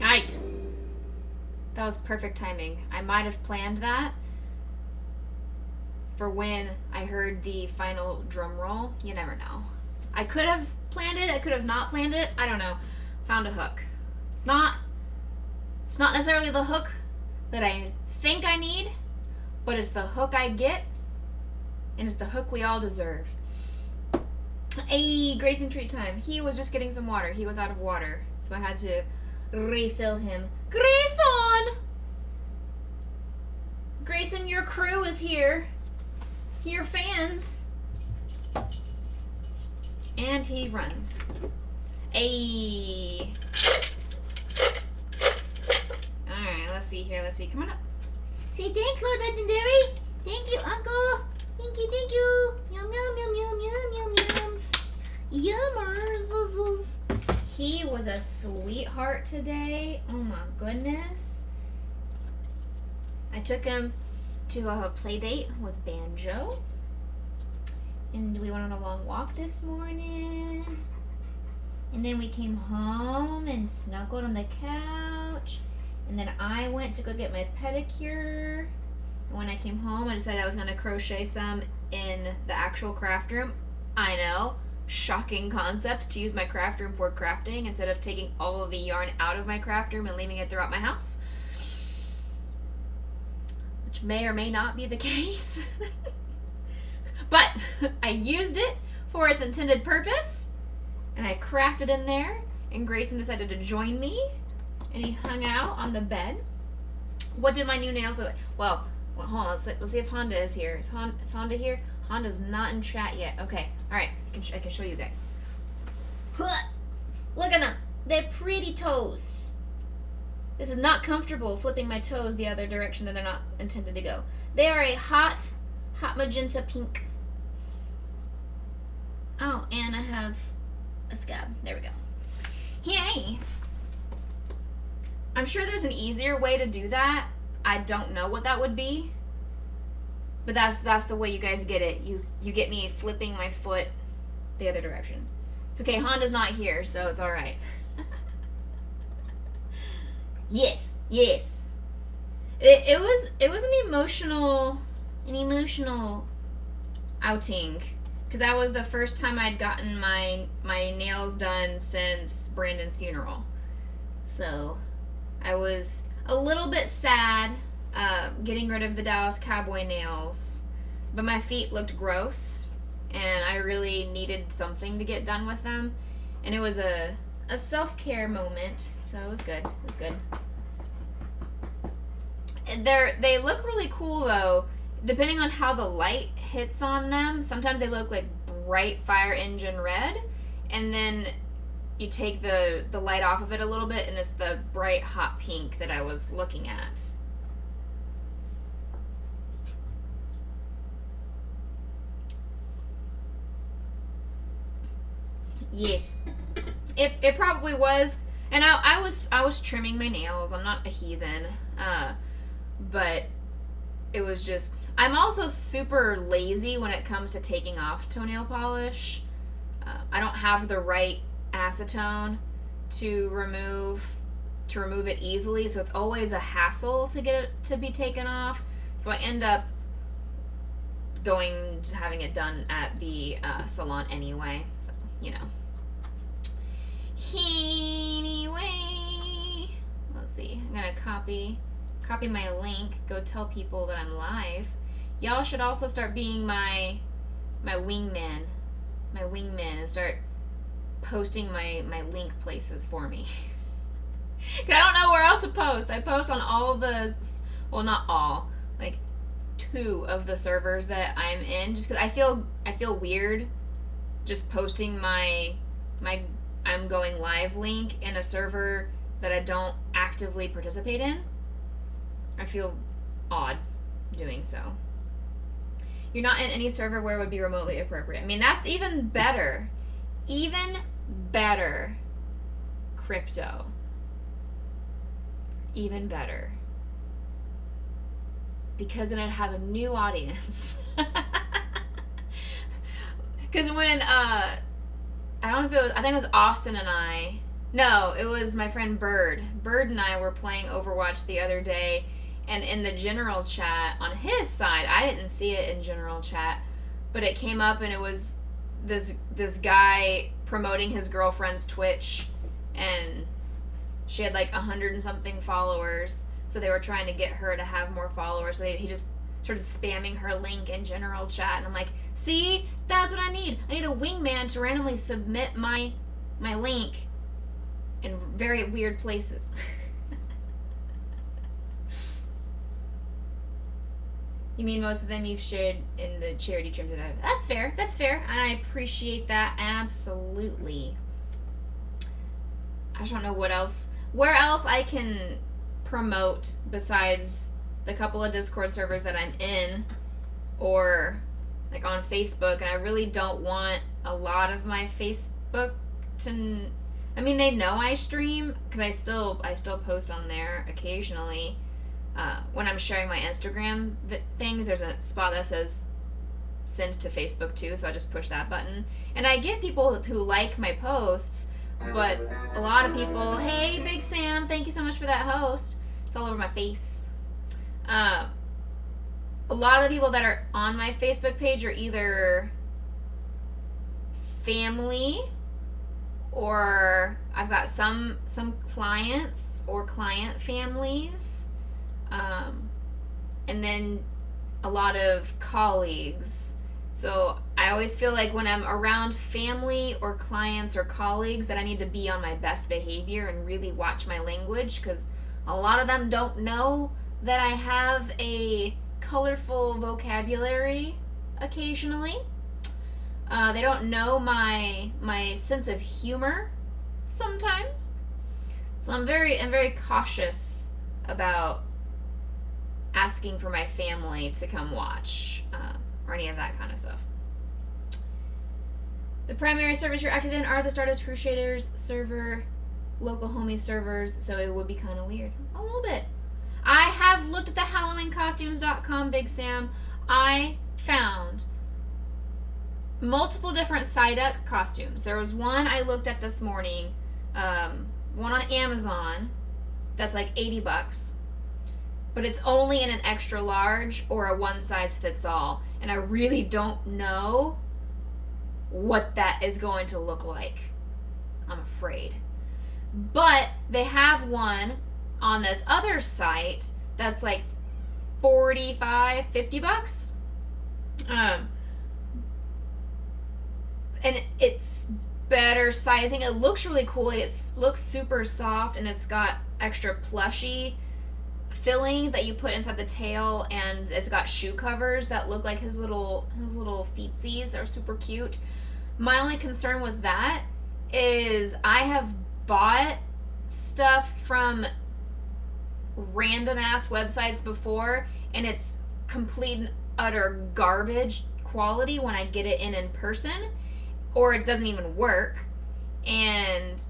Right. That was perfect timing. I might have planned that for when I heard the final drum roll. You never know. I could have planned it. I could have not planned it. I don't know. Found a hook. It's not necessarily the hook that I think I need, but it's the hook I get, and it's the hook we all deserve. Hey, Grayson treat time. He was just getting some water. He was out of water, so I had to refill him. Grayson! Grayson, your crew is here. Your fans. And he runs. Hey. Alright, let's see here. Let's see. Come on up. Say thanks, Lord Legendary. Thank you, Uncle. Thank you, thank you. Yum, yum, yum, yum, yum, yum, yums. Yummers. He was a sweetheart today. Oh my goodness. I took him to a play date with Banjo. And we went on a long walk this morning. And then we came home and snuggled on the couch. And then I went to go get my pedicure. And when I came home, I decided I was going to crochet some in the actual craft room. I know, shocking concept to use my craft room for crafting instead of taking all of the yarn out of my craft room and leaving it throughout my house. Which may or may not be the case. But I used it for its intended purpose. And I crafted in there. And Grayson decided to join me. And he hung out on the bed. What did my new nails look like? Well, hold on. Let's see if Honda is here. Is Honda here? Honda's not in chat yet. Okay. All right. I can show you guys. Look at them. They're pretty toes. This is not comfortable flipping my toes the other direction that they're not intended to go. They are a hot magenta pink. Oh, and I have a scab. There we go. Yay! I'm sure there's an easier way to do that. I don't know what that would be. But that's the way you guys get it. You get me flipping my foot the other direction. It's okay, Honda's not here, so it's alright. Yes. It was an emotional outing. Because that was the first time I'd gotten my nails done since Brandon's funeral. So I was a little bit sad getting rid of the Dallas Cowboy nails. But my feet looked gross. And I really needed something to get done with them. And it was a self-care moment. So it was good. They look really cool though. Depending on how the light hits on them, sometimes they look like bright fire engine red, and then you take the light off of it a little bit, and it's the bright hot pink that I was looking at. Yes, it probably was, and I was trimming my nails. I'm not a heathen, but it was just. I'm also super lazy when it comes to taking off toenail polish. I don't have the right acetone to remove it easily, so it's always a hassle to get it to be taken off. So I end up just having it done at the salon anyway. So, you know. Anyway, let's see. I'm gonna copy my link. Go tell people that I'm live. Y'all should also start being my wingman, and start posting my link places for me. 'Cause I don't know where else to post. I post on all well, not all, like 2 of the servers that I'm in, just because I feel weird just posting my I'm going live link in a server that I don't actively participate in. I feel odd doing so. You're not in any server where it would be remotely appropriate. I mean, that's even better. Even better. Crypto. Even better. Because then I'd have a new audience. Because when, I don't know if it was, I think it was Austin and I. No, it was my friend Bird. Bird and I were playing Overwatch the other day, and in the general chat on his side, I didn't see it in general chat, but it came up and it was this guy promoting his girlfriend's Twitch, and she had like 100 and something followers, so they were trying to get her to have more followers, so he just started spamming her link in general chat, and I'm like, see, that's what I need. I need a wingman to randomly submit my link in very weird places. You mean most of them you've shared in the charity trims that I've... That's fair, and I appreciate that, absolutely. I just don't know where else I can promote besides the couple of Discord servers that I'm in, or like on Facebook, and I really don't want a lot of my Facebook to... I mean, they know I stream, because I still post on there occasionally. When I'm sharing my Instagram things, there's a spot that says send to Facebook too, so I just push that button. And I get people who like my posts, but a lot of people, hey, Big Sam, thank you so much for that host. It's all over my face. A lot of the people that are on my Facebook page are either family, or I've got some clients or client families, and then a lot of colleagues. So I always feel like when I'm around family or clients or colleagues that I need to be on my best behavior and really watch my language, because a lot of them don't know that I have a colorful vocabulary occasionally. They don't know my sense of humor sometimes. So I'm very cautious about asking for my family to come watch, or any of that kind of stuff. The primary servers you're active in are the Stardust Crusaders server, local homies servers, so it would be kind of weird. A little bit. I have looked at the HalloweenCostumes.com, Big Sam. I found multiple different Psyduck costumes. There was one I looked at this morning, one on Amazon, that's like $80, but it's only in an extra large or a one size fits all, and I really don't know what that is going to look like. I'm afraid. But they have one on this other site that's like $45, $50. And it's better sizing. It looks really cool. It looks super soft, and it's got extra plushy filling that you put inside the tail, and it's got shoe covers that look like his little feetsies. Are super cute. My only concern with that is I have bought stuff from random ass websites before, and it's complete and utter garbage quality when I get it in person, or it doesn't even work, and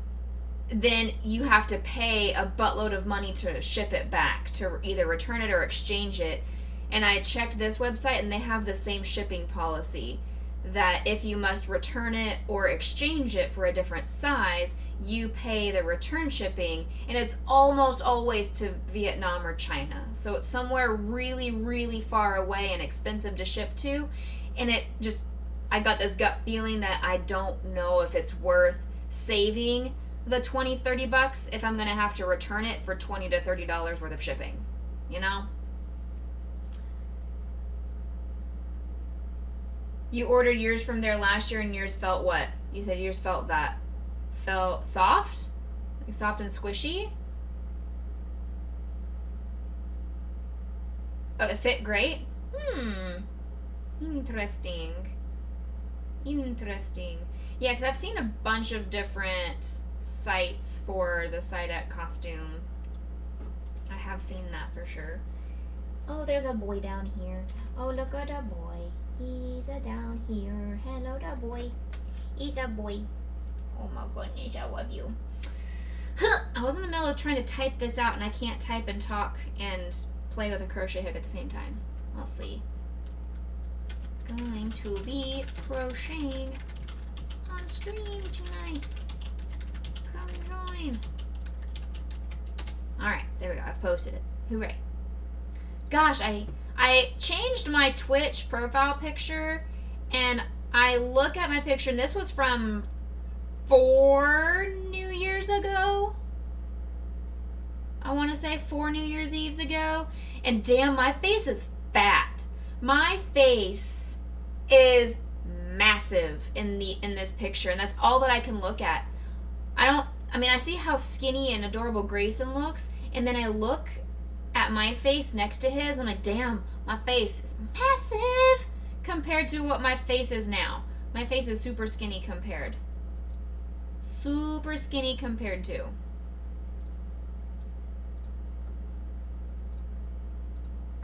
then you have to pay a buttload of money to ship it back, to either return it or exchange it. And I checked this website, and they have the same shipping policy, that if you must return it or exchange it for a different size, you pay the return shipping, and it's almost always to Vietnam or China. So it's somewhere really, really far away and expensive to ship to, and I got this gut feeling that I don't know if it's worth saving the $20-$30 if I'm going to have to return it for $20 to $30 worth of shipping, you know? You ordered yours from there last year, and yours felt what? You said yours felt soft? Like soft and squishy? Oh, it fit great? Interesting. Yeah, because I've seen a bunch of different sites for the Psyduck costume. I have seen that for sure. Oh, there's a boy down here. Oh, look at a boy. He's a down here. Hello, the boy. He's a boy. Oh my goodness, I love you. I was in the middle of trying to type this out, and I can't type and talk and play with a crochet hook at the same time. Let's see. Going to be crocheting on stream tonight. Come join. Alright, there we go. I've posted it. Hooray. Gosh, I changed my Twitch profile picture, and I look at my picture, and this was from 4 New Years ago. I want to say 4 New Year's Eves ago. And damn, my face is fat. My face is massive in this picture, and that's all that I can look at. I see how skinny and adorable Grayson looks, and then I look at my face next to his, and I'm like, damn, my face is massive compared to what my face is now. My face is super skinny compared. Super skinny compared to.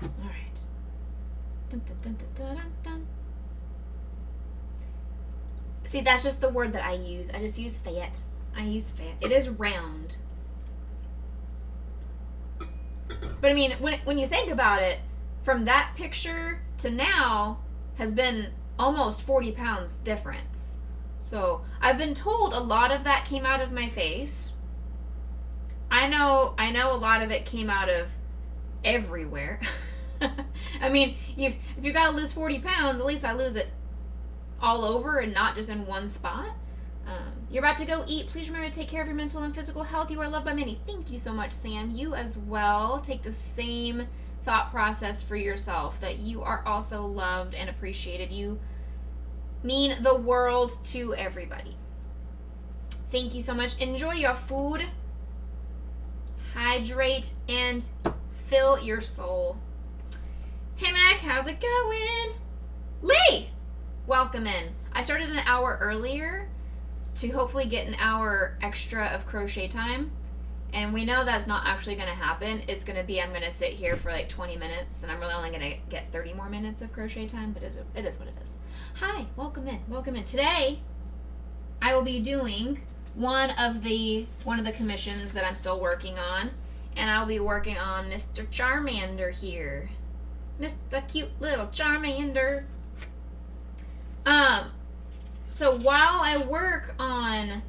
Alright. Dun, dun, dun, dun, dun, dun, dun. See, that's just the word that I use. I just use fat. I use fat. It is round. But I mean, when you think about it, from that picture to now has been almost 40 pounds difference. So I've been told a lot of that came out of my face. I know a lot of it came out of everywhere. I mean, if you gotta lose 40 pounds, at least I lose it all over and not just in one spot. You're about to go eat. Please remember to take care of your mental and physical health. You are loved by many. Thank you so much, Sam. You as well. Take the same thought process for yourself, that you are also loved and appreciated. You mean the world to everybody. Thank you so much. Enjoy your food. Hydrate and fill your soul. Hey, Mac, how's it going? Lee! Welcome in. I started an hour earlier to hopefully get an hour extra of crochet time. And we know that's not actually going to happen. It's going to be, I'm going to sit here for like 20 minutes, and I'm really only going to get 30 more minutes of crochet time, but it is what it is. Hi, welcome in, welcome in. Today, I will be doing one of the commissions that I'm still working on, and I'll be working on Mr. Charmander here. Mr. Cute little Charmander. So while I work on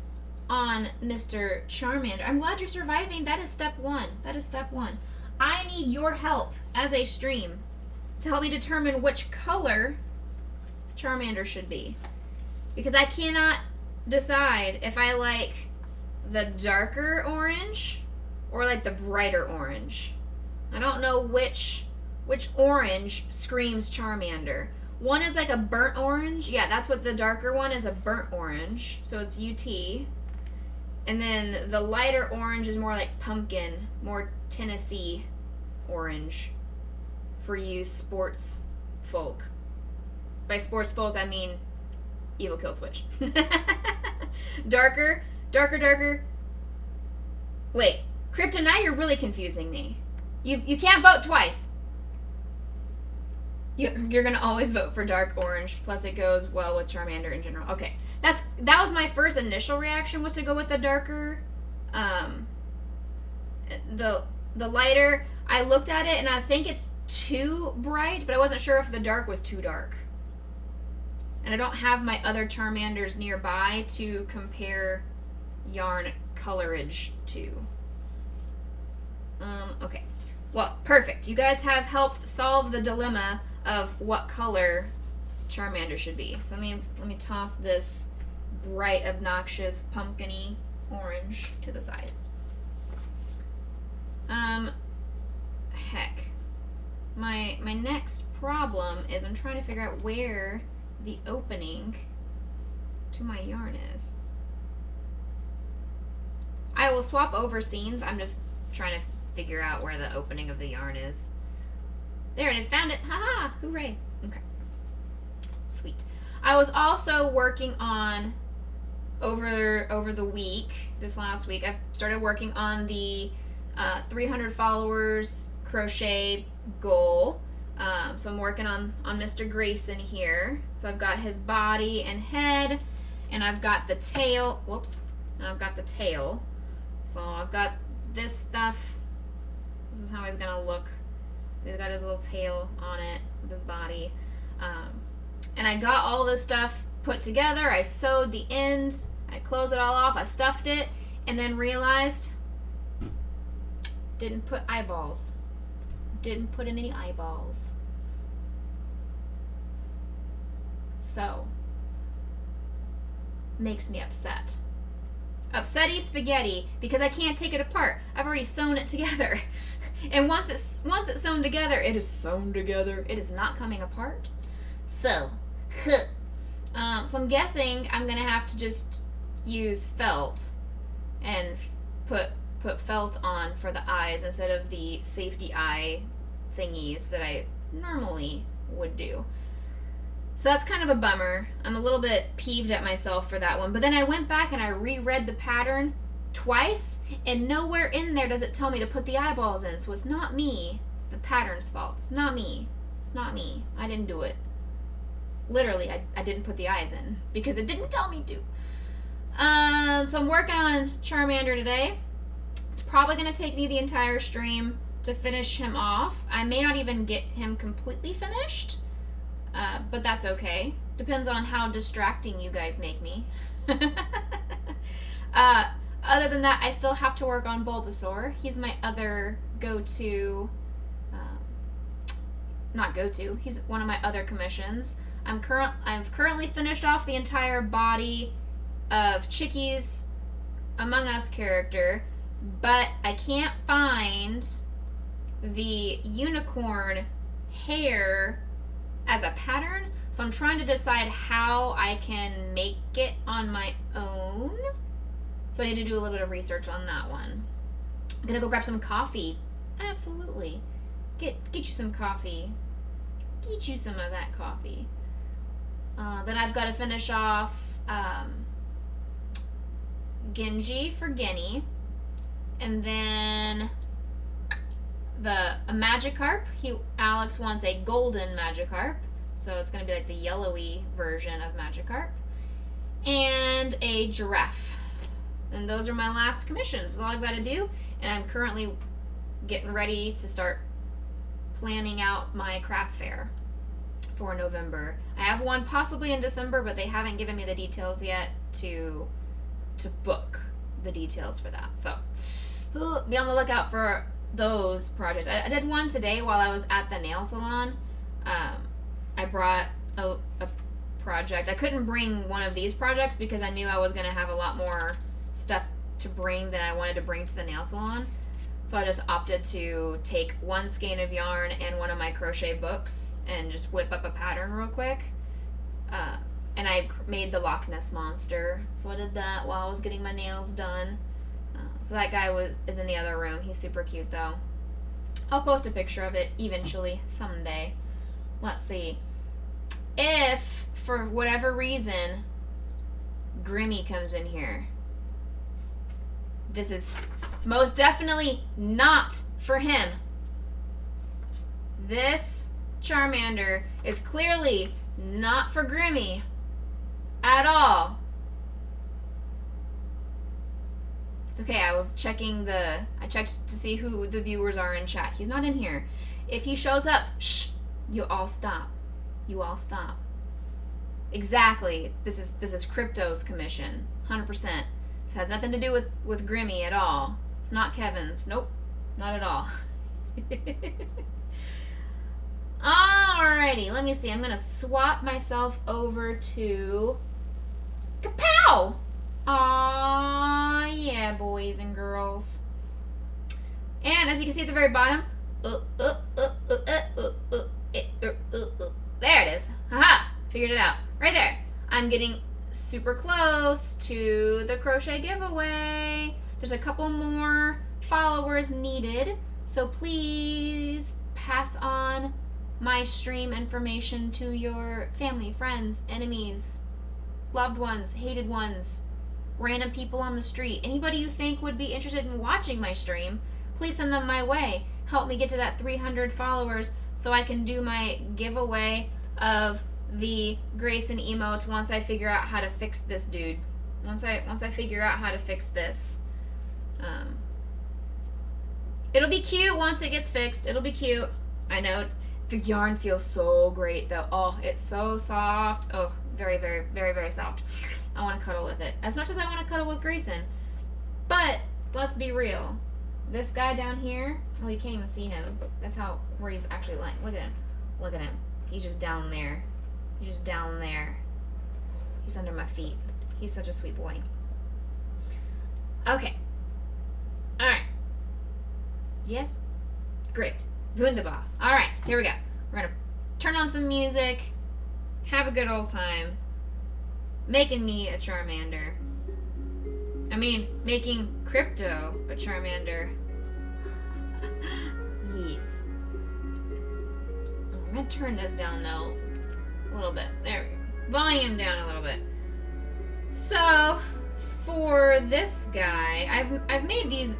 Mr. Charmander, I'm glad you're surviving. That is step one. I need your help as a stream to help me determine which color Charmander should be. Because I cannot decide if I like the darker orange or like the brighter orange. I don't know which orange screams Charmander. One is like a burnt orange. Yeah, that's what the darker one is, a burnt orange. So it's UT. And then the lighter orange is more like pumpkin, more Tennessee orange for you sports folk. By sports folk, I mean Evil Kill Switch. Darker. Wait, Krypton, now you're really confusing me. You can't vote twice. You're gonna always vote for dark orange. Plus, it goes well with Charmander in general. Okay, that was my first initial reaction, was to go with the darker, the lighter. I looked at it and I think it's too bright, but I wasn't sure if the dark was too dark. And I don't have my other Charmanders nearby to compare yarn colorage to. Okay. Well, perfect. You guys have helped solve the dilemma of what color Charmander should be. So let me toss this bright, obnoxious, pumpkin-y orange to the side. Heck. My next problem is I'm trying to figure out where the opening to my yarn is. I will swap over scenes. I'm just trying to figure out where the opening of the yarn is. There it is. Found it. Haha! Hooray. Okay. Sweet. I was also working on over the week, this last week, I started working on the 300 followers crochet goal. So I'm working on Mr. Grayson here. So I've got his body and head, and I've got the tail. Whoops. And I've got the tail. So I've got this stuff. This is how he's gonna look. So he's got his little tail on it with his body. And I got all this stuff put together. I sewed the ends. I closed it all off. I stuffed it, and then realized didn't put eyeballs. Didn't put in any eyeballs. So makes me upset. Upsetty spaghetti, because I can't take it apart. I've already sewn it together. And once it's sewn together, it is sewn together. It is not coming apart. So, so I'm guessing I'm gonna have to just use felt and put felt on for the eyes instead of the safety eye thingies that I normally would do. So that's kind of a bummer. I'm a little bit peeved at myself for that one. But then I went back and I reread the pattern twice, and nowhere in there does it tell me to put the eyeballs in. So it's not me. It's the pattern's fault. It's not me. It's not me. I didn't do it. Literally, I didn't put the eyes in because it didn't tell me to. So I'm working on Charmander today. It's probably going to take me the entire stream to finish him off. I may not even get him completely finished. But that's okay. Depends on how distracting you guys make me. Other than that, I still have to work on Bulbasaur. He's my other go-to. Not go-to. He's one of my other commissions. I've currently finished off the entire body of Chicky's Among Us character, but I can't find the unicorn hair as a pattern, so I'm trying to decide how I can make it on my own. So I need to do a little bit of research on that one. I'm gonna go grab some coffee. Absolutely. Get you some coffee. Get you some of that coffee. Then I've got to finish off Genji for Guinea, and then a Magikarp. Alex wants a golden Magikarp, so it's going to be like the yellowy version of Magikarp, and a giraffe. And those are my last commissions. That's all I've got to do, and I'm currently getting ready to start planning out my craft fair for November. I have one possibly in December, but they haven't given me the details yet to book the details for that. So be on the lookout for those projects. I did one today while I was at the nail salon. I brought a project. I couldn't bring one of these projects because I knew I was going to have a lot more stuff to bring than I wanted to bring to the nail salon. So I just opted to take one skein of yarn and one of my crochet books and just whip up a pattern real quick. And I made the Loch Ness Monster. So I did that while I was getting my nails done. So that guy is in the other room. He's super cute though. I'll post a picture of it eventually, someday. Let's see. if, for whatever reason, Grimmy comes in here, this is most definitely not for him. This Charmander is clearly not for Grimmy at all. It's okay, I checked to see who the viewers are in chat. He's not in here. If he shows up, shh, you all stop. You all stop. Exactly. This is Crypto's commission. 100%. This has nothing to do with Grimmy at all. It's not Kevin's. Nope. Not at all. Alrighty, let me see. I'm gonna swap myself over to Kapow! Aw, yeah, boys and girls. And as you can see at the very bottom, there it is. Haha, figured it out. Right there. I'm getting super close to the crochet giveaway. There's a couple more followers needed, so please pass on my stream information to your family, friends, enemies, loved ones, hated ones, random people on the street. Anybody you think would be interested in watching my stream, please send them my way. Help me get to that 300 followers so I can do my giveaway of the Grayson emote once I figure out how to fix this dude. Once I figure out how to fix this. It'll be cute once it gets fixed. It'll be cute. I know the yarn feels so great though. Oh, it's so soft. Oh, very, very, very, very soft. I want to cuddle with it as much as I want to cuddle with Grayson. But let's be real. This guy down here, oh, you can't even see him. That's where he's actually lying. Look at him. Look at him. He's just down there. He's just down there. He's under my feet. He's such a sweet boy. Okay. Alright. Yes? Great. Wunderbar. Alright, here we go. We're gonna turn on some music, have a good old time, making me a Charmander. I mean, making Crypto a Charmander. Yes. I'm gonna turn this down though a little bit. There we go. Volume down a little bit. So, for this guy, I've made these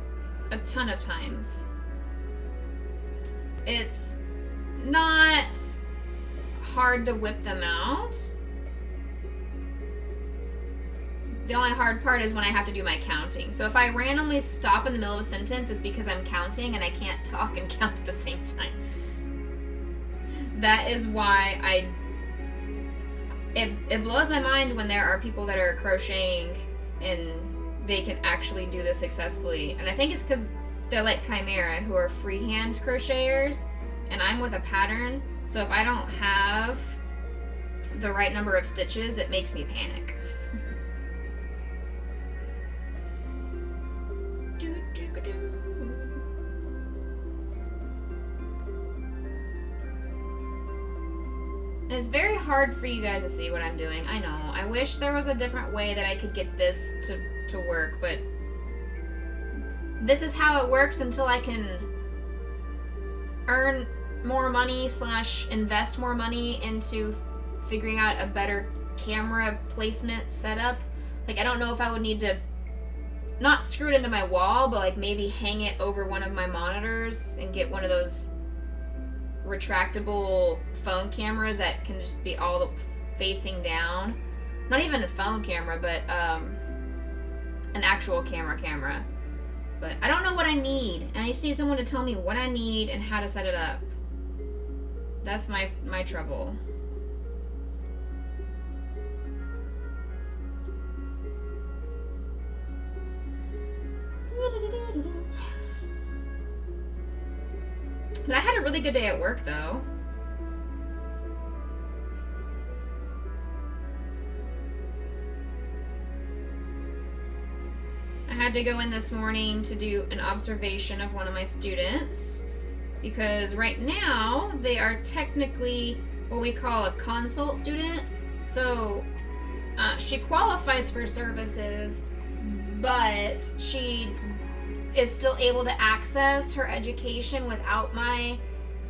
a ton of times. It's not hard to whip them out. The only hard part is when I have to do my counting. So if I randomly stop in the middle of a sentence, it's because I'm counting and I can't talk and count at the same time. That is why it blows my mind when there are people that are crocheting and they can actually do this successfully. And I think it's because they're like Chimera, who are freehand crocheters, and I'm with a pattern, so if I don't have the right number of stitches, it makes me panic. And it's very hard for you guys to see what I'm doing. I know. I wish there was a different way that I could get this to work, but this is how it works until I can earn more money / invest more money into figuring out a better camera placement setup. Like, I don't know if I would need to not screw it into my wall, but like maybe hang it over one of my monitors and get one of those retractable phone cameras that can just be all facing down. Not even a phone camera, but an actual camera. But I don't know what I need, and I just need someone to tell me what I need and how to set it up. That's my trouble. But I had a really good day at work, though. I had to go in this morning to do an observation of one of my students because right now they are technically what we call a consult student. So she qualifies for services, but she is still able to access her education without my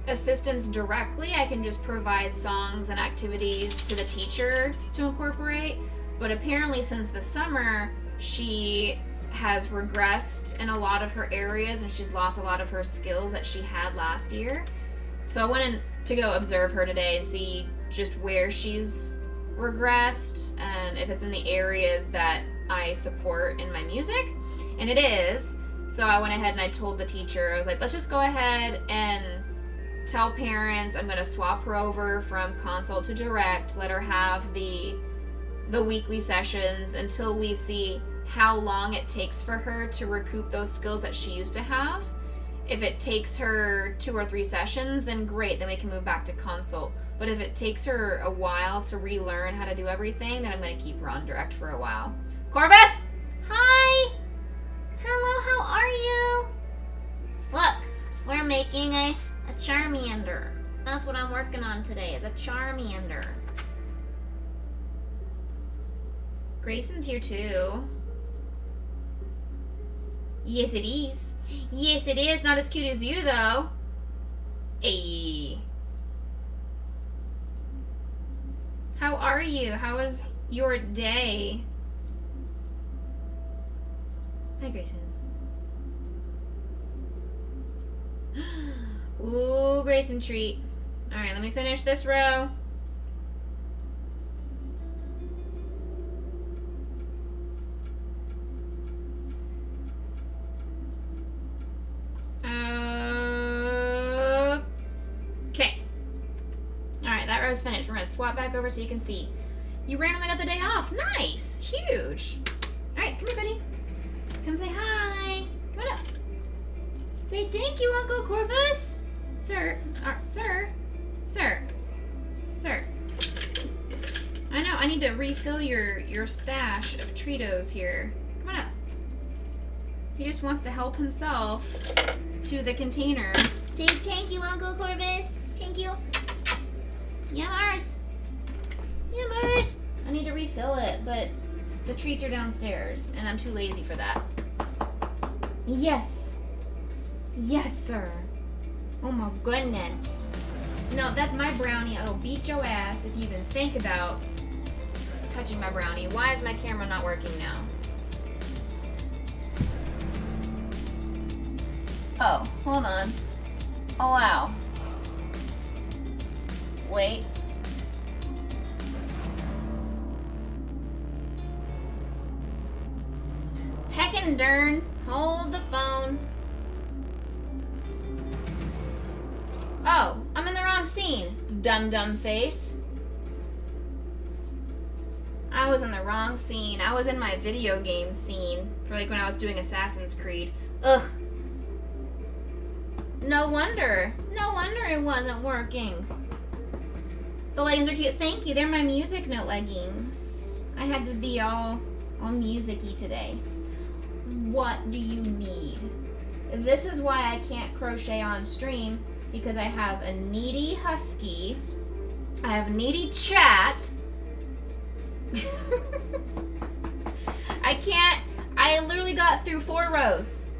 assistance directly. I can just provide songs and activities to the teacher to incorporate. But apparently since the summer, she has regressed in a lot of her areas and she's lost a lot of her skills that she had last year. So I went in to go observe her today and see just where she's regressed and if it's in the areas that I support in my music. And it is. So I went ahead and I told the teacher, I was like, let's just go ahead and tell parents I'm going to swap her over from consult to direct, let her have the weekly sessions until we see how long it takes for her to recoup those skills that she used to have. If it takes her 2 or 3 sessions, then great, then we can move back to consult. But if it takes her a while to relearn how to do everything, then I'm going to keep her on direct for a while. Corvus! Hi! Hello, how are you? Look, we're making a Charmander. That's what I'm working on today, is a Charmander. Grayson's here too. Yes, it is. Yes, it is. Not as cute as you, though. Hey. How are you? How was your day? Hi, Grayson. Ooh, Grayson treat. All right, let me finish this row. Okay. All right, that row's finished. We're gonna swap back over so you can see. You randomly got the day off. Nice, huge. All right, come here, buddy. Come say hi. Come on up. Say thank you, Uncle Corvus. Sir. I know, I need to refill your stash of Treatos here. Come on up. He just wants to help himself to the container. Say thank you, Uncle Corvus. Thank you. Yummers. Yummers. I need to refill it, but the treats are downstairs, and I'm too lazy for that. Yes. Yes, sir. Oh my goodness. No, that's my brownie. I'll beat your ass if you even think about touching my brownie. Why is my camera not working now? Oh, hold on. Oh, wow. Wait. Heckin' darn. Hold the phone. Oh, I'm in the wrong scene. Dum-dum face. I was in the wrong scene. I was in my video game scene for like when I was doing Assassin's Creed. Ugh. No wonder. No wonder it wasn't working. The leggings are cute. Thank you. They're my music note leggings. I had to be all music-y today. What do you need? This is why I can't crochet on stream, because I have a needy husky. I have needy chat. I literally got through 4 rows.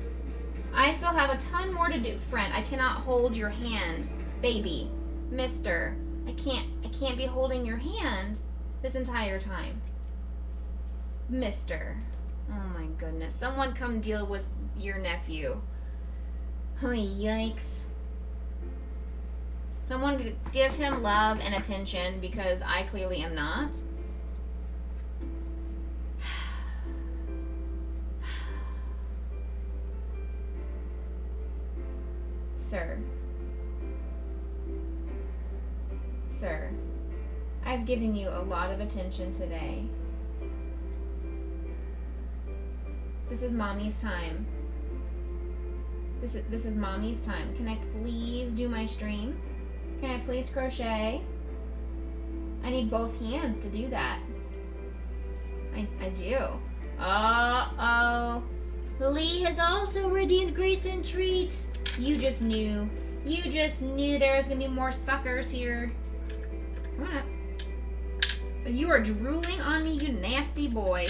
I still have a ton more to do. Friend, I cannot hold your hand. Baby. Mister. I can't be holding your hand this entire time. Mister. Oh my goodness. Someone come deal with your nephew. Oh, yikes. Someone give him love and attention, because I clearly am not. Sir. Sir, I've given you a lot of attention today. This is mommy's time. This is mommy's time. Can I please do my stream? Can I please crochet? I need both hands to do that. I do. Uh-oh. Lee has also redeemed Grayson treat. You just knew. You just knew there was going to be more suckers here. Come on up. You are drooling on me, you nasty boy.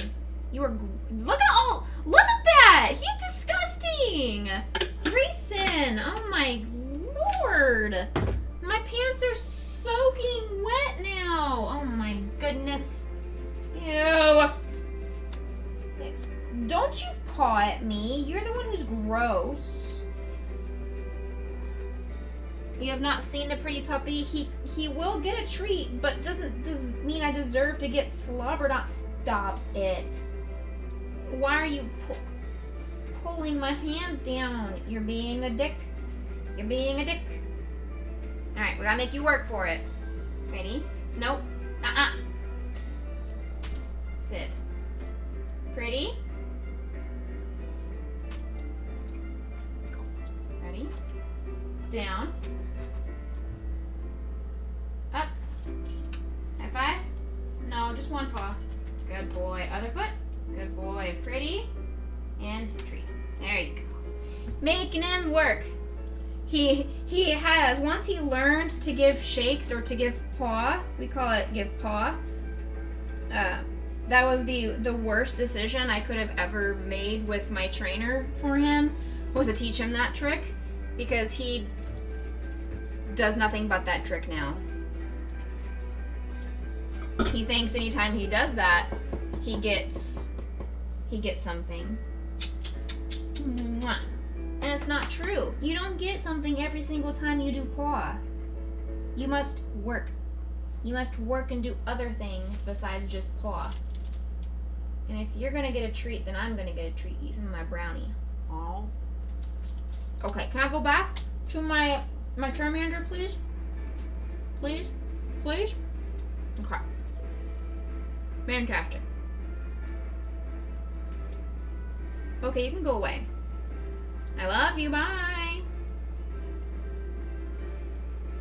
You are... Look at that! He's disgusting! Grayson! Oh my lord! weird. My pants are soaking wet now. Oh my goodness. Ew. Don't you paw at me. You're the one who's gross. You have not seen the pretty puppy. He will get a treat, but does mean I deserve to get slobbered on. Stop it. Why are you pulling my hand down? You're being a dick. You're being a dick. Alright, we gotta make you work for it. Ready? Nope. Sit. Pretty. Ready? Down. Up. High five. No, just one paw. Good boy. Other foot. Good boy. Pretty. And treat. There you go. Making him work. He has, once he learned to give shakes or to give paw, we call it give paw, that was the worst decision I could have ever made with my trainer for him, was to teach him that trick, because he does nothing but that trick now. He thinks anytime he does that, he gets something. Mwah. And it's not true. You don't get something every single time you do paw. You must work. You must work and do other things besides just paw. And if you're gonna get a treat, then I'm gonna get a treat. Eat some of my brownie. Oh. Okay, can I go back to my Charmander, please? Please? Please? Okay. Fantastic. Okay, you can go away. I love you, bye.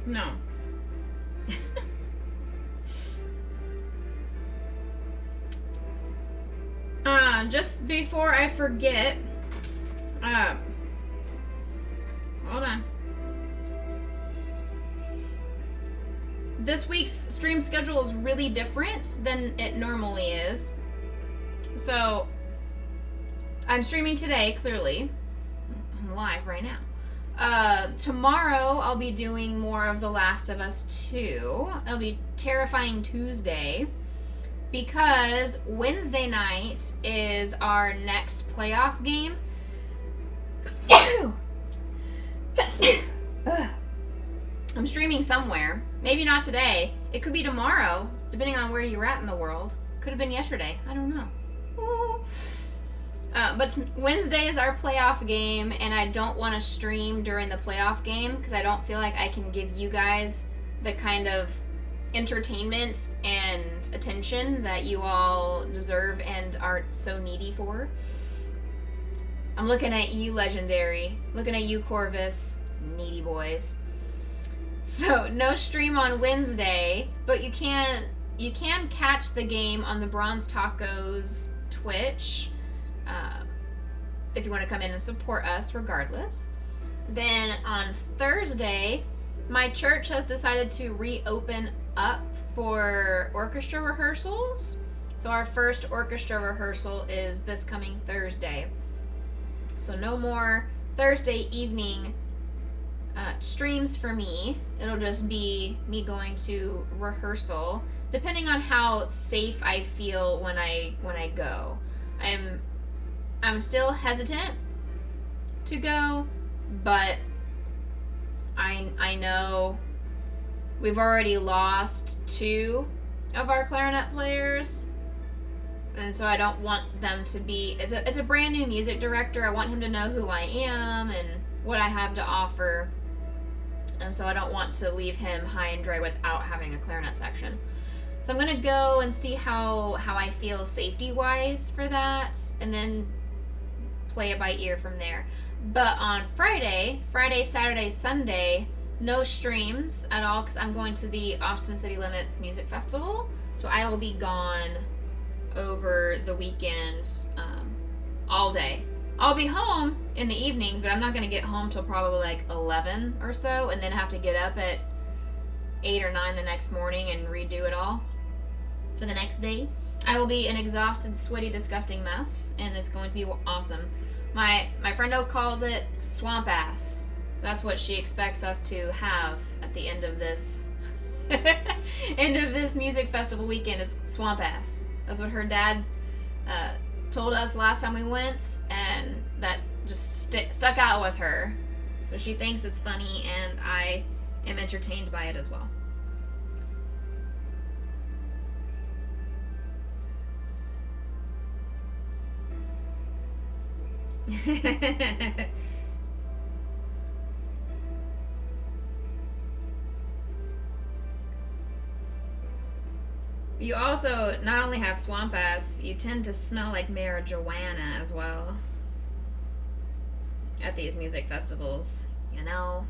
No. Just before I forget, hold on. This week's stream schedule is really different than it normally is. So, I'm streaming today, clearly. I'm live right now. Tomorrow, I'll be doing more of The Last of Us 2. It'll be Terrifying Tuesday, because Wednesday night is our next playoff game. I'm streaming somewhere. Maybe not today. It could be tomorrow, depending on where you're at in the world. Could have been yesterday. I don't know. But Wednesday is our playoff game, and I don't want to stream during the playoff game because I don't feel like I can give you guys the kind of entertainment and attention that you all deserve and are so needy for. I'm looking at you, Legendary. Looking at you, Corvus. Needy boys. So, no stream on Wednesday, but you can catch the game on the Bronze Tacos Twitch. If you want to come in and support us regardless. Then on Thursday, my church has decided to reopen up for orchestra rehearsals. So our first orchestra rehearsal is this coming Thursday. So no more Thursday evening streams for me. It'll just be me going to rehearsal, depending on how safe I feel when I go. I'm still hesitant to go, but I know we've already lost 2 of our clarinet players, and so I don't want them to be. It's a brand new music director. I want him to know who I am and what I have to offer, and so I don't want to leave him high and dry without having a clarinet section. So I'm gonna go and see how I feel safety-wise for that, and then play it by ear from there. But on Friday, Saturday, Sunday, no streams at all because I'm going to the Austin City Limits Music Festival. So I will be gone over the weekend all day. I'll be home in the evenings, but I'm not going to get home till probably like 11 or so, and then have to get up at 8 or 9 the next morning and redo it all for the next day. I will be an exhausted, sweaty, disgusting mess, and it's going to be awesome. My friend O calls it swamp ass. That's what she expects us to have at the end of this end of this music festival weekend is swamp ass. That's what her dad told us last time we went, and that just stuck out with her. So she thinks it's funny, and I am entertained by it as well. You also not only have swamp ass, you tend to smell like marijuana as well at these music festivals, you know?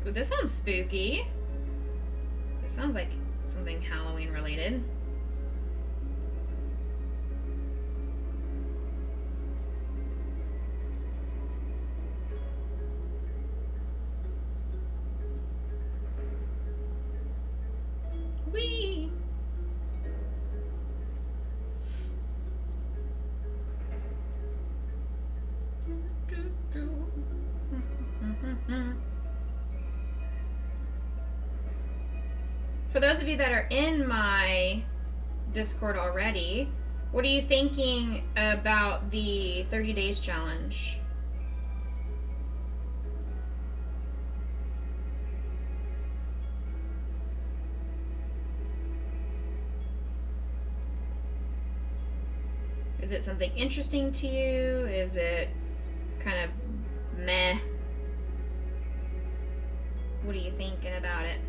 Ooh, this sounds spooky. This sounds like something Halloween related. Whee! For those of you that are in my Discord already, what are you thinking about the 30 days challenge? Is it something interesting to you? Is it kind of meh? What are you thinking about it?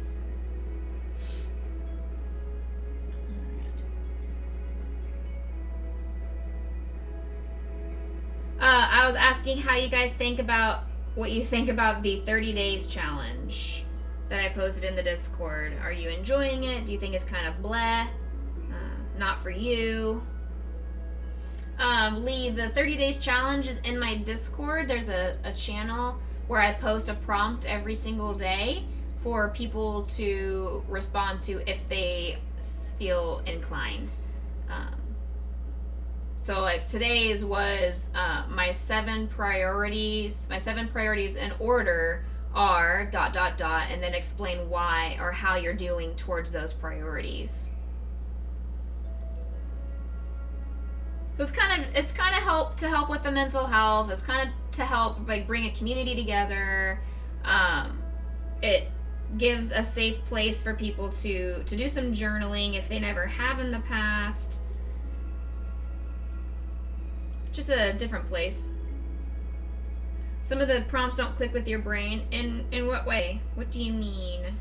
I was asking how you guys think about what you think about the 30 days challenge that I posted in the Discord. Are you enjoying it? Do you think it's kind of bleh? Not for you? Lee, the 30 days challenge is in my Discord. There's a channel where I post a prompt every single day for people to respond to if they feel inclined. So like today's was my 7 priorities. My 7 priorities in order are ... and then explain why or how you're doing towards those priorities. So it's kind of help with the mental health. It's kind of to help like bring a community together. It gives a safe place for people to do some journaling if they never have in the past. Just a different place. Some of the prompts don't click with your brain. In what way? What do you mean?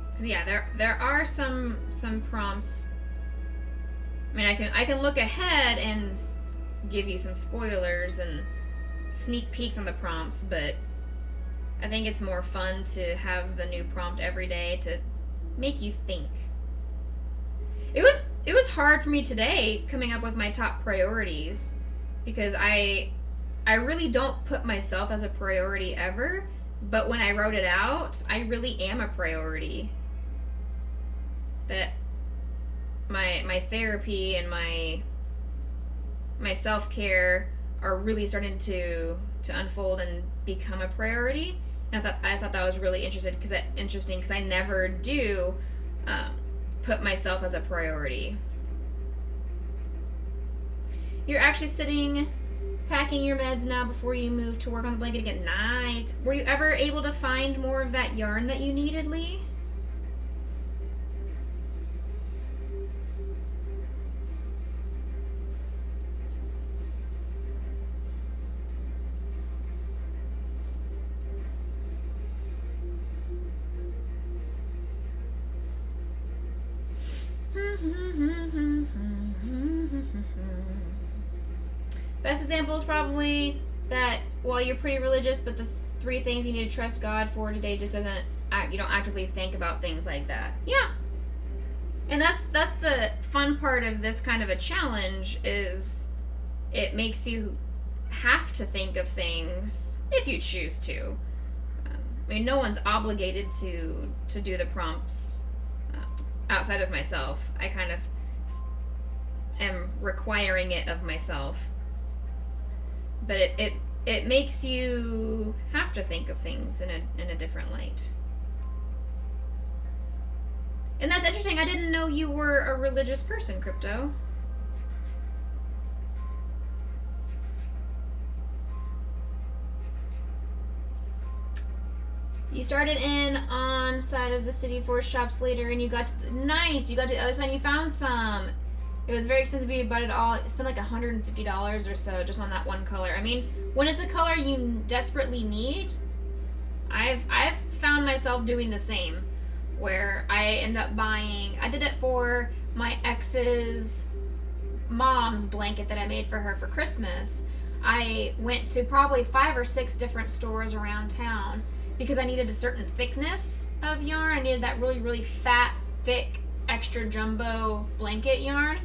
Because yeah, there are some prompts. I mean, I can look ahead and give you some spoilers and sneak peeks on the prompts, but I think it's more fun to have the new prompt every day to make you think. It was hard for me today coming up with my top priorities because I really don't put myself as a priority ever, but when I wrote it out, I really am a priority. That my therapy and my self-care are really starting to unfold and become a priority. And I thought that was really interesting because I never do put myself as a priority. You're actually sitting, packing your meds now before you move to work on the blanket again. Nice. Were you ever able to find more of that yarn that you needed, Lee? Best example is probably that while you're pretty religious, but the 3 things you need to trust God for today just doesn't, you don't actively think about things like that. Yeah. And that's the fun part of this kind of a challenge is it makes you have to think of things if you choose to. I mean, no one's obligated to do the prompts outside of myself. I kind of am requiring it of myself. But it makes you have to think of things in a different light. And that's interesting. I didn't know you were a religious person, Crypto. You started in on side of the City Force shops later, and you got to you got to the other side and you found some. It was very expensive, but you bought it all. You spent like $150 or so just on that one color. I mean, when it's a color you desperately need, I've found myself doing the same, where I end up buying. I did it for my ex's mom's blanket that I made for her for Christmas. I went to probably 5 or 6 different stores around town because I needed a certain thickness of yarn. I needed that really, really fat, thick, extra jumbo blanket yarn.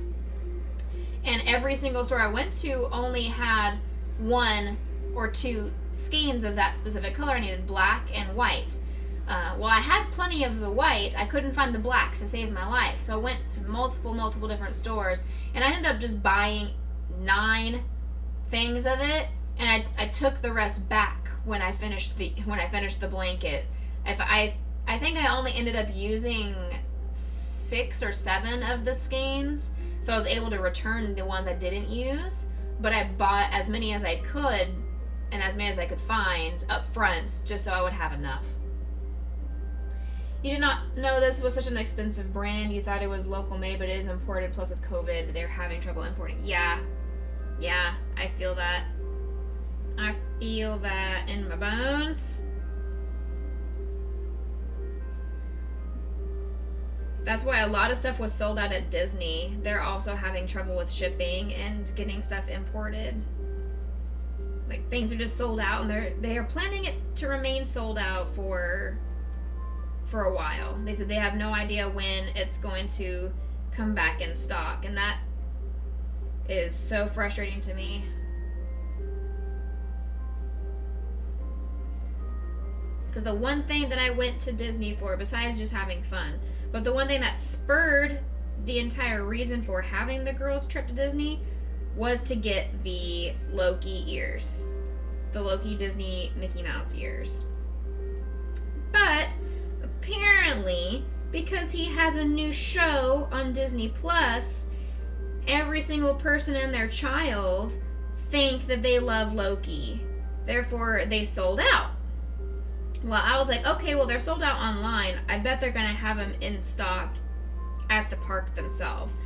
And every single store I went to only had 1 or 2 skeins of that specific color. I needed black and white. Well, I had plenty of the white. I couldn't find the black to save my life. So I went to multiple different stores, and I ended up just buying 9 things of it, and I took the rest back when I finished the blanket. I think I only ended up using 6 or 7 of the skeins, so I was able to return the ones I didn't use, but I bought as many as I could and as many as I could find up front just so I would have enough. You did not know this was such an expensive brand. You thought it was local made, but it is imported. Plus with COVID, they're having trouble importing. Yeah, I feel that. I feel that in my bones. That's why a lot of stuff was sold out at Disney. They're also having trouble with shipping and getting stuff imported. Like, things are just sold out, and they are planning it to remain sold out for a while. They said they have no idea when it's going to come back in stock, and that is so frustrating to me. Because the one thing that I went to Disney for, besides just having fun, but the one thing that spurred the entire reason for having the girls' trip to Disney was to get the Loki ears. The Loki Disney Mickey Mouse ears. But apparently, because he has a new show on Disney Plus, every single person and their child think that they love Loki. Therefore, they sold out. Well, I was like, okay, well, they're sold out online. I bet they're going to have them in stock at the park themselves.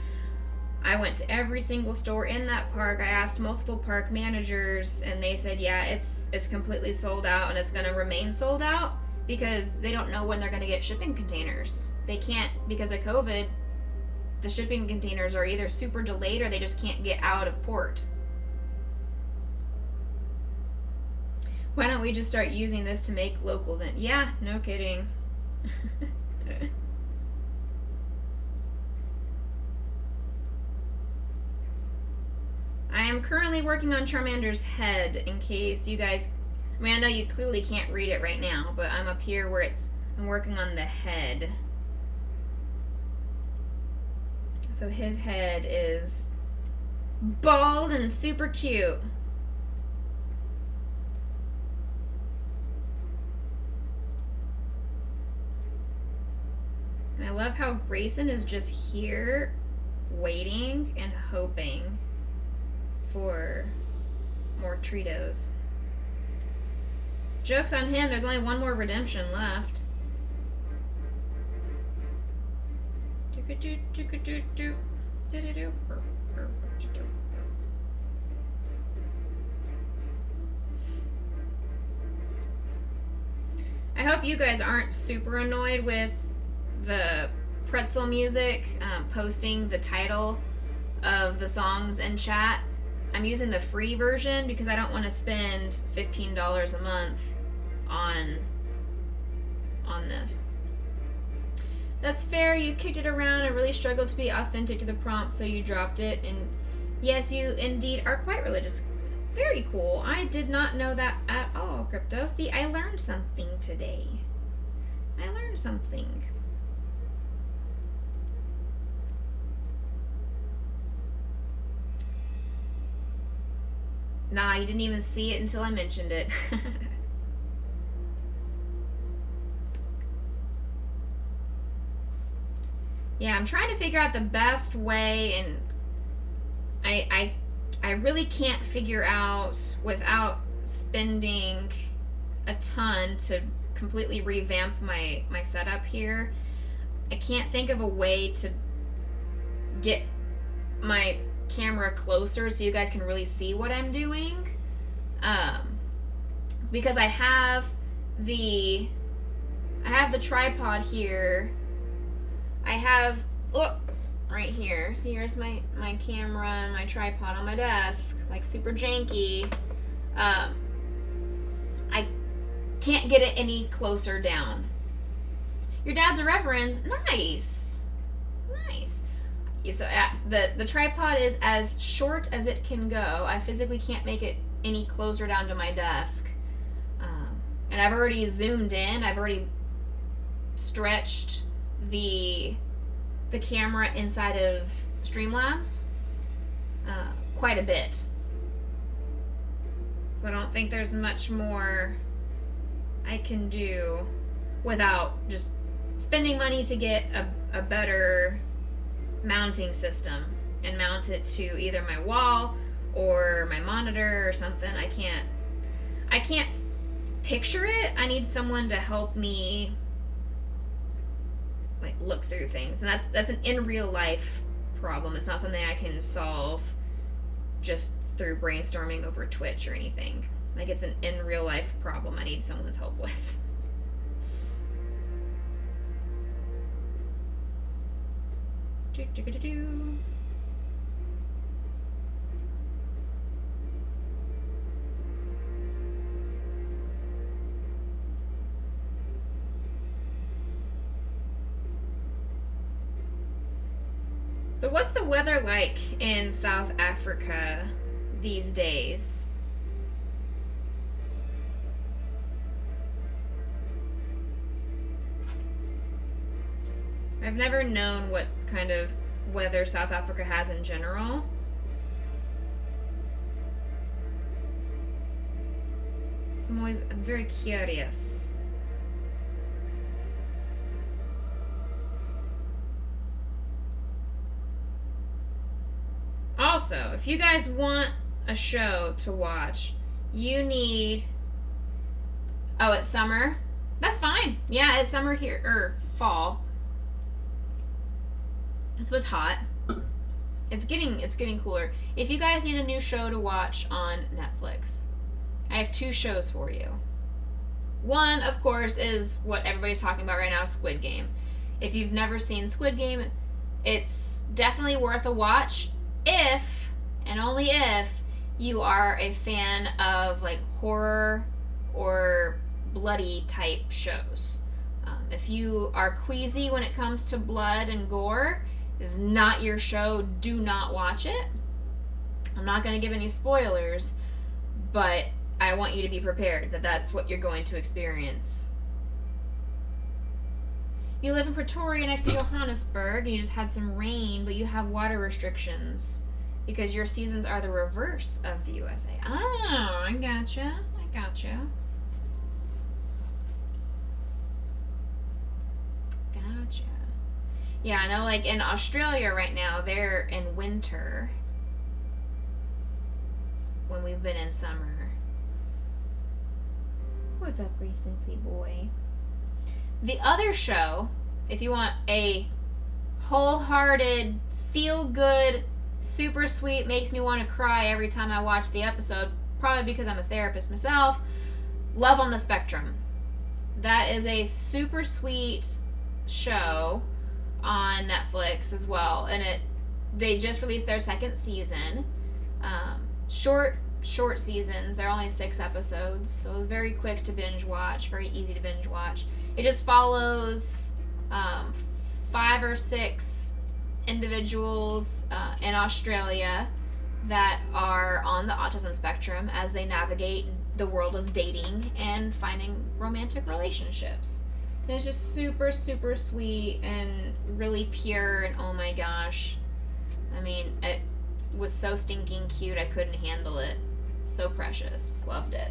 I went to every single store in that park. I asked multiple park managers, and they said, yeah, it's completely sold out, and it's going to remain sold out because they don't know when they're going to get shipping containers. They can't, because of COVID, the shipping containers are either super delayed or they just can't get out of port. Why don't we just start using this to make local then? Yeah, no kidding. I am currently working on Charmander's head in case you guys... I mean, I know you clearly can't read it right now, but I'm up here where I'm working on the head. So his head is bald and super cute. And I love how Grayson is just here waiting and hoping for more Treatos. Joke's on him, there's only one more redemption left. I hope you guys aren't super annoyed with the pretzel music posting the title of the songs in chat. I'm using the free version because I don't want to spend $15 a month on this. That's fair. You kicked it around and really struggled to be authentic to the prompt, so you dropped it. And yes, you indeed are quite religious. Very cool. I did not know that at all, Crypto. See, I learned something today. I learned something. Nah, you didn't even see it until I mentioned it. Yeah, I'm trying to figure out the best way, and I really can't figure out without spending a ton to completely revamp my setup here. I can't think of a way to get my camera closer so you guys can really see what I'm doing. Because I have the tripod here. I have, look, right here. See, here's my camera and my tripod on my desk, like super janky. I can't get it any closer down. Your dad's a reference. Nice. So the tripod is as short as it can go. I physically can't make it any closer down to my desk. And I've already zoomed in. I've already stretched the camera inside of Streamlabs quite a bit. So I don't think there's much more I can do without just spending money to get a better mounting system and mount it to either my wall or my monitor or something. I can't picture it. I need someone to help me like look through things, and that's an in real life problem. It's not something I can solve just through brainstorming over Twitch or anything. Like, it's an in real life problem I need someone's help with. So what's the weather like in South Africa these days? I've never known what kind of weather South Africa has in general. So I'm very curious. Also, if you guys want a show to watch, you need... Oh, it's summer? That's fine. Yeah, it's summer here, or fall. So it's hot. It's getting cooler. If you guys need a new show to watch on Netflix, I have 2 shows for you. One, of course, is what everybody's talking about right now, Squid Game. If you've never seen Squid Game, it's definitely worth a watch if, and only if, you are a fan of like horror or bloody type shows. If you are queasy when it comes to blood and gore, is not your show. Do not watch it. I'm not going to give any spoilers, but I want you to be prepared that that's what you're going to experience. You live in Pretoria next to Johannesburg, and you just had some rain, but you have water restrictions because your seasons are the reverse of the USA. Oh, I gotcha. Gotcha. Yeah, I know, like, in Australia right now, they're in winter when we've been in summer. What's up, Grayson, sweet boy? The other show, if you want a wholehearted, feel-good, super sweet, makes me want to cry every time I watch the episode, probably because I'm a therapist myself, Love on the Spectrum. That is a super sweet show on Netflix as well, and they just released their 2nd season. Short seasons. They're only 6 episodes, so very quick to binge watch, very easy to binge watch. It just follows 5 or 6 individuals in Australia that are on the autism spectrum as they navigate the world of dating and finding romantic relationships. And it's just super, super sweet and really pure, and oh my gosh. I mean, it was so stinking cute, I couldn't handle it. So precious. Loved it.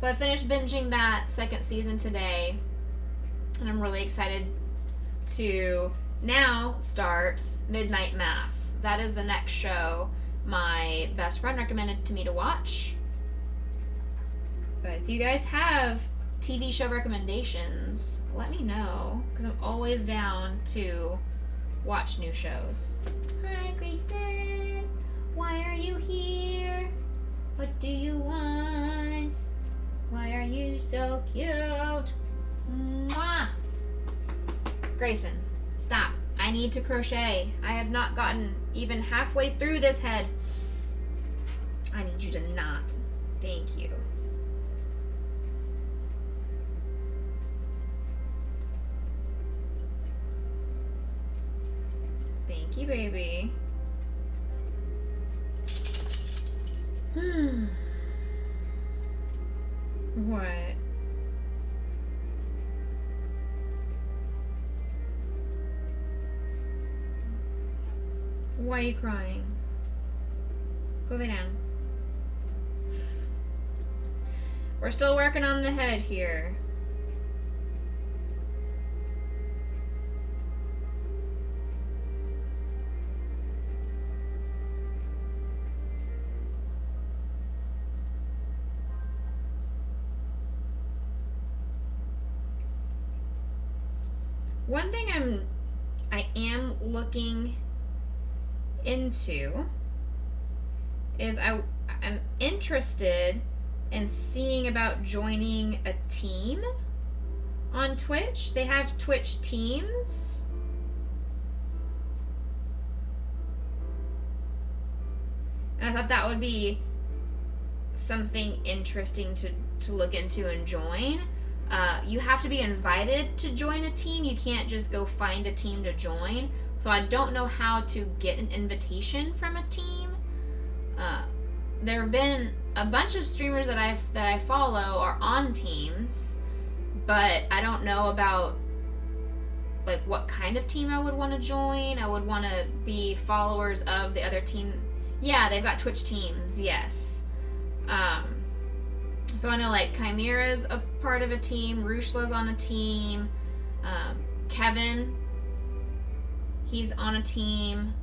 So I finished binging that second season today, and I'm really excited to now start Midnight Mass. That is the next show my best friend recommended to me to watch. But if you guys have TV show recommendations, let me know, because I'm always down to watch new shows. Hi, Grayson. Why are you here? What do you want? Why are you so cute? Mwah! Grayson, stop. I need to crochet. I have not gotten even halfway through this head. I need you to not. Thank you. Thank you, baby. What? Why are you crying? Go lay down. We're still working on the head here. One thing I am looking into is I'm interested in seeing about joining a team on Twitch. They have Twitch teams. And I thought that would be something interesting to look into and join. You have to be invited to join a team. You can't just go find a team to join. So I don't know how to get an invitation from a team. There have been a bunch of streamers that I follow are on teams, but I don't know about like what kind of team I would want to join. I would want to be followers of the other team. Yeah, they've got Twitch teams. Yes. So I know like Chimera's a part of a team, Rushla's on a team, Kevin, he's on a team,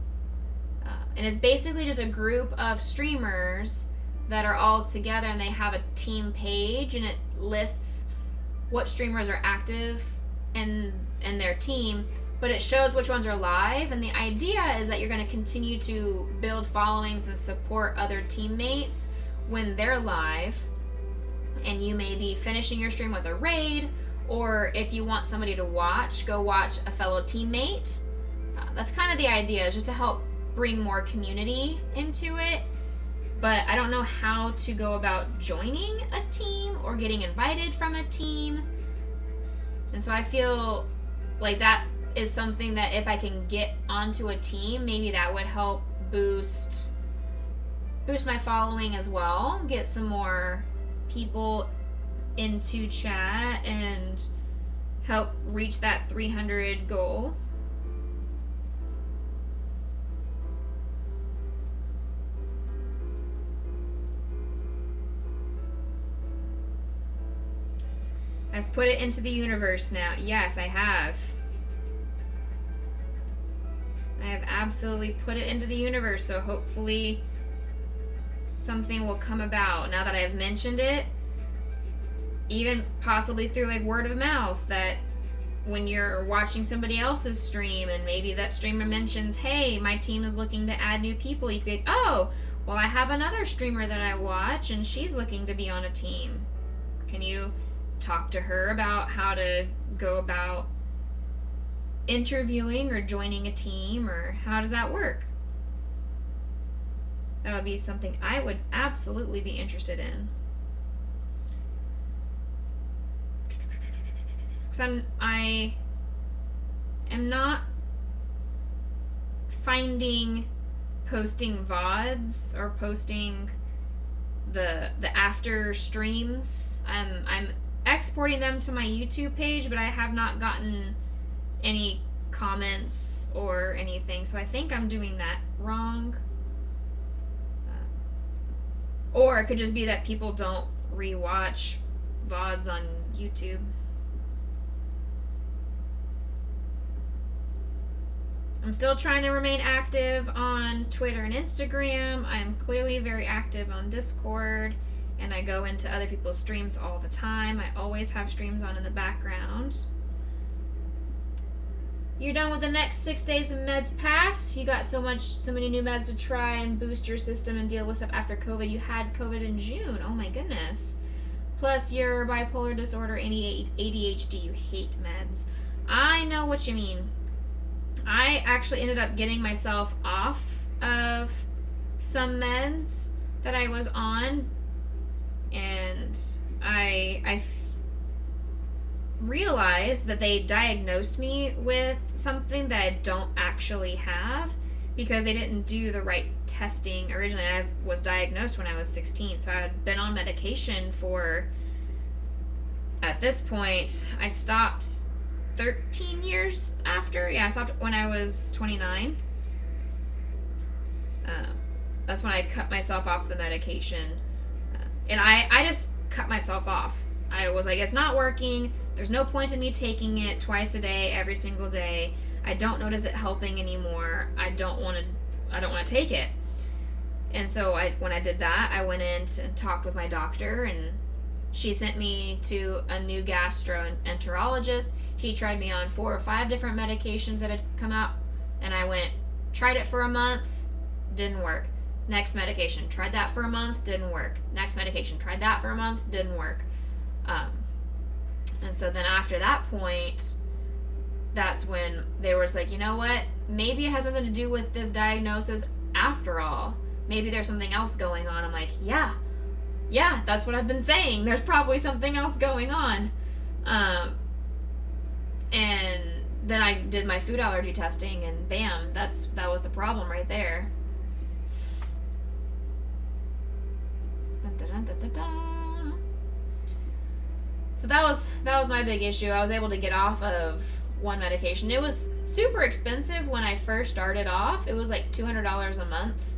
and it's basically just a group of streamers that are all together, and they have a team page, and it lists what streamers are active in their team, but it shows which ones are live, and the idea is that you're going to continue to build followings and support other teammates when they're live. And you may be finishing your stream with a raid, or if you want somebody to watch, go watch a fellow teammate. That's kind of the idea, is just to help bring more community into it. But I don't know how to go about joining a team or getting invited from a team. And so I feel like that is something that if I can get onto a team, maybe that would help boost my following as well, get some more people into chat and help reach that 300 goal. I've put it into the universe now. Yes, I have. I have absolutely put it into the universe, so hopefully something will come about now that I've mentioned it, even possibly through like word of mouth, that when you're watching somebody else's stream and maybe that streamer mentions, hey, my team is looking to add new people, you could be like, oh, well, I have another streamer that I watch and she's looking to be on a team. Can you talk to her about how to go about interviewing or joining a team, or how does that work? That would be something I would absolutely be interested in. Because I am not finding posting VODs or posting the after streams. I'm exporting them to my YouTube page, but I have not gotten any comments or anything, so I think I'm doing that wrong. Or it could just be that people don't rewatch VODs on YouTube. I'm still trying to remain active on Twitter and Instagram. I'm clearly very active on Discord, and I go into other people's streams all the time. I always have streams on in the background. You're done with the next 6 days of meds packed. You got so many new meds to try and boost your system and deal with stuff after COVID. You had COVID in June. Oh my goodness. Plus your bipolar disorder and ADHD. You hate meds. I know what you mean. I actually ended up getting myself off of some meds that I was on, and I realized that they diagnosed me with something that I don't actually have because they didn't do the right testing. Originally, I was diagnosed when I was 16, so I had been on medication for, at this point, I stopped 13 years after. Yeah, I stopped when I was 29. That's when I cut myself off the medication. And I just cut myself off. I was like, it's not working. There's no point in me taking it twice a day, every single day. I don't notice it helping anymore. I don't want to take it. And so when I did that, I went in and talked with my doctor, and she sent me to a new gastroenterologist. He tried me on 4 or 5 different medications that had come out, and I tried it for a month, didn't work. Next medication, tried that for a month, didn't work. Next medication, tried that for a month, didn't work. And so then after that point, that's when they were like, you know what? Maybe it has something to do with this diagnosis after all. Maybe there's something else going on. I'm like, yeah, that's what I've been saying. There's probably something else going on. And then I did my food allergy testing, and bam, that was the problem right there. Dun, dun, dun, dun, dun. So that was my big issue. I was able to get off of one medication. It was super expensive when I first started off. It was like $200 a month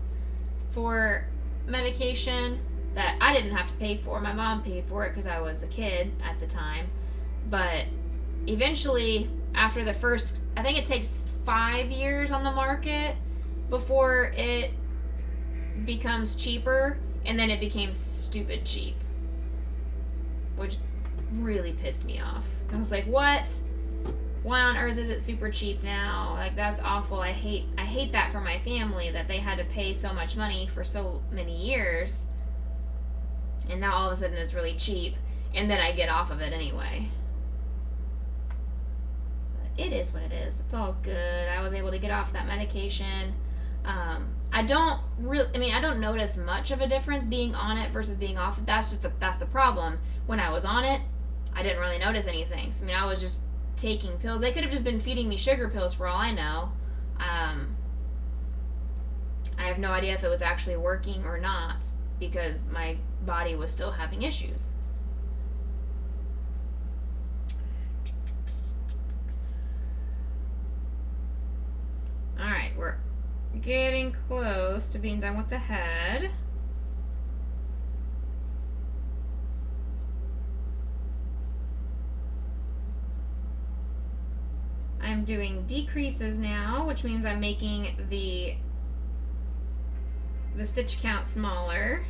for medication that I didn't have to pay for. My mom paid for it because I was a kid at the time. But eventually, after the first, I think it takes 5 years on the market before it becomes cheaper, and then it became stupid cheap, which really pissed me off. I was like, what? Why on earth is it super cheap now? Like, that's awful. I hate that for my family, that they had to pay so much money for so many years, and now all of a sudden it's really cheap, and then I get off of it anyway. But it is what it is. It's all good. I was able to get off that medication. I don't notice much of a difference being on it versus being off it. That's the problem. When I was on it, I didn't really notice anything. So, I was just taking pills. They could have just been feeding me sugar pills for all I know. I have no idea if it was actually working or not, because my body was still having issues. Alright, we're getting close to being done with the head. I'm doing decreases now, which means I'm making the stitch count smaller.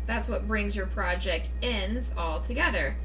That's what brings your project ends all together.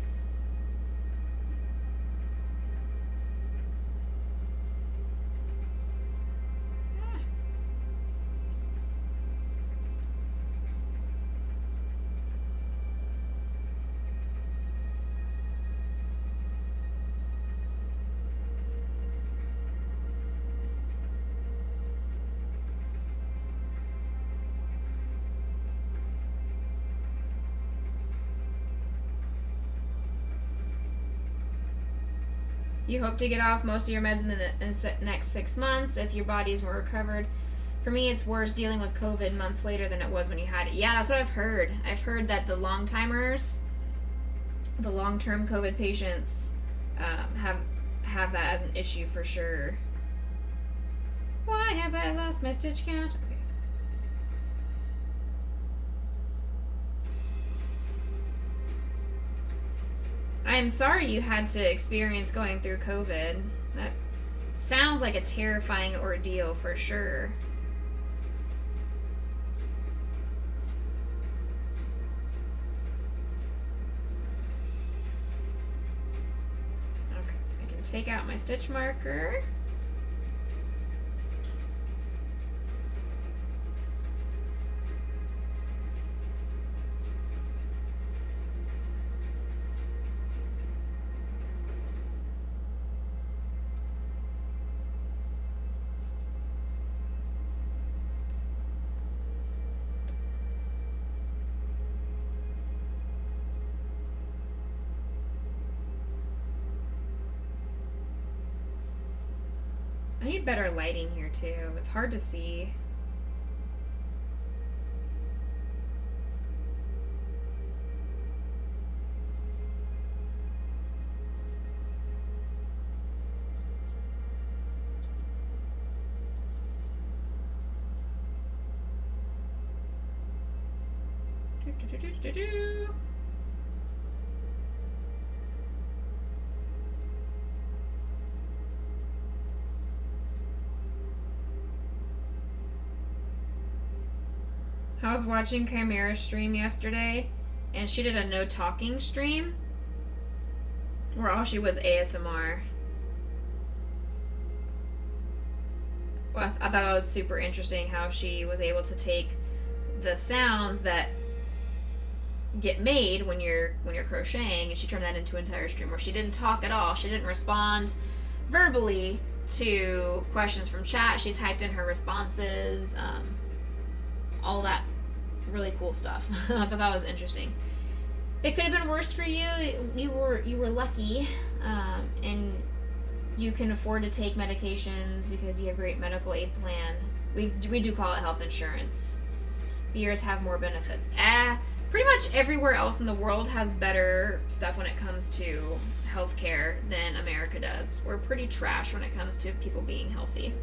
You hope to get off most of your meds in the next 6 months if your body is more recovered. For me, it's worse dealing with COVID months later than it was when you had it. Yeah, that's what I've heard. I've heard that the long-timers, the long-term COVID patients, have that as an issue for sure. Why have I lost my stitch count? Okay. I am sorry you had to experience going through COVID. That sounds like a terrifying ordeal for sure. Okay, I can take out my stitch marker. I need better lighting here too. It's hard to see. I was watching Chimera's stream yesterday, and she did a no talking stream where all she was ASMR. Well, I thought it was super interesting how she was able to take the sounds that get made when you're crocheting, and she turned that into an entire stream where she didn't talk at all. She didn't respond verbally to questions from chat. She typed in her responses, all that really cool stuff. I thought that was interesting. It could have been worse for you. You were lucky, and you can afford to take medications because you have a great medical aid plan. We do call it health insurance. Yours have more benefits. Pretty much everywhere else in the world has better stuff when it comes to healthcare than America does. We're pretty trash when it comes to people being healthy.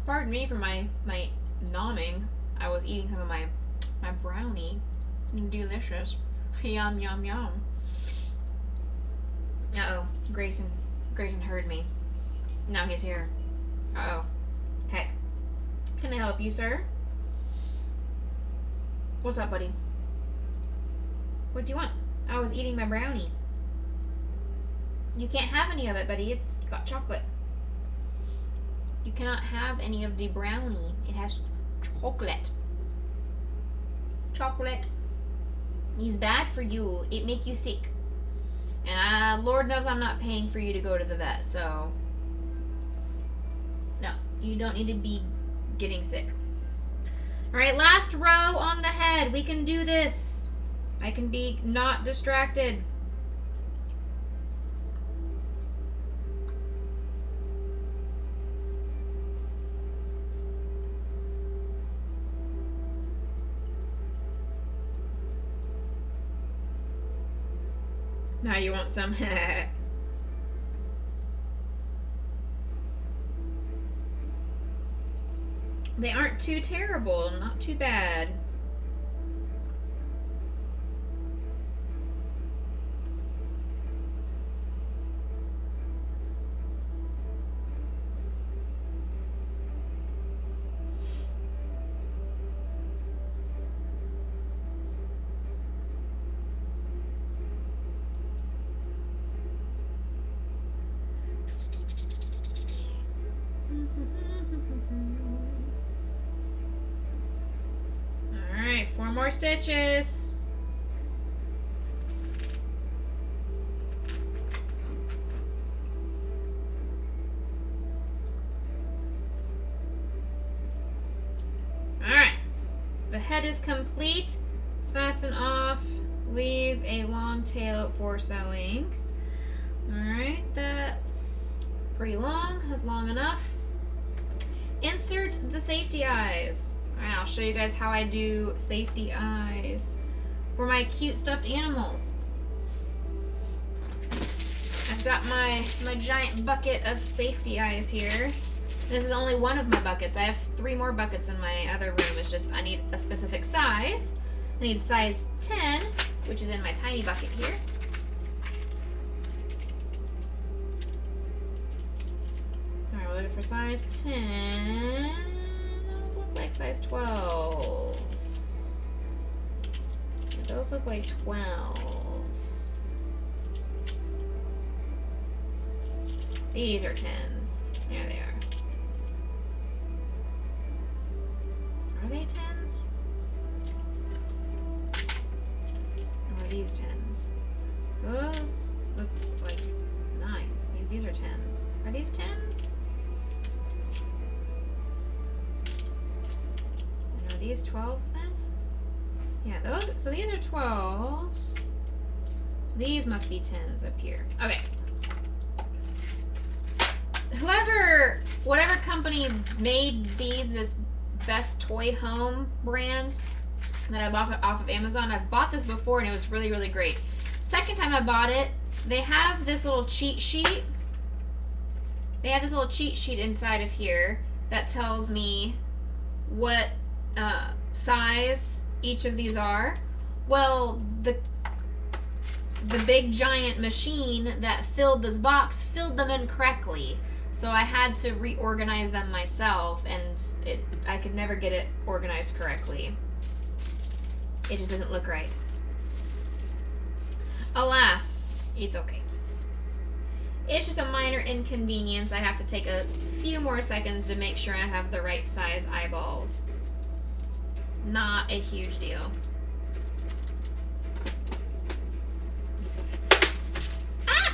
Pardon me for my nomming. I was eating some of my brownie. Delicious. Yum, yum, yum. Uh-oh. Grayson heard me. Now he's here. Uh-oh. Heck. Can I help you, sir? What's up, buddy? What do you want? I was eating my brownie. You can't have any of it, buddy. It's got chocolate. You cannot have any of the brownie. It has chocolate. Chocolate is bad for you. It make you sick. And Lord knows I'm not paying for you to go to the vet, so no, you don't need to be getting sick. Alright, last row on the head. We can do this. I can be not distracted. Now you want some? They aren't too terrible, not too bad. Alright, 4 more stitches. Alright, the head is complete. Fasten off, leave a long tail for sewing. Alright, that's pretty long, that's long enough. Insert the safety eyes. Alright, I'll show you guys how I do safety eyes for my cute stuffed animals. I've got my giant bucket of safety eyes here. This is only one of my buckets. I have 3 more buckets in my other room. It's just I need a specific size. I need size 10, which is in my tiny bucket here. Alright, we're looking for size 10. Those look like size 12s. Those look like 12s. These are 10s. There they are. Are they 10s? Or are these 10s? Those look like 9s. Maybe these are 10s. Are these 10s? And are these 12s then? Yeah, those. So these are 12s. So these must be 10s up here. Okay. Whatever company made this Best Toy Home brand that I bought off of Amazon, I've bought this before and it was really, really great. Second time I bought it, they have this little cheat sheet. They have this little cheat sheet inside of here that tells me what size each of these are. Well, the big giant machine that filled this box filled them incorrectly. So I had to reorganize them myself, and I could never get it organized correctly. It just doesn't look right. Alas, it's okay. It's just a minor inconvenience. I have to take a few more seconds to make sure I have the right size eyeballs. Not a huge deal. Ah!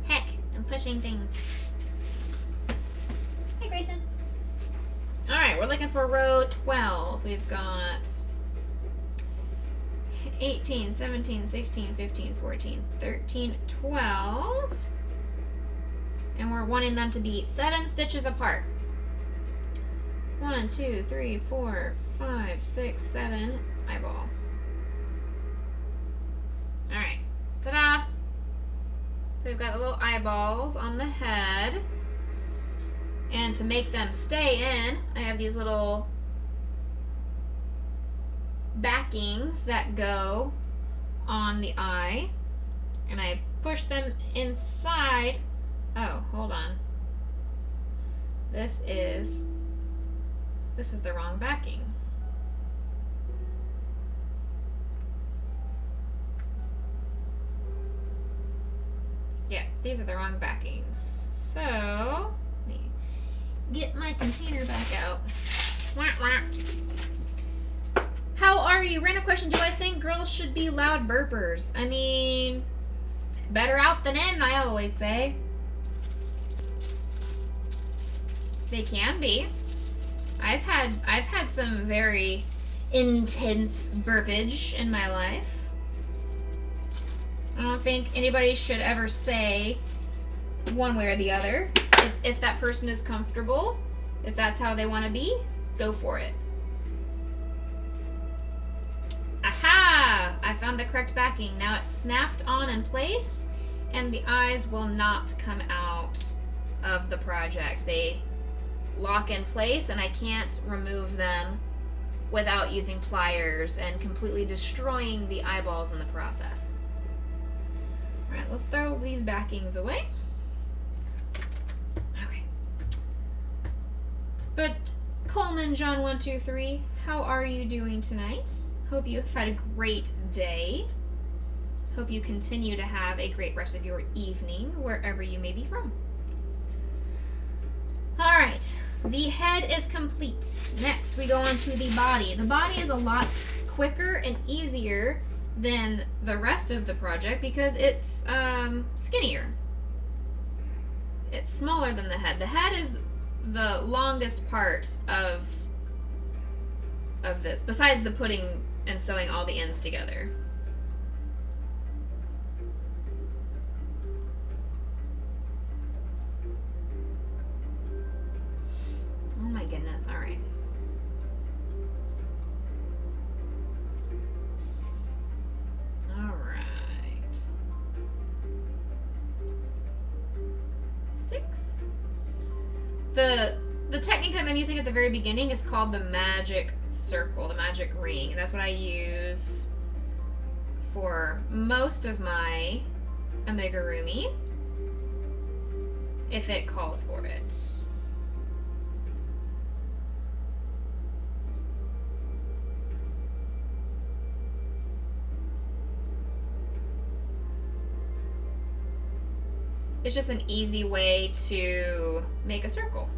Heck, I'm pushing things. Hi, Grayson. Alright, we're looking for row 12. So we've got 18, 17, 16, 15, 14, 13, 12. And we're wanting them to be 7 stitches apart. 1, 2, 3, 4, 5, 6, 7. Eyeball. Alright. Ta-da! So we've got the little eyeballs on the head. And to make them stay in, I have these little backings that go on the eye. And I push them inside. Oh, hold on. This is the wrong backing. Yeah, these are the wrong backings. So, let me get my container back out. Wah, wah. How are you? Random question. Do I think girls should be loud burpers? I mean, better out than in, I always say. They can be. I've had some very intense burpage in my life. I don't think anybody should ever say one way or the other. It's if that person is comfortable, if that's how they want to be, go for it. Aha! I found the correct backing. Now it's snapped on in place, and the eyes will not come out of the project. They lock in place, and I can't remove them without using pliers and completely destroying the eyeballs in the process. Alright, let's throw these backings away. Okay. But Coleman John 123, how are you doing tonight? Hope you've had a great day. Hope you continue to have a great rest of your evening, wherever you may be from. Alright, The head is complete. Next, we go on to the body. The body is a lot quicker and easier than the rest of the project because it's skinnier. It's smaller than the head. The head is the longest part of this, besides the putting and sewing all the ends together. Oh my goodness, all right. All right. 6. The technique that I'm using at the very beginning is called the magic circle, the magic ring. And that's what I use for most of my amigurumi, if it calls for it. It's just an easy way to make a circle.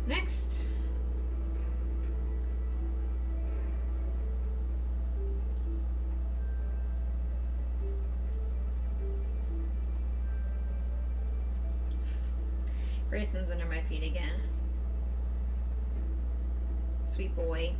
Next. Grayson's under my feet again. Sweet boy.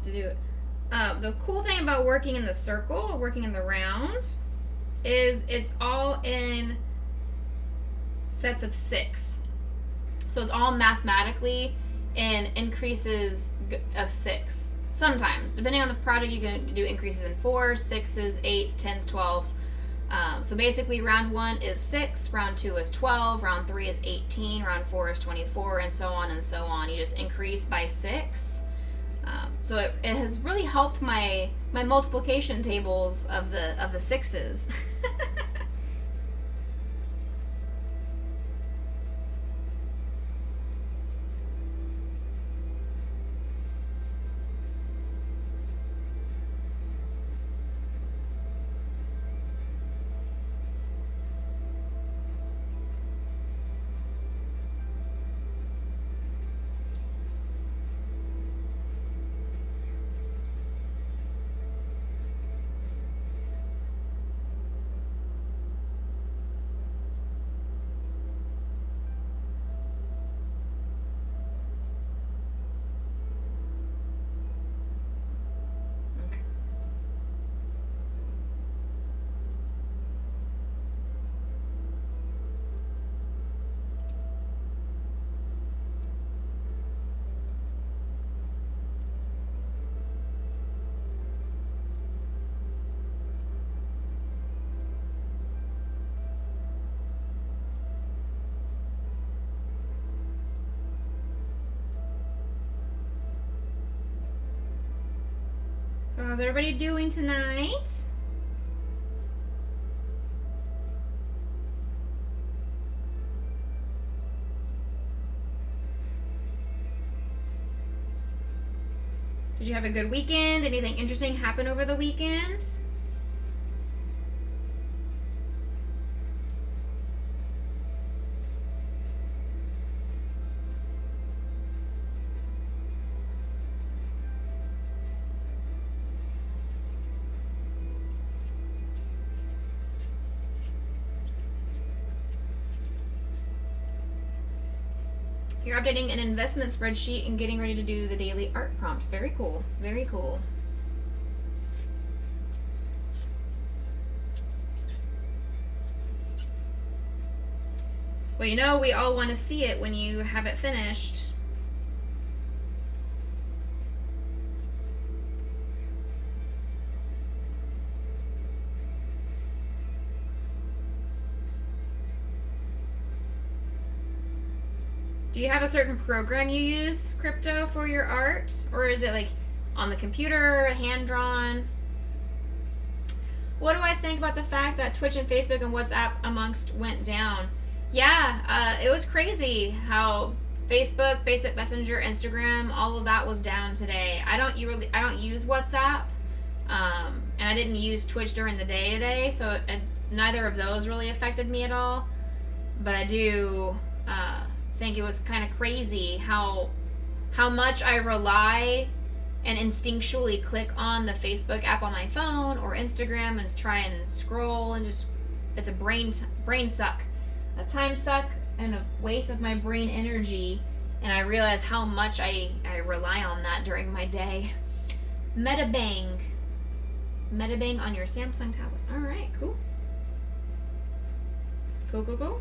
To do it. The cool thing about working in the circle, working in the round, is it's all in sets of 6. So it's all mathematically in increases of 6. Sometimes, depending on the project, you can do increases in 4s, 6s, 8s, 10s, 12s. So basically, round 1 is 6, round 2 is 12, round 3 is 18, round 4 is 24, and so on and so on. You just increase by 6. So it has really helped my multiplication tables of the 6s. So how's everybody doing tonight? Did you have a good weekend? Anything interesting happen over the weekend? You're updating an investment spreadsheet and getting ready to do the daily art prompt. Very cool. Very cool. Well, you know, we all want to see it when you have it finished. Do you have a certain program you use, Crypto, for your art? Or is it like on the computer, hand drawn? What do I think about the fact that Twitch and Facebook and WhatsApp amongst went down? Yeah, it was crazy how Facebook Messenger, Instagram, all of that was down today. I don't use WhatsApp, and I didn't use Twitch during the day today, so neither of those really affected me at all. But I do think it was kind of crazy how much I rely and instinctually click on the Facebook app on my phone or Instagram and try and scroll, and just it's a brain suck, a time suck, and a waste of my brain energy. And I realize how much I rely on that during my day. Metabang on your Samsung tablet. All right, cool. Cool.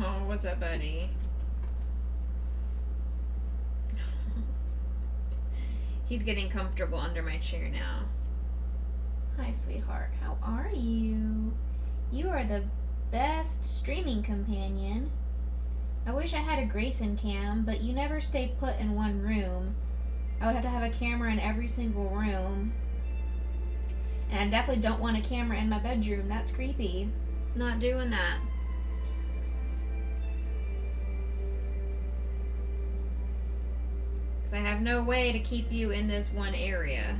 Oh, what's up, buddy? He's getting comfortable under my chair now. Hi, sweetheart. How are you? You are the best streaming companion. I wish I had a Grayson cam, but you never stay put in one room. I would have to have a camera in every single room. And I definitely don't want a camera in my bedroom. That's creepy. Not doing that. I have no way to keep you in this one area.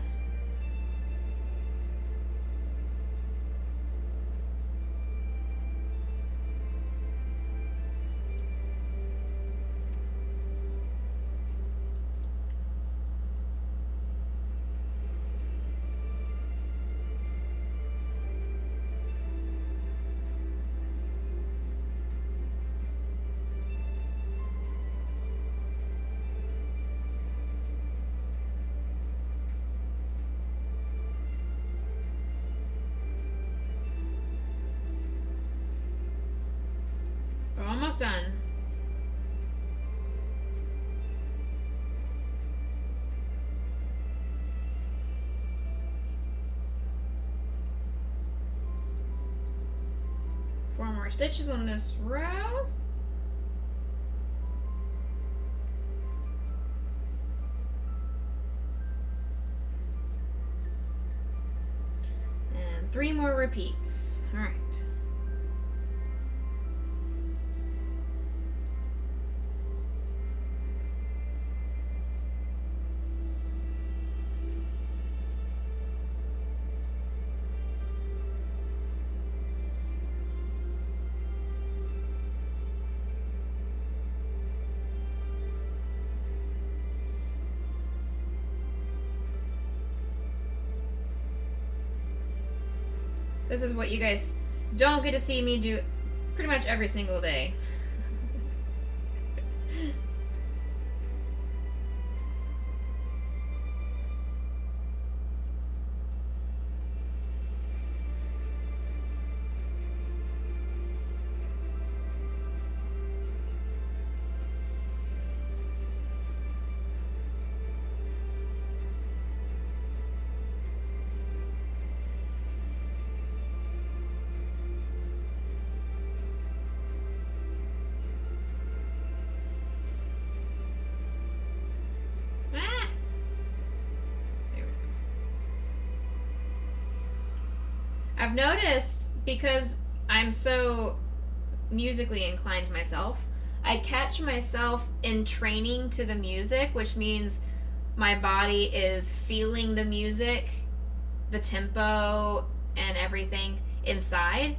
Almost done. Four more stitches on this row. And 3 more repeats. All right. This is what you guys don't get to see me do pretty much every single day. I've noticed, because I'm so musically inclined myself, I catch myself in training to the music, which means my body is feeling the music, the tempo, and everything inside.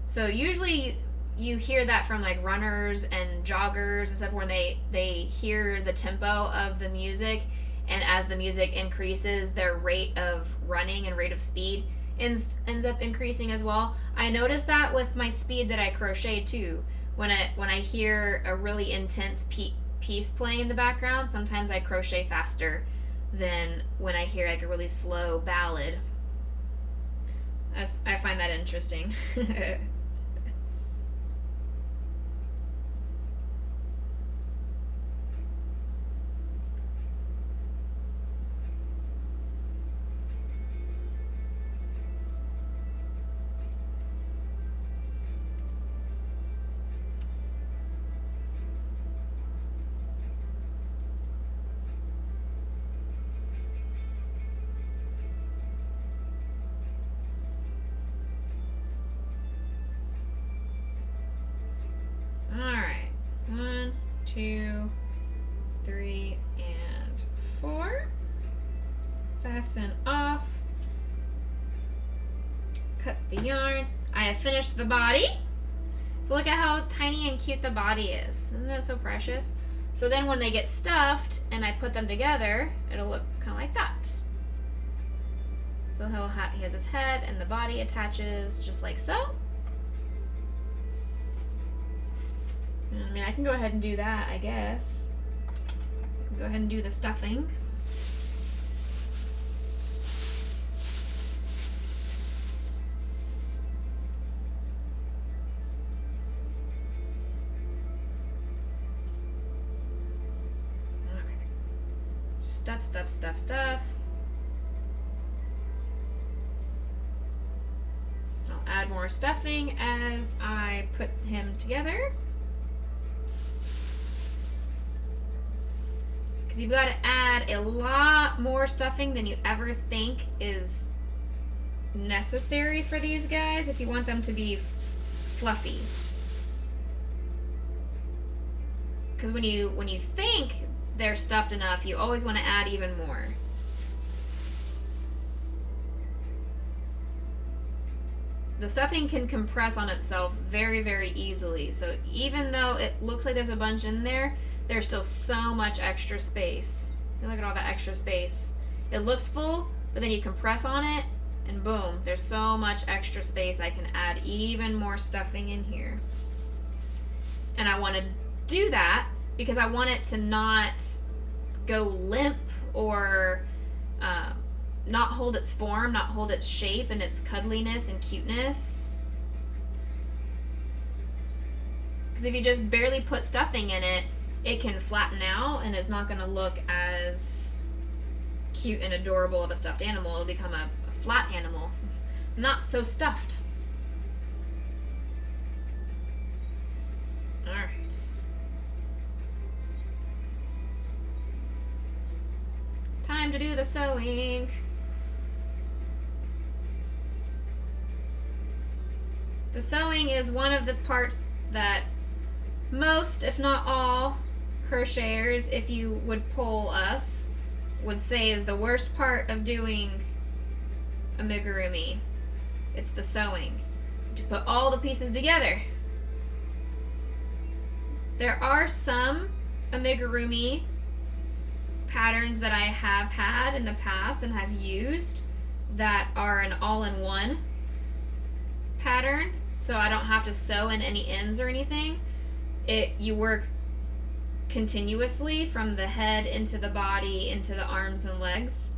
So usually you hear that from like runners and joggers and stuff when they hear the tempo of the music, and as the music increases, their rate of running and rate of speed ends up increasing as well. I notice that with my speed that I crochet too. When I hear a really intense piece playing in the background, sometimes I crochet faster than when I hear like a really slow ballad. I find that interesting. Alright. 1, 2, 3, and 4. Fasten off. Cut the yarn. I have finished the body. So look at how tiny and cute the body is. Isn't that so precious? So then when they get stuffed and I put them together, it'll look kind of like that. So he has his head and the body attaches just like so. I mean, I can go ahead and do that, I guess. Go ahead and do the stuffing. Okay. Stuff, stuff, stuff, stuff. I'll add more stuffing as I put him together. Because you've got to add a lot more stuffing than you ever think is necessary for these guys if you want them to be fluffy. Because when you think they're stuffed enough, you always want to add even more. The stuffing can compress on itself very, very easily. So even though it looks like there's a bunch in there, there's still so much extra space. Look at all that extra space. It looks full, but then you compress on it, and boom, there's so much extra space. I can add even more stuffing in here. And I want to do that because I want it to not go limp or not hold its form, not hold its shape and its cuddliness and cuteness. Because if you just barely put stuffing in it, it can flatten out and it's not going to look as cute and adorable of a stuffed animal. It'll become a flat animal, not so stuffed. Alright. Time to do the sewing. The sewing is one of the parts that most, if not all, crocheters, if you would poll us, would say is the worst part of doing amigurumi. It's the sewing. To put all the pieces together. There are some amigurumi patterns that I have had in the past and have used that are an all-in-one pattern, so I don't have to sew in any ends or anything. You work continuously from the head into the body into the arms and legs,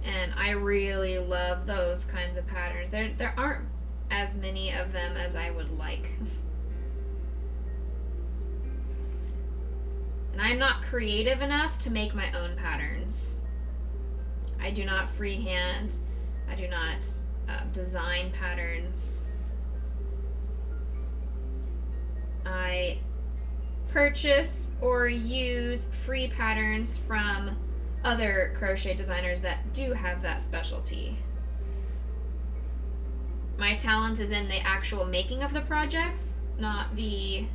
and I really love those kinds of patterns. There aren't as many of them as I would like. And I'm not creative enough to make my own patterns. I do not freehand. I do not design patterns. I purchase or use free patterns from other crochet designers that do have that specialty. My talent is in the actual making of the projects, not the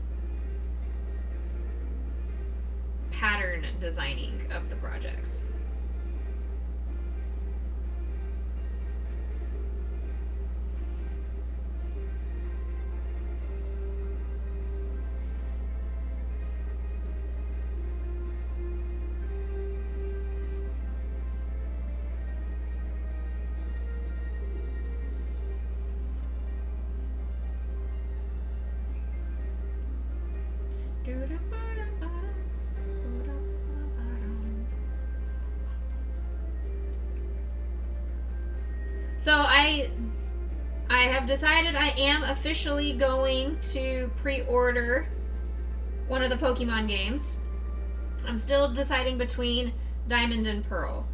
pattern designing of the projects. So I have decided I am officially going to pre-order one of the Pokemon games. I'm still deciding between Diamond and Pearl.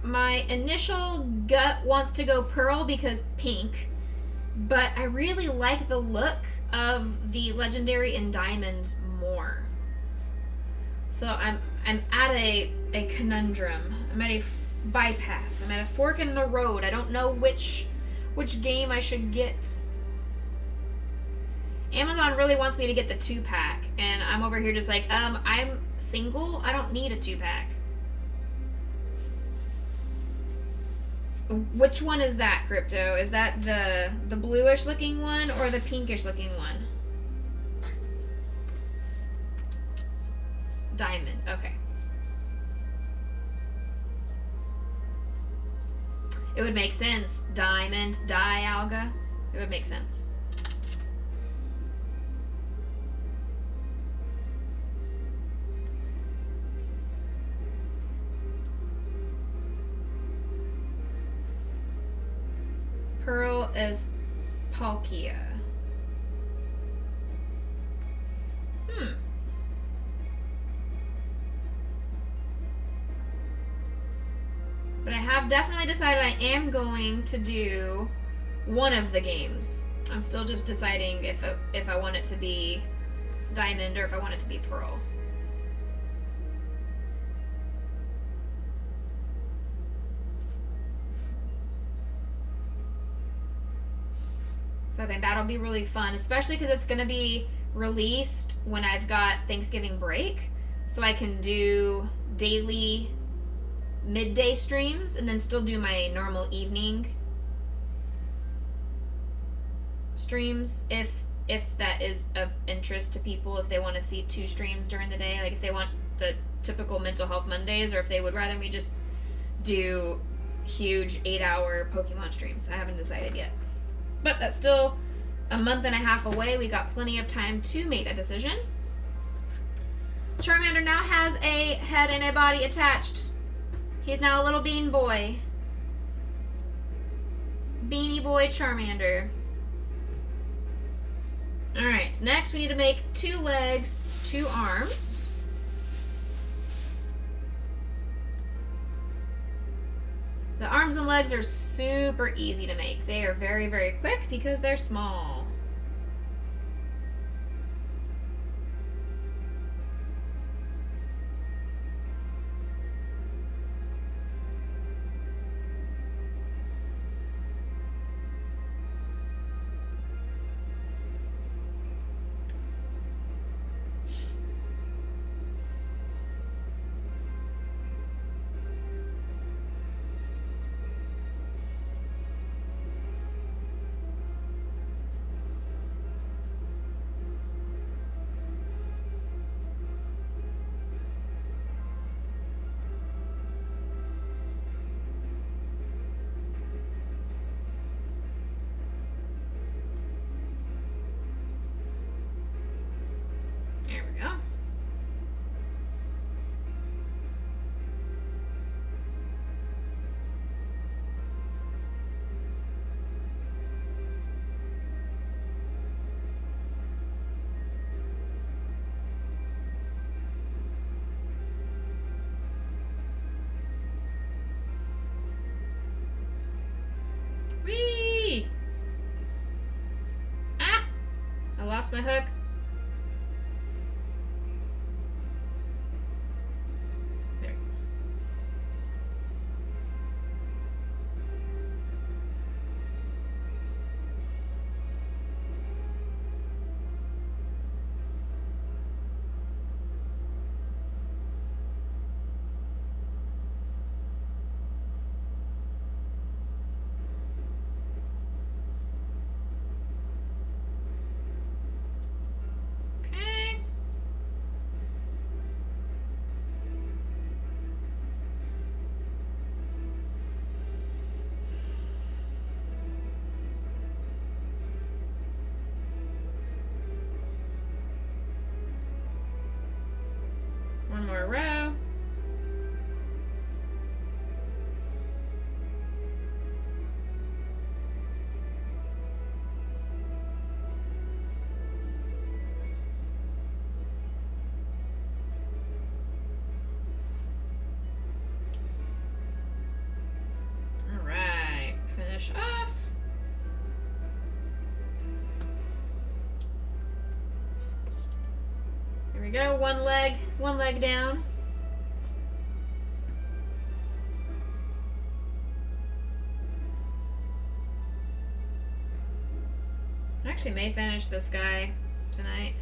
My initial gut wants to go Pearl because pink, but I really like the look of the Legendary and Diamond more. So I'm at a conundrum. I'm at a bypass. I'm at a fork in the road. I don't know which game I should get. Amazon really wants me to get the 2-pack, and I'm over here just like, I'm single. I don't need a 2-pack. Which one is that, Crypto? Is that the bluish looking one or the pinkish looking one? Diamond. Okay. It would make sense. Diamond, Dialga. It would make sense. Pearl is Palkia. But I have definitely decided I am going to do one of the games. I'm still just deciding if I want it to be Diamond or if I want it to be Pearl. So I think that'll be really fun, especially because it's going to be released when I've got Thanksgiving break. So I can do daily midday streams and then still do my normal evening streams if that is of interest to people, if they want to see 2 streams during the day, like if they want the typical Mental Health Mondays or if they would rather me just do huge 8-hour Pokemon streams. I haven't decided yet. But that's still a month and a half away. We got plenty of time to make that decision. Charmander now has a head and a body attached. He's now a little bean boy. Beanie boy Charmander. Alright, next we need to make 2 legs, 2 arms. The arms and legs are super easy to make. They are very, very quick because they're small. Whee! Ah! I lost my hook. There. go. One leg down. I actually may finish this guy tonight.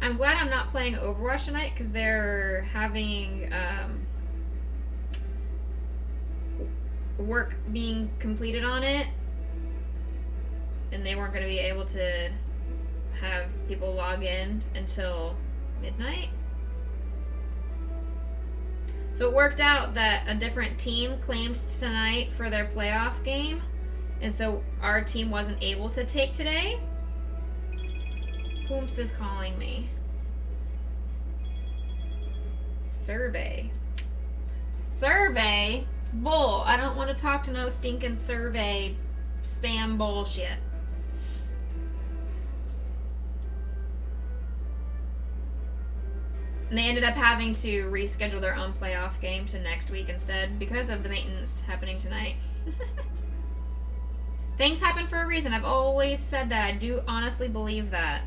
I'm glad I'm not playing Overwatch tonight because they're having work being completed on it, and they weren't going to be able to have people log in until midnight. So it worked out that a different team claimed tonight for their playoff game, and so our team wasn't able to take today. Whomst is calling me. Survey. Survey? Bull. I don't want to talk to no stinking survey spam bullshit. And they ended up having to reschedule their own playoff game to next week instead because of the maintenance happening tonight. Things happen for a reason. I've always said that. I do honestly believe that.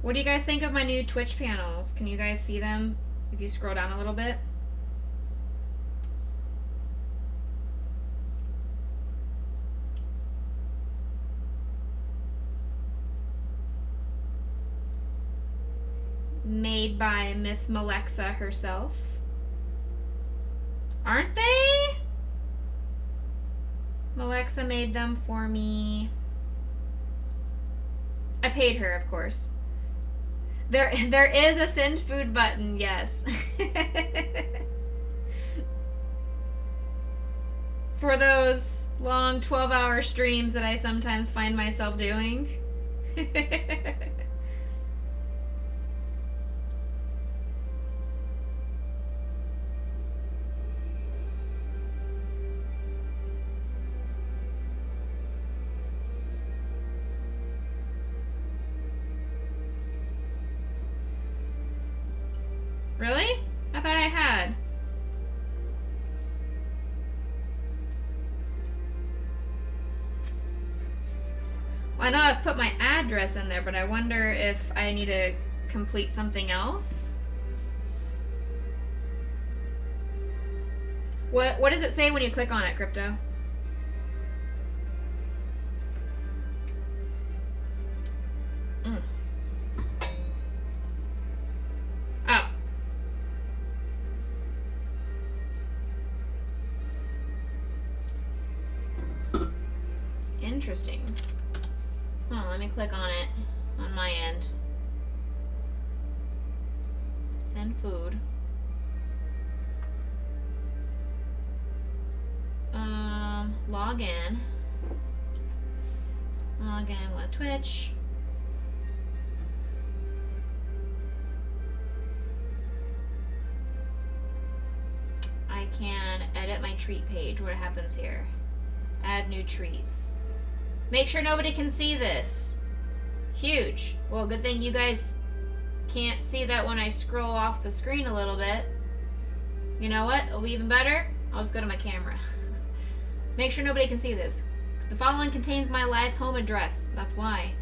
What do you guys think of my new Twitch panels? Can you guys see them if you scroll down a little bit? Made by Miss Malexa herself. Aren't they? Malexa made them for me. I paid her, of course. There is a send food button, yes. For those long 12-hour streams that I sometimes find myself doing. Really? I thought I had. Well, I know I've put my address in there, but I wonder if I need to complete something else. What does it say when you click on it, Crypto? Oh. Interesting. Hold on, let me click on it on my end. Send food. Log in. Log in with Twitch. I can edit my treat page. What happens here? Add new treats. Make sure nobody can see this. Huge. Well, good thing you guys can't see that when I scroll off the screen a little bit. You know what? It'll be even better. I'll just go to my camera. Make sure nobody can see this. The following contains my live home address. That's why.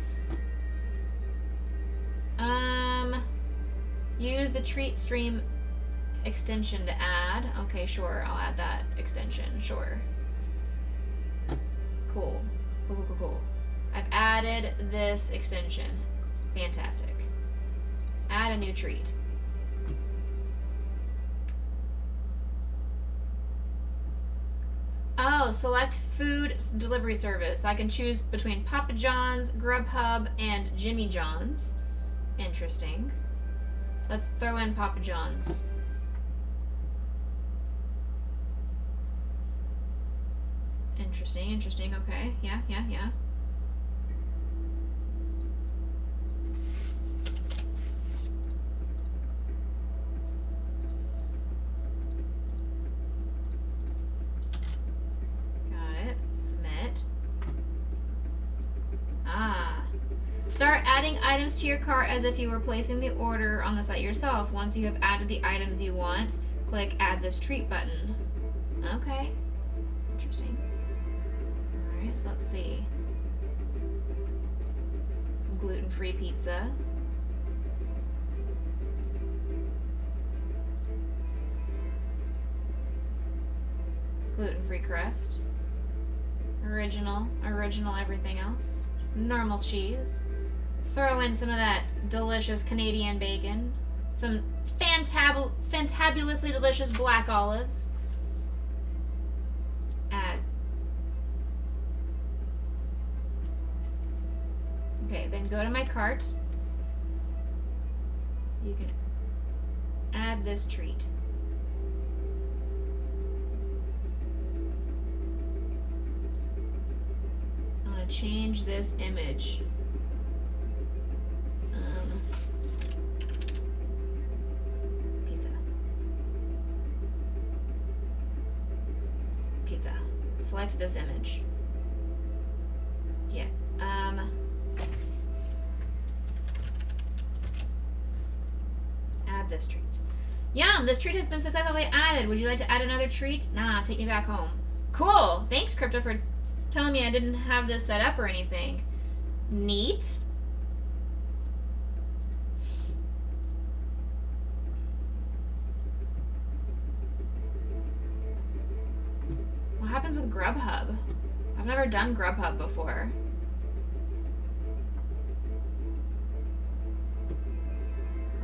Use the treat stream extension to add. Okay, sure. I'll add that extension. Sure. Cool. Cool. I've added this extension. Fantastic. Add a new treat. Oh, select food delivery service. I can choose between Papa John's, Grubhub, and Jimmy John's. Interesting. Let's throw in Papa John's. Interesting, interesting. Okay. Yeah, yeah, yeah. Got it. Submit. Ah. Start adding items to your cart as if you were placing the order on the site yourself. Once you have added the items you want, click Add this treat button. Okay. Interesting. Alright, so let's see. Gluten-free pizza. Gluten-free crust. Original everything else. Normal cheese. Throw in some of that delicious Canadian bacon. Some fantabulously delicious black olives. Add. Okay, then go to my cart. You can add this treat. I'm gonna change this image. Pizza. Pizza. Select this image. Yes. Add this treat. Yum! This treat has been successfully added. Would you like to add another treat? Nah, take me back home. Cool! Thanks, Crypto, for telling me I didn't have this set up or anything. Neat. What happens with Grubhub? I've never done Grubhub before.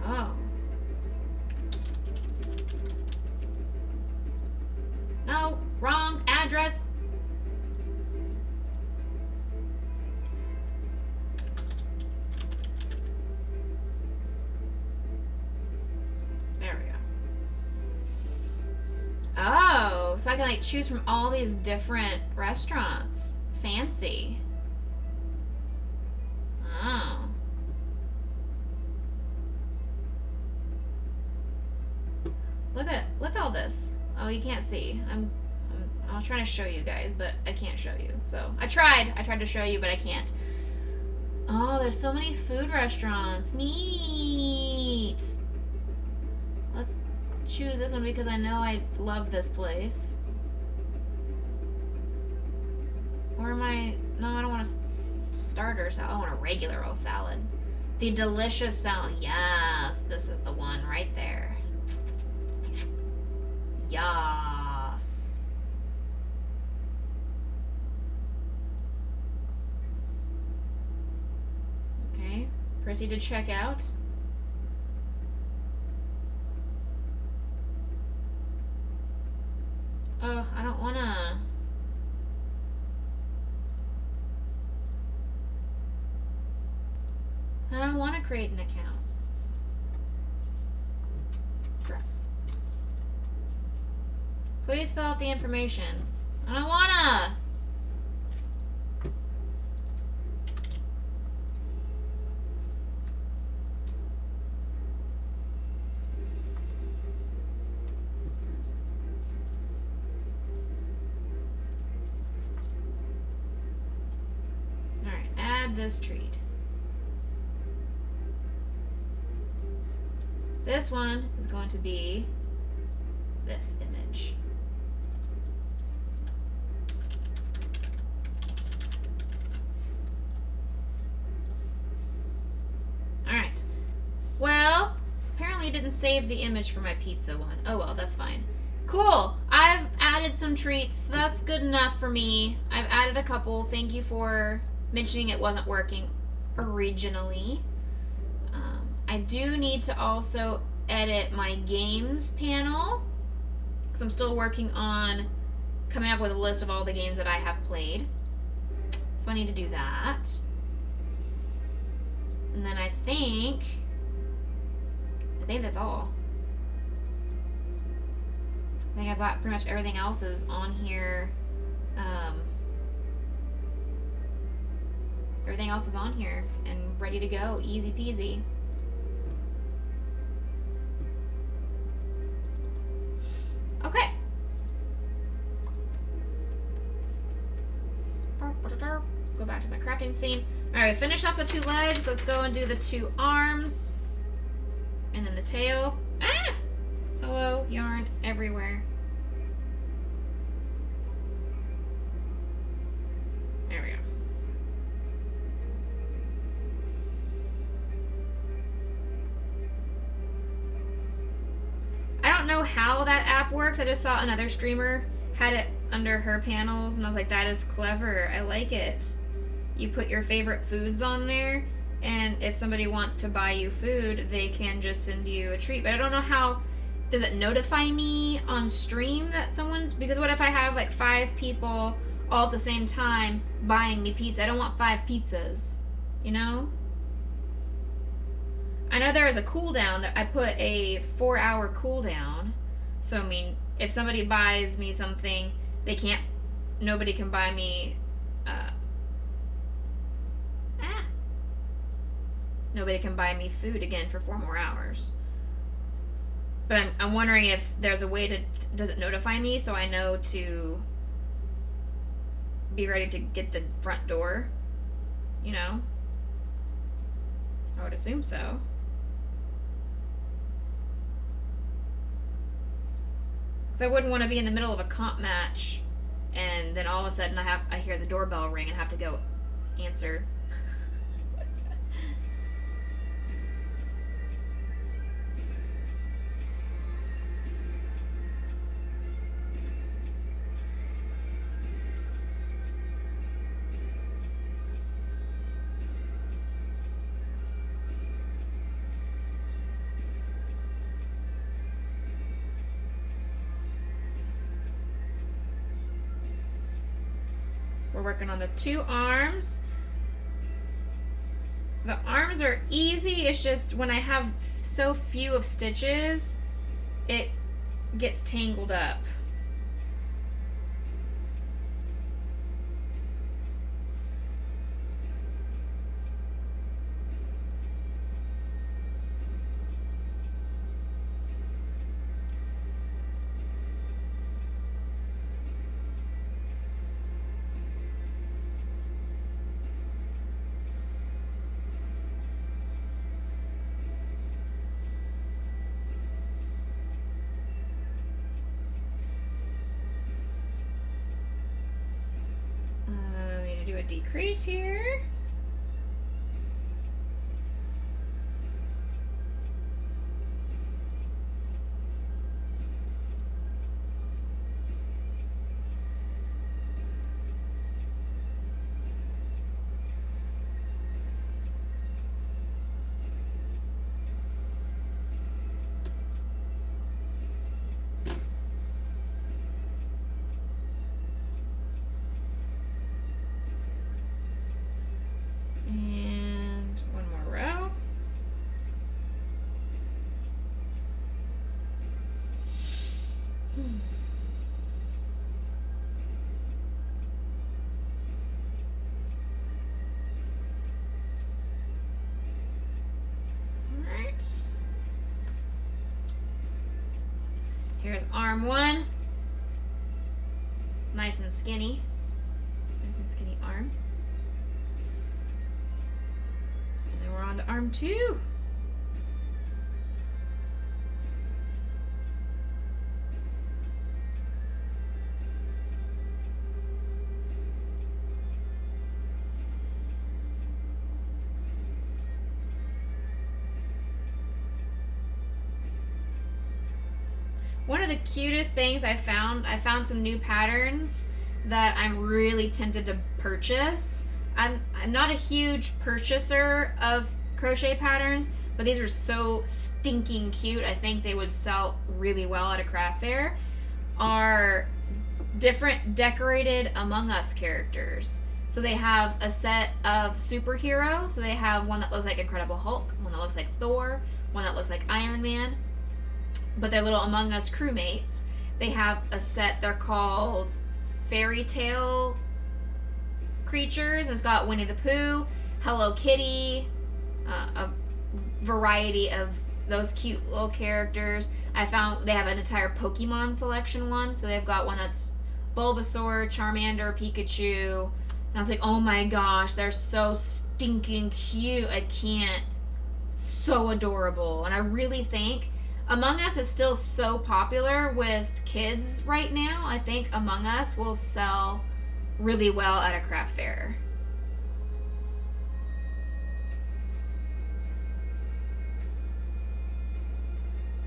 Oh. No, wrong address. There we go. Oh, so I can like choose from all these different restaurants. Fancy. Oh. Look at all this. Oh, you can't see. I was trying to show you guys, but I can't show you. So I tried to show you, but I can't. Oh, there's so many food restaurants. Neat. Let's choose this one because I know I love this place. Or am I? No, I don't want a starter salad. I want a regular old salad. The delicious salad. Yes, this is the one right there. Yas. Okay, proceed to check out. Ugh, I don't wanna. I don't want to create an account. Gross. Please fill out the information. I don't wanna! Alright, add this treat. This one is going to be this image. Alright. Well, apparently it didn't save the image for my pizza one. Oh well, that's fine. Cool! I've added some treats. That's good enough for me. I've added a couple. Thank you for mentioning it wasn't working originally. I do need to also edit my games panel because I'm still working on coming up with a list of all the games that I have played. So I need to do that. And then I think that's all. I think I've got pretty much everything else is on here Um, everything else is on here and ready to go. Easy peasy. Okay. Go back to my crafting scene. Alright, finish off the 2 legs. Let's go and do the 2 arms. And then the tail. Ah! Hello, yarn everywhere. There we go. I don't know how that app works. I just saw another streamer had it under her panels, and I was like, that is clever. I like it. You put your favorite foods on there, and if somebody wants to buy you food, they can just send you a treat. But I don't know how. Does it notify me on stream that someone's... Because what if I have like 5 people all at the same time buying me pizza? I don't want 5 pizzas, you know? I know there is a cooldown that I put a 4-hour cooldown. So, I mean, if somebody buys me something, nobody can buy me, nobody can buy me food again for 4 more hours. But I'm wondering if there's a way to, does it notify me so I know to be ready to get the front door, you know? I would assume so. Because I wouldn't want to be in the middle of a comp match and then all of a sudden I hear the doorbell ring and have to go answer. We're working on the 2 arms. The arms are easy. It's just when I have so few of stitches, it gets tangled up. Do a decrease here. Here's arm 1. Nice and skinny. Nice and skinny arm. And then we're on to arm 2. One of the cutest things I found some new patterns that I'm really tempted to purchase. I'm not a huge purchaser of crochet patterns, but these are so stinking cute. I think they would sell really well at a craft fair. Are different decorated Among Us characters. So they have a set of superheroes. So they have one that looks like Incredible Hulk, one that looks like Thor, one that looks like Iron Man. But they're little Among Us crewmates. They have a set, they're called fairy tale creatures. It's got Winnie the Pooh, Hello Kitty, a variety of those cute little characters. I found they have an entire Pokemon selection one, so they've got one that's Bulbasaur, Charmander, Pikachu, and I was like, oh my gosh, they're so stinking cute. I can't. So adorable. And I really think Among Us is still so popular with kids right now. I think Among Us will sell really well at a craft fair.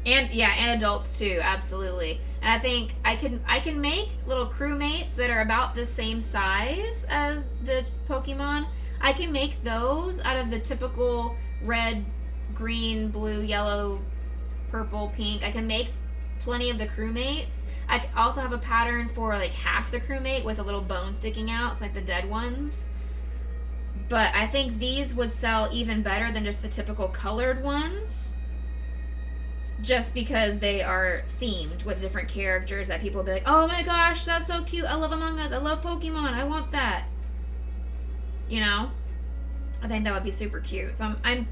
And adults too, absolutely. And I think I can make little crewmates that are about the same size as the Pokemon. I can make those out of the typical red, green, blue, yellow, purple, pink. I can make plenty of the crewmates. I also have a pattern for like half the crewmate with a little bone sticking out. It's like the dead ones. But I think these would sell even better than just the typical colored ones. Just because they are themed with different characters that people will be like, oh my gosh, that's so cute. I love Among Us. I love Pokemon. I want that. You know? I think that would be super cute. So I'm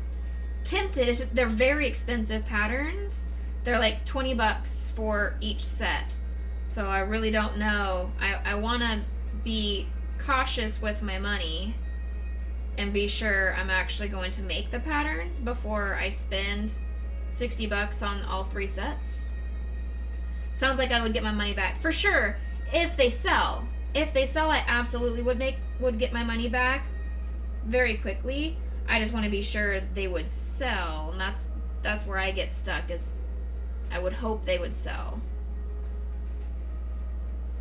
tempted. They're very expensive patterns. They're like $20 for each set. So I really don't know. I want to be cautious with my money and be sure I'm actually going to make the patterns before I spend $60 on all 3 sets. Sounds like I would get my money back for sure if they sell. If they sell, I absolutely would get my money back very quickly. I just want to be sure they would sell, and that's where I get stuck. Is I would hope they would sell.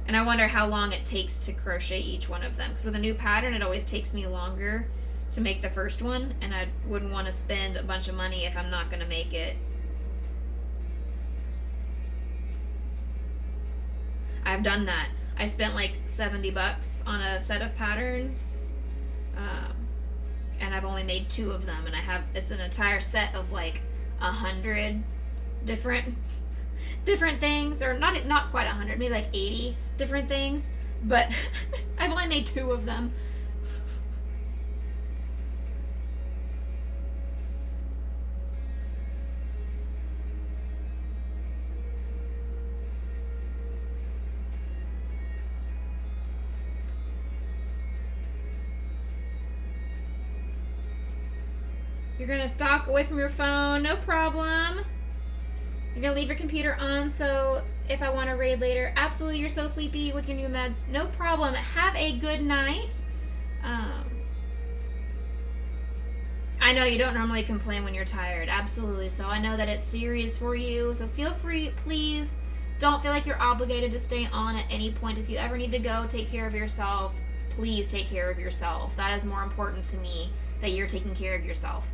And I wonder how long it takes to crochet each one of them. Because with a new pattern, it always takes me longer to make the first one, and I wouldn't want to spend a bunch of money if I'm not going to make it. I've done that. I spent like $70 on a set of patterns, and I've only made 2 of them, and it's an entire set of like 100 different things, or not quite 100, maybe like 80 different things, but I've only made 2 of them. You're going to stalk away from your phone, no problem. You're going to leave your computer on, so if I want to raid later, absolutely, you're so sleepy with your new meds, no problem. Have a good night. I know you don't normally complain when you're tired, absolutely, so I know that it's serious for you, so feel free, please, don't feel like you're obligated to stay on at any point. If you ever need to go, take care of yourself. Please take care of yourself. That is more important to me, that you're taking care of yourself.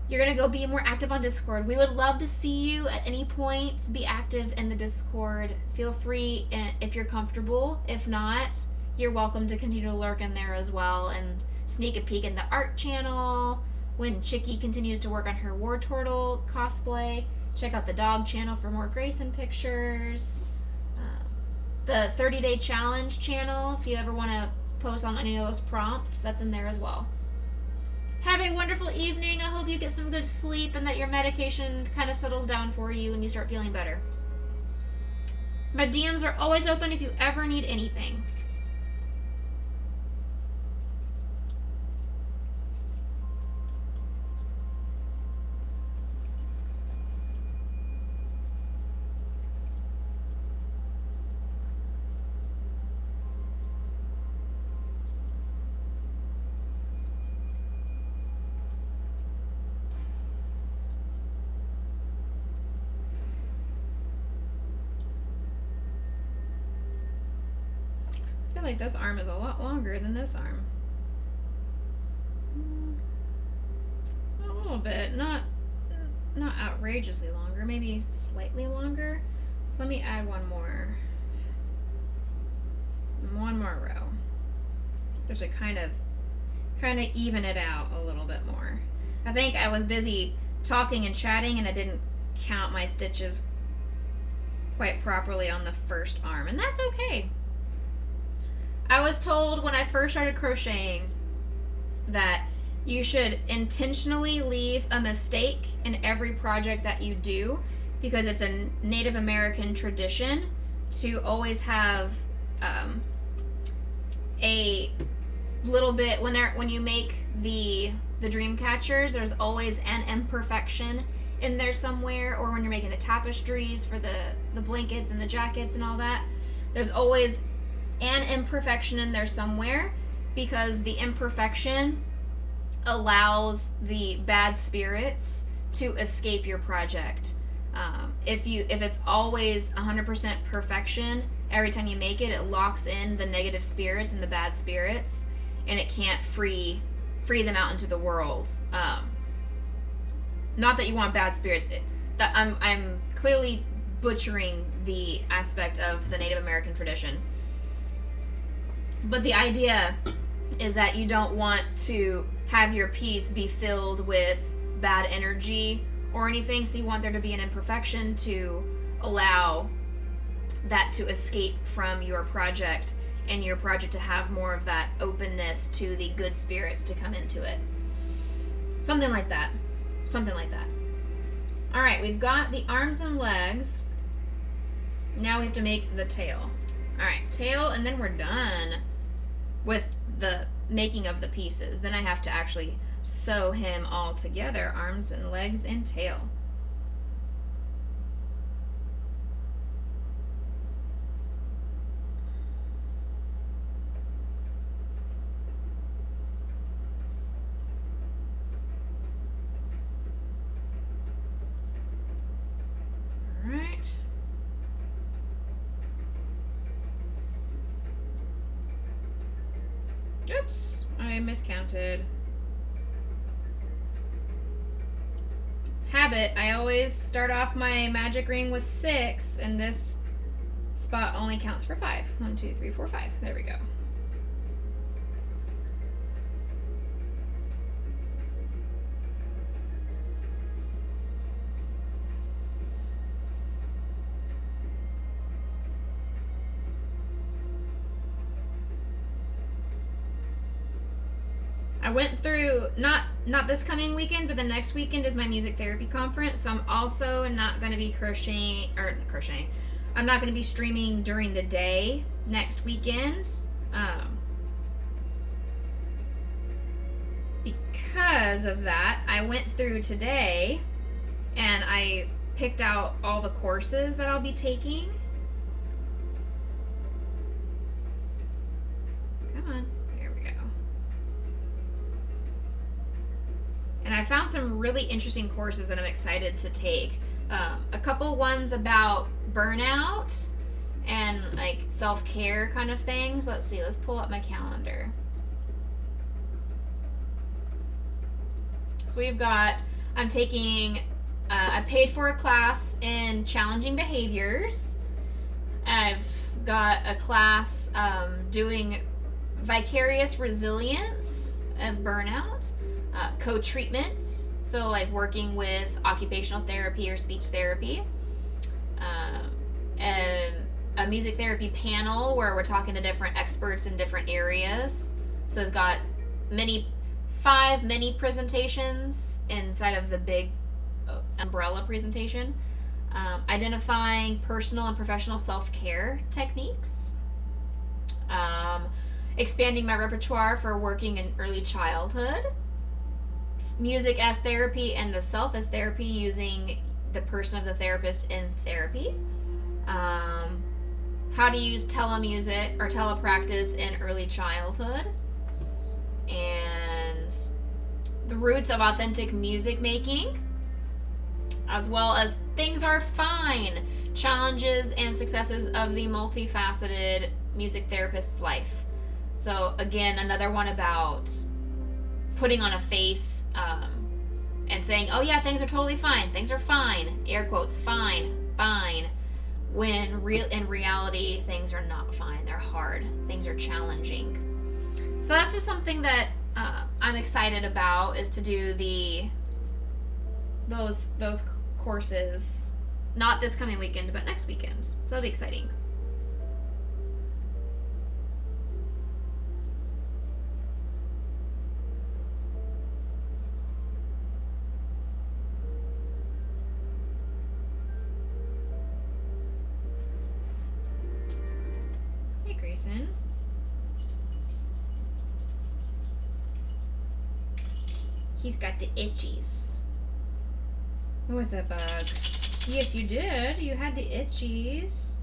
You're going to go be more active on Discord. We would love to see you at any point. Be active in the Discord. Feel free if you're comfortable. If not, you're welcome to continue to lurk in there as well and sneak a peek in the art channel. When Chicky continues to work on her War Turtle cosplay, check out the dog channel for more Grayson pictures. The 30-day challenge channel, if you ever want to post on any of those prompts, that's in there as well. Have a wonderful evening. I hope you get some good sleep and that your medication kind of settles down for you and you start feeling better. My DMs are always open if you ever need anything. I feel like this arm is a lot longer than this arm. A little bit, not outrageously longer, maybe slightly longer. So let me add one more row. Just to kind of even it out a little bit more. I think I was busy talking and chatting and I didn't count my stitches quite properly on the first arm, and that's okay. was told when I first started crocheting that you should intentionally leave a mistake in every project that you do, because it's a Native American tradition to always have a little bit when you make the dream catchers, there's always an imperfection in there somewhere, or when you're making the tapestries for the blankets and the jackets and all that, there's always an imperfection in there somewhere, because the imperfection allows the bad spirits to escape your project. If it's always 100% perfection every time you make it, it locks in the negative spirits and the bad spirits, and it can't free them out into the world. Not that you want bad spirits. That I'm clearly butchering the aspect of the Native American tradition. But the idea is that you don't want to have your piece be filled with bad energy or anything, so you want there to be an imperfection to allow that to escape from your project, and your project to have more of that openness to the good spirits to come into it. Something like that. All right, we've got the arms and legs. Now we have to make the tail. All right, tail, and then we're done with the making of the pieces. Then I have to actually sew him all together, arms and legs and tail. Oops, I miscounted. Habit, I always start off my magic ring with 6, and this spot only counts for 5. 1, 2, 3, 4, 5. There we go. I went through, not this coming weekend, but the next weekend is my music therapy conference, so I'm also not going to be I'm not going to be streaming during the day next weekend. Because of that, I went through today and I picked out all the courses that I'll be taking. Come on. And I found some really interesting courses that I'm excited to take. A couple ones about burnout and like self-care kind of things. Let's see, let's pull up my calendar. So we've got, I'm taking, I paid for a class in challenging behaviors. I've got a class doing vicarious resilience of burnout. Co-treatments, so like working with occupational therapy or speech therapy, and a music therapy panel where we're talking to different experts in different areas. So it's got 5 mini presentations inside of the big umbrella presentation, identifying personal and professional self-care techniques, expanding my repertoire for working in early childhood, music as therapy and the self as therapy, using the person of the therapist in therapy, how to use telemusic or telepractice in early childhood, and the roots of authentic music making, as well as things are fine, challenges and successes of the multifaceted music therapist's life. So again, another one about putting on a face and saying, oh yeah, things are totally fine. Things are fine. Air quotes, fine, when in reality, things are not fine. They're hard. Things are challenging. So that's just something that I'm excited about, is to do those courses, not this coming weekend, but next weekend. So that'll be exciting. reason. He's got the itchies. What was that bug? Yes, you did. You had the itchies.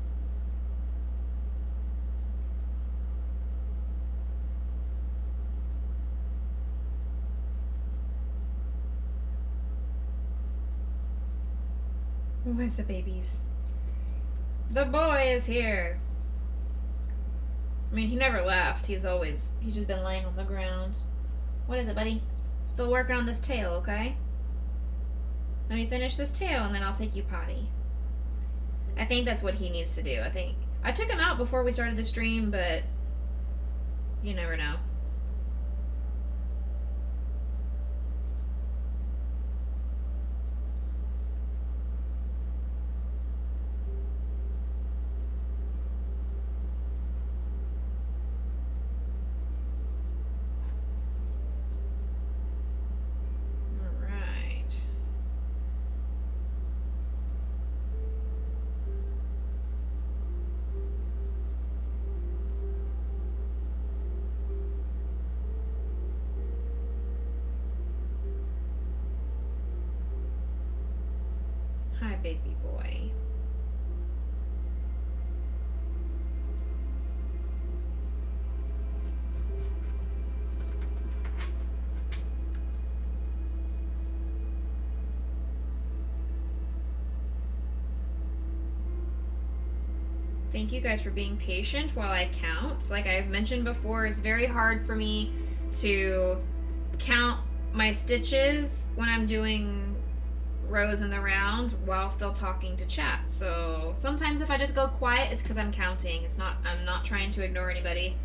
Where's the babies? The boy is here. I mean, he never left. He's just been laying on the ground. What is it, buddy? Still working on this tail, okay? Let me finish this tail and then I'll take you potty. I think that's what he needs to do. I took him out before we started the stream, but you never know. Hi, baby boy. Thank you guys for being patient while I count. Like I've mentioned before, it's very hard for me to count my stitches when I'm doing rows in the round while still talking to chat. So sometimes if I just go quiet, it's because I'm counting. I'm not trying to ignore anybody.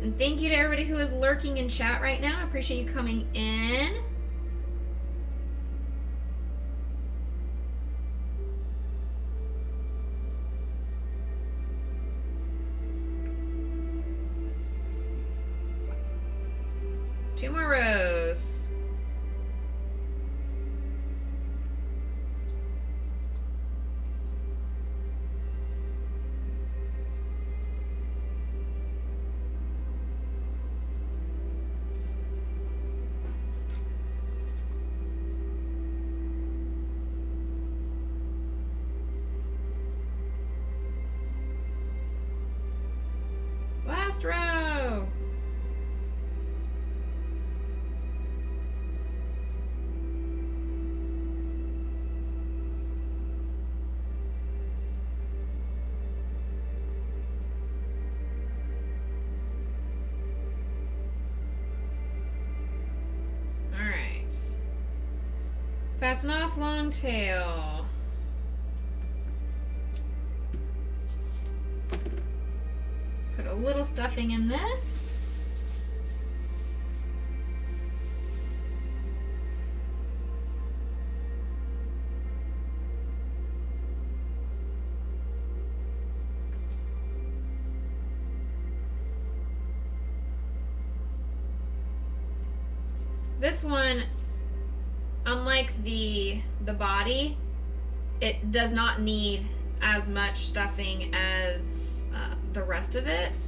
And thank you to everybody who is lurking in chat right now. I appreciate you coming in. Two more rows. Last row. All right. Fasten off long tail. Put a little stuffing in this. This one, unlike the body, it does not need as much stuffing as the rest of it.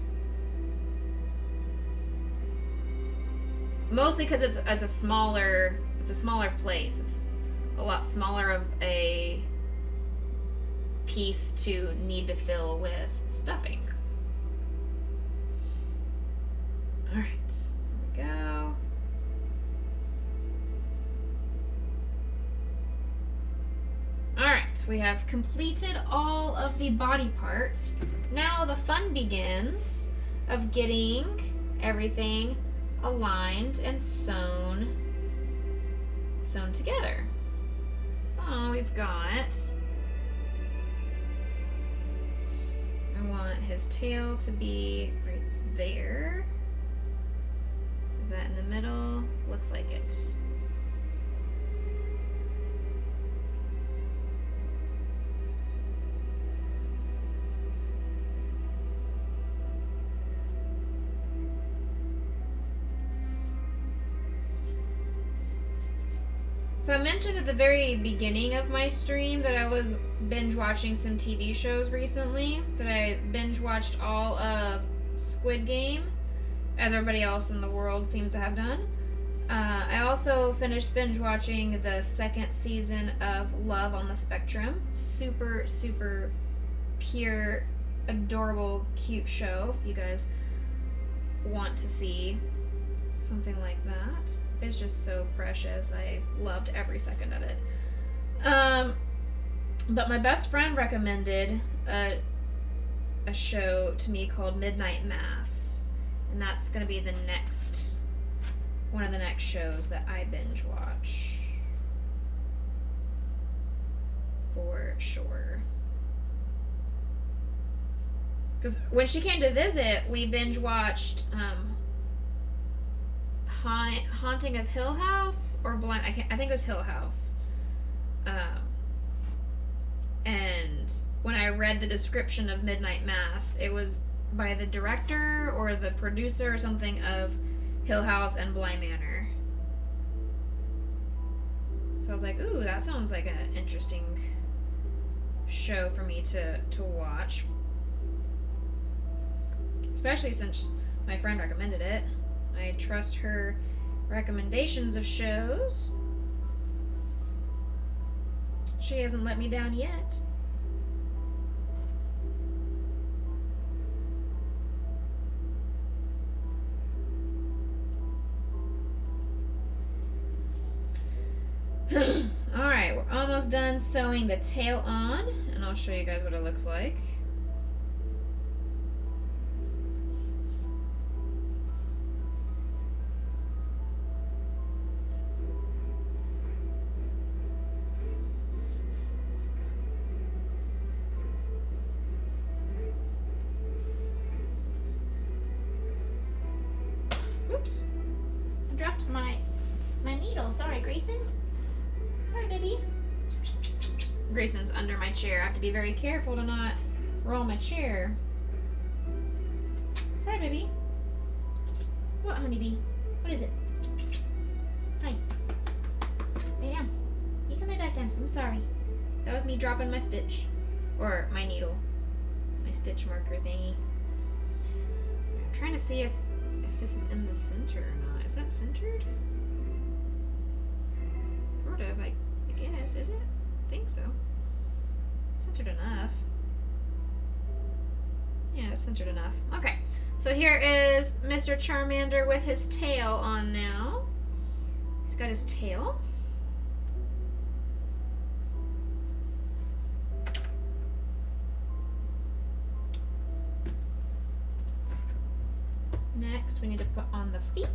Mostly because it's a smaller place. It's a lot smaller of a piece to need to fill with stuffing. All right, here we go. Alright, we have completed all of the body parts. Now the fun begins of getting everything aligned and sewn together. So we've got, I want his tail to be right there. Is that in the middle? Looks like it. So I mentioned at the very beginning of my stream that I was binge watching some TV shows recently, that I binge watched all of Squid Game, as everybody else in the world seems to have done. I also finished binge watching the second season of Love on the Spectrum. Super, super pure, adorable, cute show. If you guys want to see something like that, it's just so precious. I loved every second of it. But my best friend recommended a show to me called Midnight Mass, and that's going to be the next one of the next shows that I binge watch for sure. Because when she came to visit, we binge watched Haunting of Hill House or Blind. I think it was Hill House. And when I read the description of Midnight Mass, it was by the director or the producer or something of Hill House and Bly Manor. So I was like, ooh, that sounds like an interesting show for me to watch. Especially since my friend recommended it. I trust her recommendations of shows. She hasn't let me down yet. Alright, we're almost done sewing the tail on, and I'll show you guys what it looks like. Oops. I dropped my needle. Sorry, Grayson. Sorry, baby. Grayson's under my chair. I have to be very careful to not roll my chair. Sorry, baby. What, honeybee? What is it? Hi. Lay down. You can lay back down. I'm sorry. That was me dropping my stitch. Or my needle. My stitch marker thingy. I'm trying to see if this is in the center or not. Is that centered? Sort of, I guess. Is it? I think so. Centered enough. Yeah, it's centered enough. Okay, so here is Mr. Charmander with his tail on now. He's got his tail. Next, we need to put on the feet.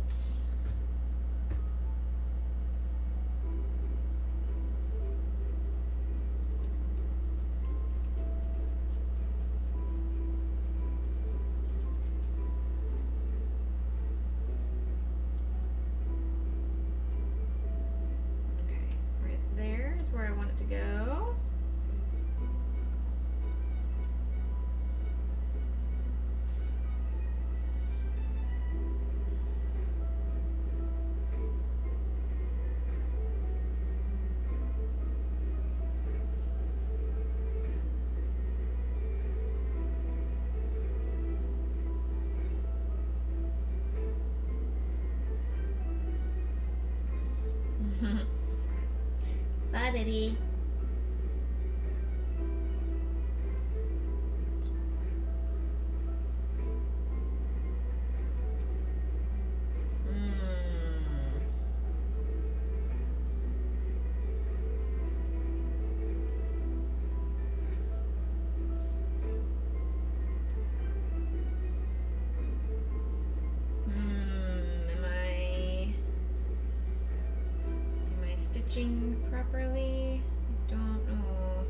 Okay, right there is where I want it to go. Bye, baby. Stitching properly? I don't know.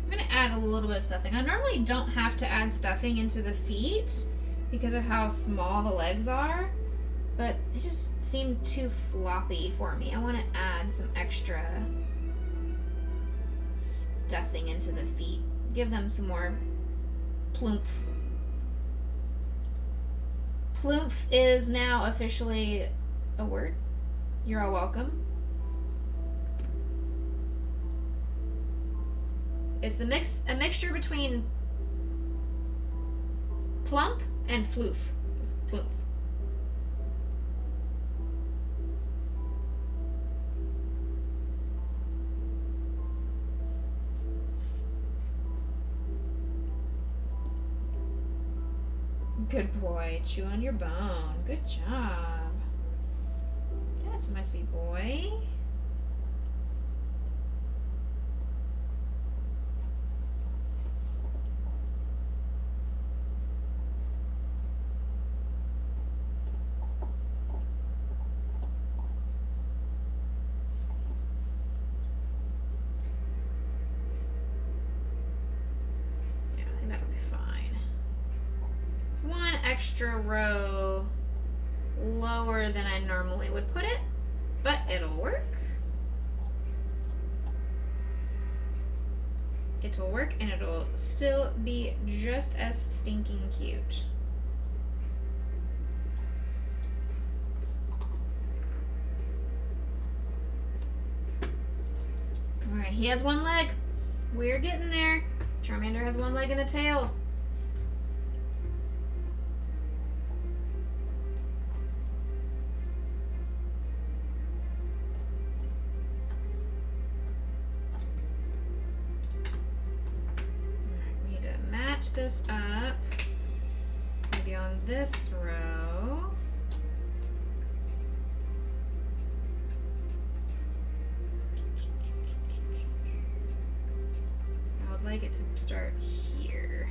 I'm gonna add a little bit of stuffing. I normally don't have to add stuffing into the feet because of how small the legs are, but they just seem too floppy for me. I want to add some extra stuffing into the feet. Give them some more ploomf. Ploomf is now officially a word. You're all welcome. It's a mixture between plump and floof. It's ploof. Good boy. Chew on your bone. Good job. That's my sweet boy. Yeah, I think that'll be fine. It's one extra row lower than I normally would put it, but it'll work. It'll work, and it'll still be just as stinking cute. Alright, he has one leg. We're getting there. Charmander has one leg and a tail. This up. It's going to be on this row. I would like it to start here.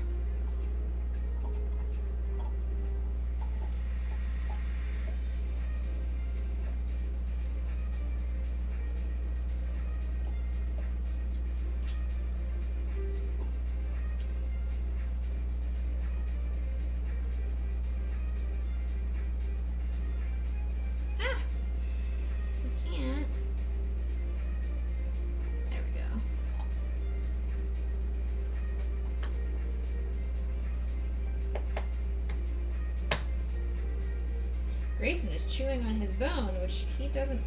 Grayson is chewing on his bone, which he hasn't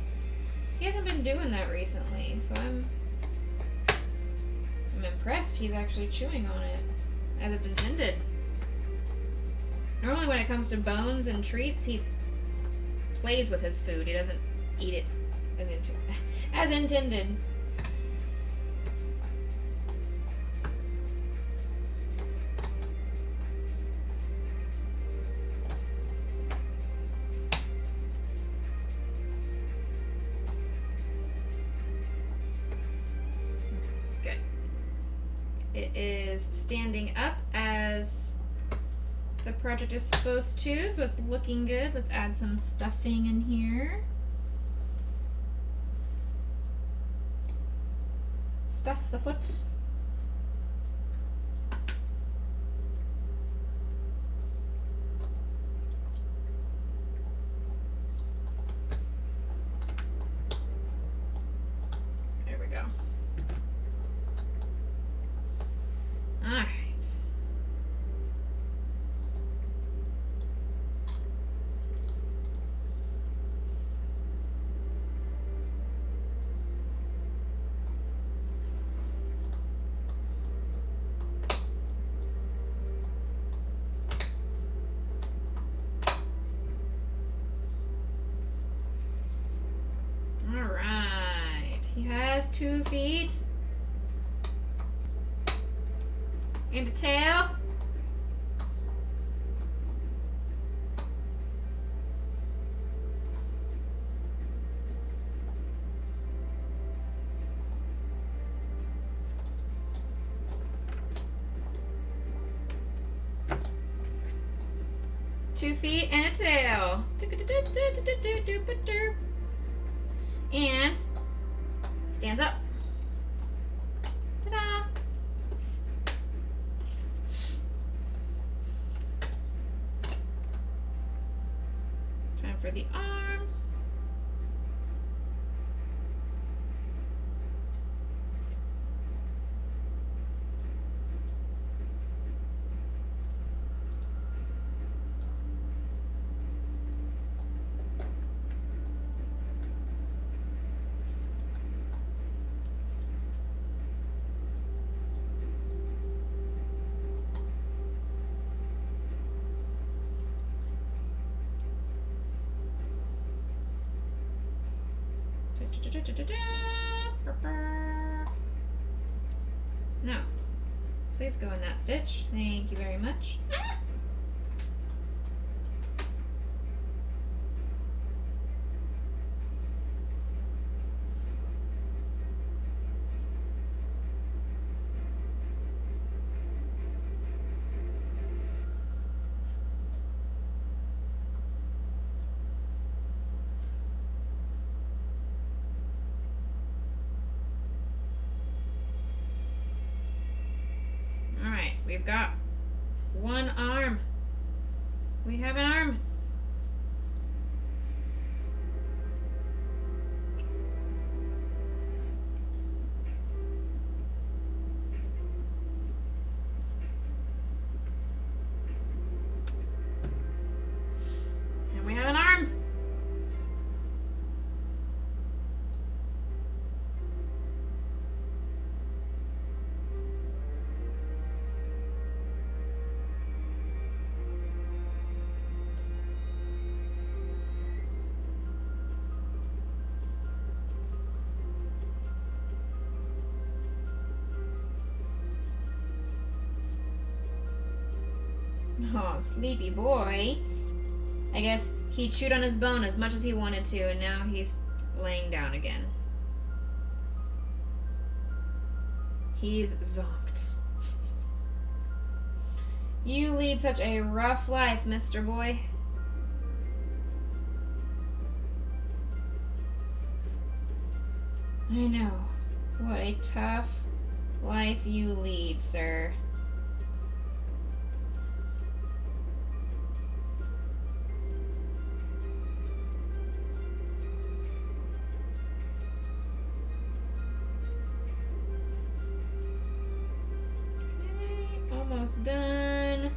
been doing that recently, so I'm impressed he's actually chewing on it as it's intended. Normally when it comes to bones and treats, he plays with his food. He doesn't eat it as intended. It is standing up as the project is supposed to, so it's looking good. Let's add some stuffing in here. Stuff the foot. There we go. Alright. Alright. He has 2 feet. And a tail. Two feet and a tail. And stands up. Ta-da! Time for the arms. No. Please go in that stitch. Thank you very much. Ah! We've got one arm. We have an arm. And we have an arm. Oh, sleepy boy. I guess he chewed on his bone as much as he wanted to, and now he's laying down again. He's zonked. You lead such a rough life, Mr. Boy. I know. What a tough life you lead, sir. Almost done.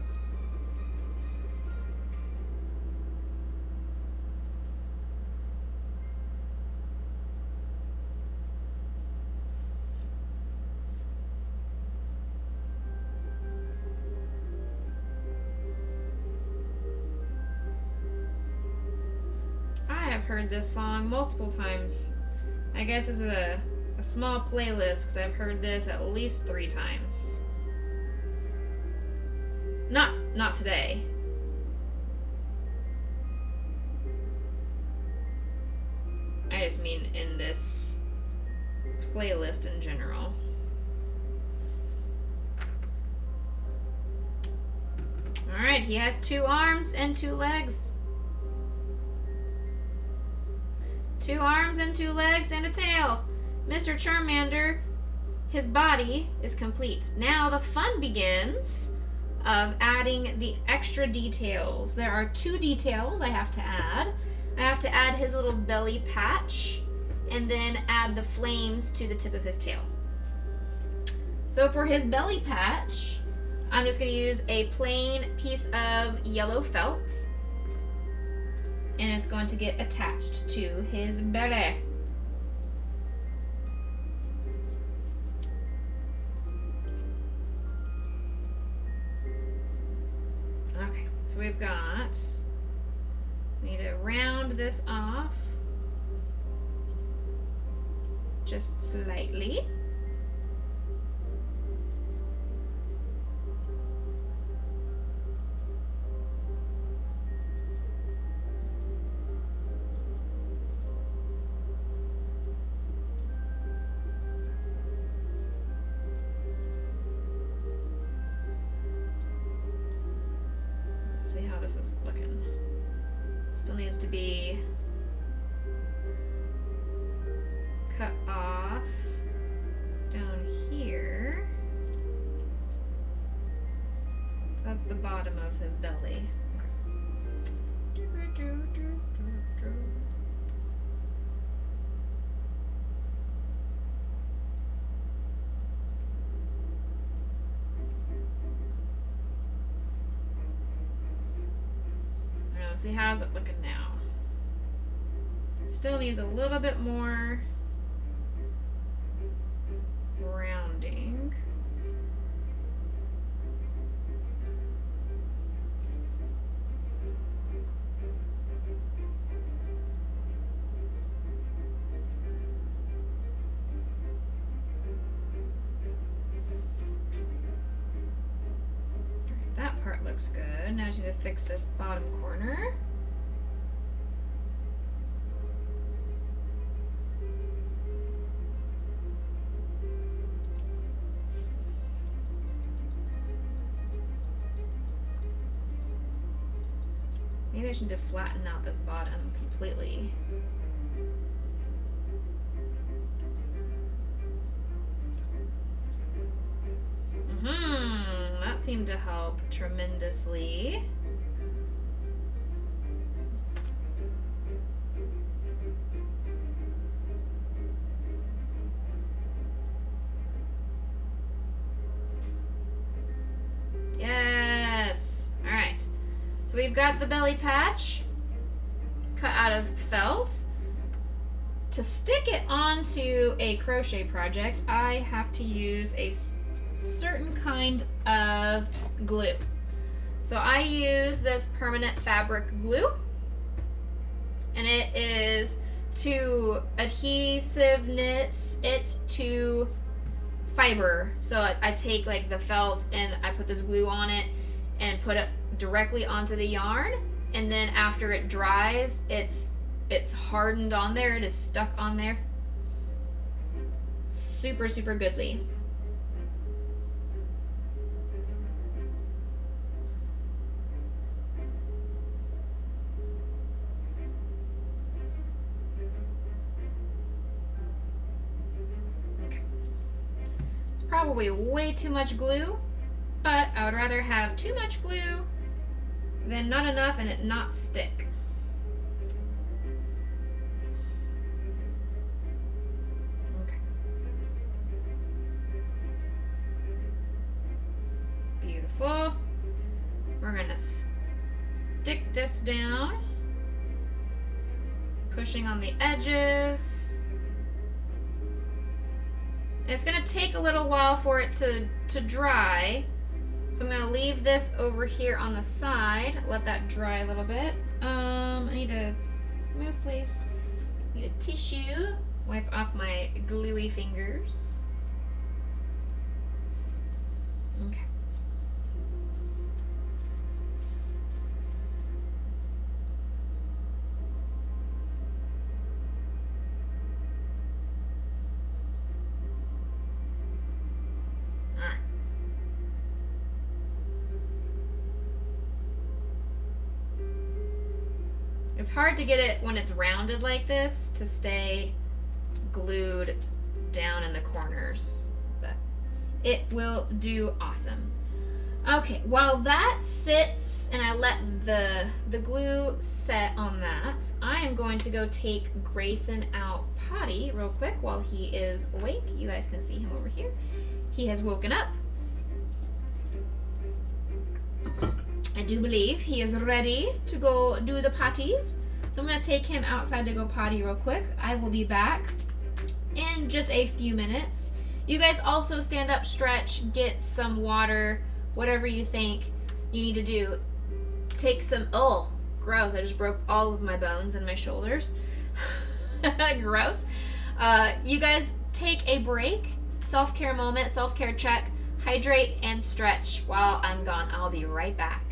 I have heard this song multiple times. I guess it's a small playlist because I've heard this at least 3 times. Not today. I just mean in this playlist in general. Alright, he has 2 arms and 2 legs. 2 arms and 2 legs and a tail. Mr. Charmander, his body is complete. Now the fun begins of adding the extra details. There are 2 details I have to add. I have to add his little belly patch and then add the flames to the tip of his tail. So for his belly patch, I'm just going to use a plain piece of yellow felt, and it's going to get attached to his belly. Okay, so we need to round this off just slightly. See how this is looking. Still needs to be cut off down here. That's the bottom of his belly. Okay. Let's see, how's it looking now? Still needs a little bit more rounding. looks good. Now I just need to fix this bottom corner. Maybe I should just flatten out this bottom completely. That seemed to help tremendously. Yes! Alright. So we've got the belly patch cut out of felt. To stick it onto a crochet project, I have to use a certain kind of glue. So I use this permanent fabric glue, and it is to adhesive knits it to fiber. So I take like the felt and I put this glue on it and put it directly onto the yarn, and then after it dries, it's hardened on there. It is stuck on there. Super, super goodly. It's probably way too much glue, but I would rather have too much glue than not enough and it not stick. Okay. Beautiful. We're gonna stick this down, pushing on the edges. And it's gonna take a little while for it to dry. So I'm gonna leave this over here on the side, let that dry a little bit. I need to move, please. Need a tissue, wipe off my gluey fingers. Okay. It's hard to get it when it's rounded like this to stay glued down in the corners, but it will do awesome. Okay, while that sits and I let the glue set on that, I am going to go take Grayson out potty real quick while he is awake. You guys can see him over here. He has woken up. I do believe he is ready to go do the potties. So I'm going to take him outside to go potty real quick. I will be back in just a few minutes. You guys also stand up, stretch, get some water, whatever you think you need to do. Take some, oh, gross. I just broke all of my bones in my shoulders. Gross. You guys take a break, self-care moment, self-care check, hydrate and stretch while I'm gone. I'll be right back.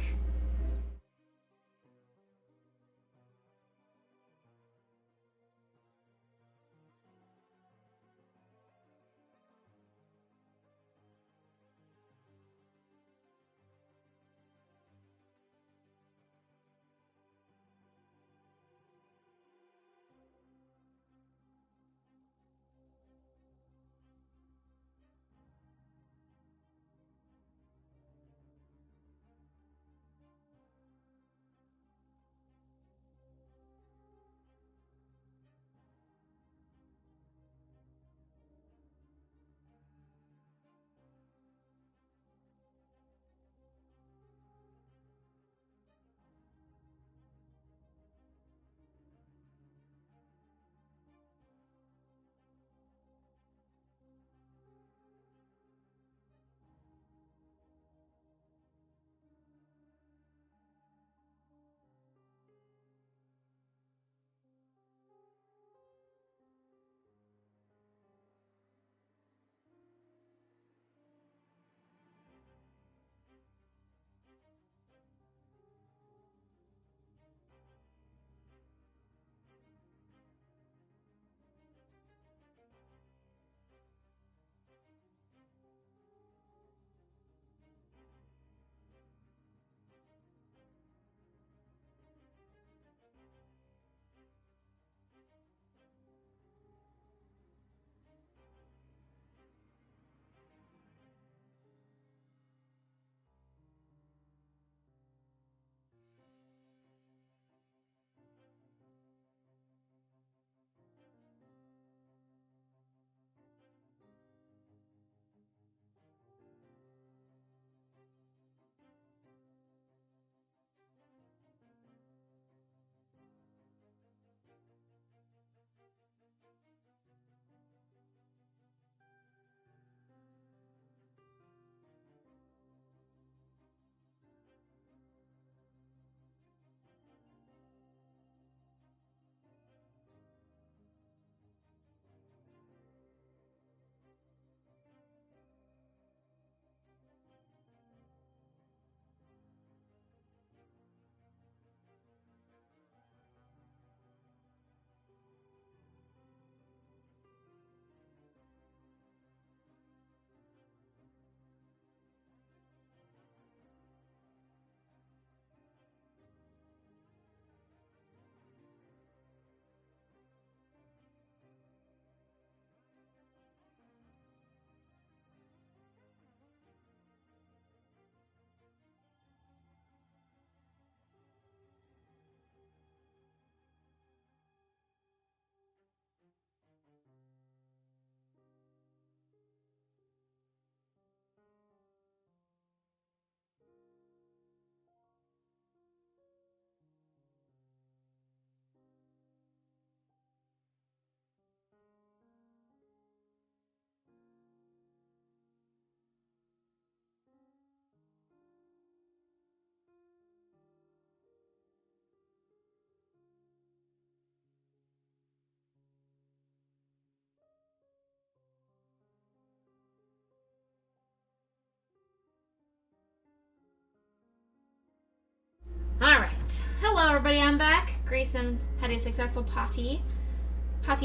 Hello everybody, I'm back. Grayson had a successful potty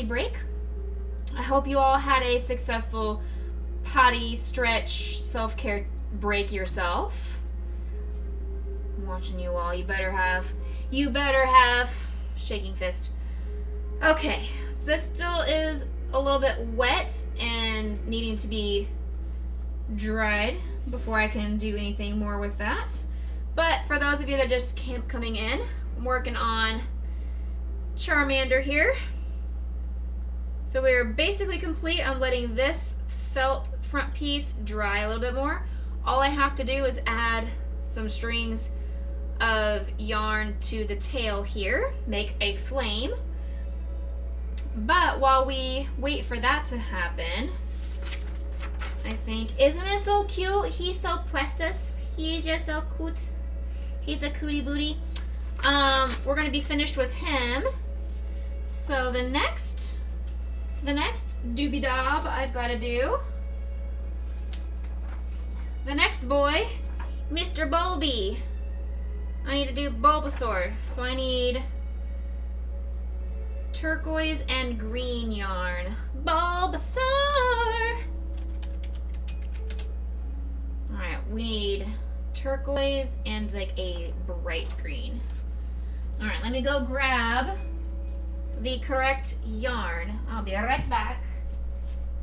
break. I hope you all had a successful potty stretch self-care break yourself. I'm watching you all. You better have. Shaking fist. Okay, so this still is a little bit wet and needing to be dried before I can do anything more with that. But for those of you that just coming in, I'm working on Charmander here. So we're basically complete. I'm letting this felt front piece dry a little bit more. All I have to do is add some strings of yarn to the tail here, make a flame. But while we wait for that to happen, I think, isn't it so cute? He's so precious. He's just so cute. He's a cootie booty. We're gonna be finished with him. So the next doobie dob I've got to do. The next boy, Mr. Bulby. I need to do Bulbasaur. So I need turquoise and green yarn. Bulbasaur! Alright, we need turquoise and like a bright green. Alright, let me go grab the correct yarn. I'll be right back.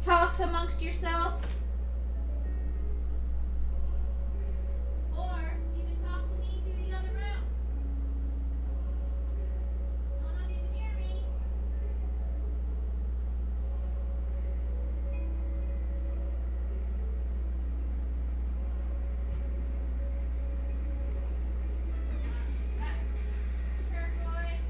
Talk amongst yourself. Or you can talk to me through the other room. I don't know if you can hear me. Turquoise.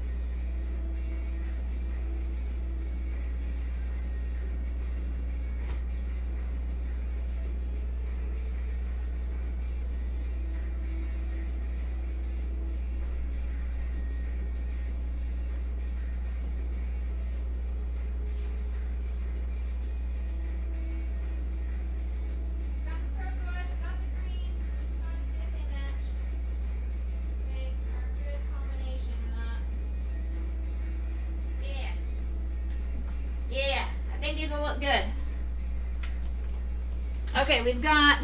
Got the turquoise, got the green. Just trying to see if they match. They are a good combination or not. Yeah. Yeah, I think these will look good. Okay, we've got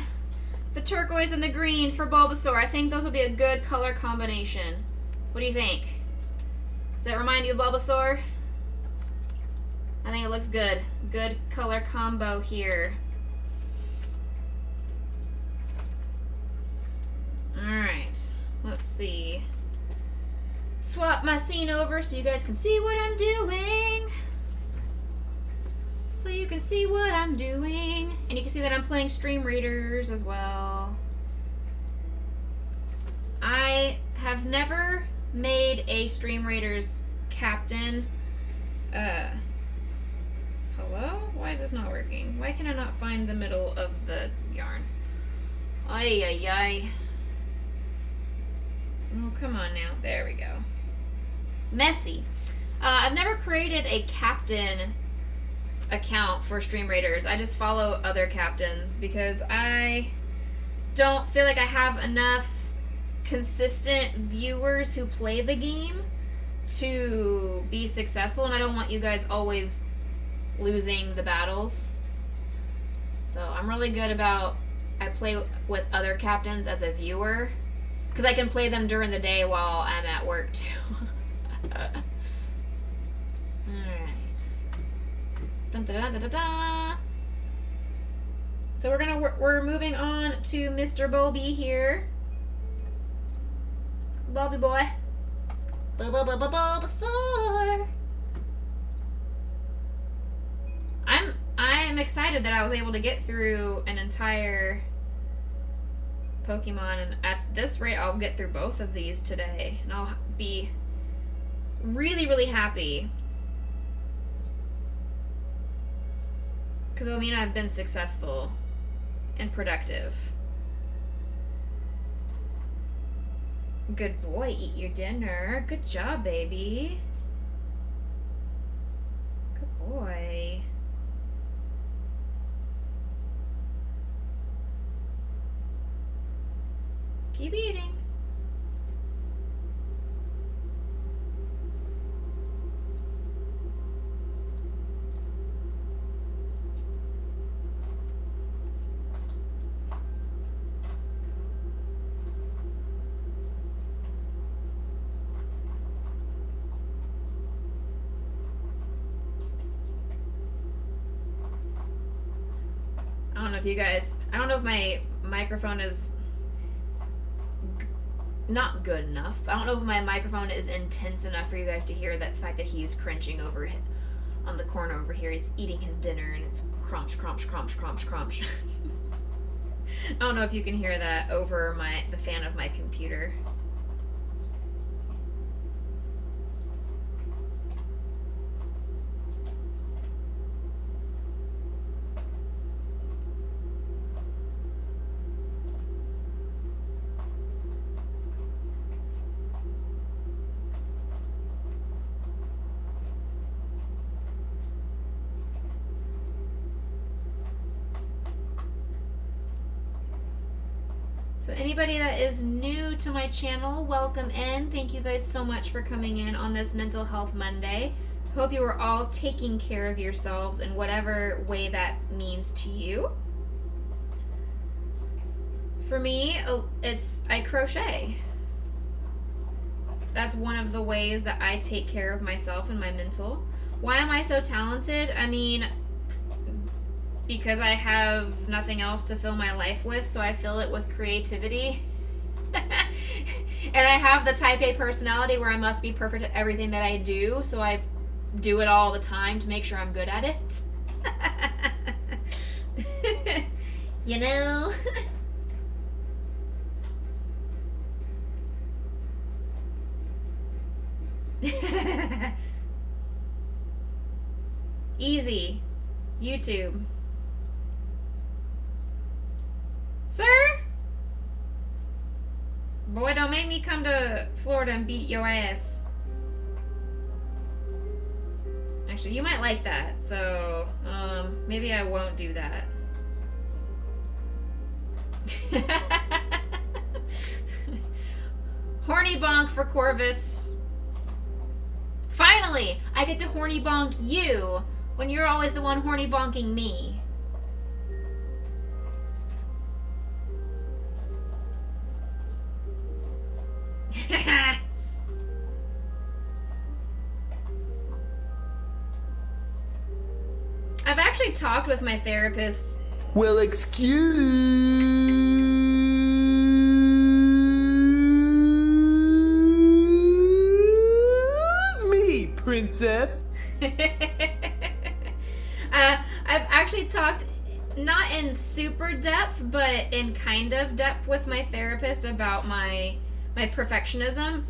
the turquoise and the green for Bulbasaur. I think those will be a good color combination. What do you think? Does that remind you of Bulbasaur? I think it looks good. Good color combo here. Alright, let's see. Swap my scene over so you guys can see what I'm doing. So you can see what I'm doing. And you can see that I'm playing Stream Readers as well. I have never made a Stream Raiders captain. Hello? Why is this not working? Why can I not find the middle of the yarn? Ay, ay, ay. Oh, come on now. There we go. Messy. I've never created a captain account for Stream Raiders. I just follow other captains because I don't feel like I have enough consistent viewers who play the game to be successful, and I don't want you guys always losing the battles. So I'm really good about, I play with other captains as a viewer because I can play them during the day while I'm at work too. Alright. Dun, da, da, da, da, da. So we're moving on to Mr. Bulby here. Bulby boy. Bulbasaur. I'm excited that I was able to get through an entire Pokemon, and at this rate I'll get through both of these today, and I'll be really, really happy because it'll mean I've been successful and productive. Good boy, eat your dinner. Good job, baby. Good boy. Keep eating. if you guys, I don't know if my microphone is not good enough. I don't know if my microphone is intense enough for you guys to hear that fact that he's crunching over on the corner over here. He's eating his dinner and it's crunch, crunch, crunch, crunch, crunch. I don't know if you can hear that over the fan of my computer. So anybody that is new to my channel, welcome in. Thank you guys so much for coming in on this Mental Health Monday. Hope you are all taking care of yourselves in whatever way that means to you. For me, I crochet. That's one of the ways that I take care of myself and my mental. Why am I so talented? I mean, because I have nothing else to fill my life with, so I fill it with creativity. And I have the type A personality where I must be perfect at everything that I do, so I do it all the time to make sure I'm good at it. You know? Easy. YouTube. Sir? Boy, don't make me come to Florida and beat your ass. Actually, you might like that, so maybe I won't do that. Horny bonk for Corvus. Finally, I get to horny bonk you when you're always the one horny bonking me. I've actually talked with my therapist. Well, excuse me, princess. I've actually talked, not in super depth, but in kind of depth with my therapist about my perfectionism,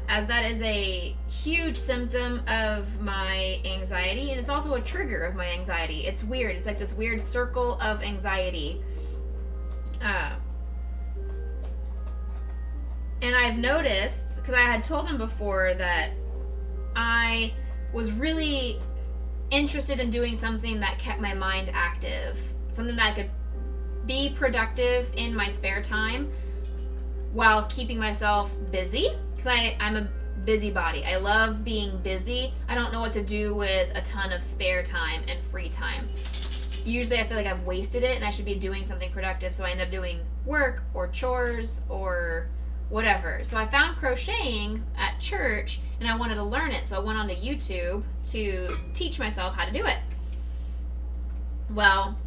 as that is a huge symptom of my anxiety, and it's also a trigger of my anxiety. It's weird. It's like this weird circle of anxiety. And I've noticed, because I had told him before that I was really interested in doing something that kept my mind active, something that I could be productive in my spare time while keeping myself busy, because I'm a busybody. I love being busy. I don't know what to do with a ton of spare time and free time. Usually I feel like I've wasted it and I should be doing something productive, so I end up doing work or chores or whatever. So I found crocheting at church and I wanted to learn it, so I went onto YouTube to teach myself how to do it. Well,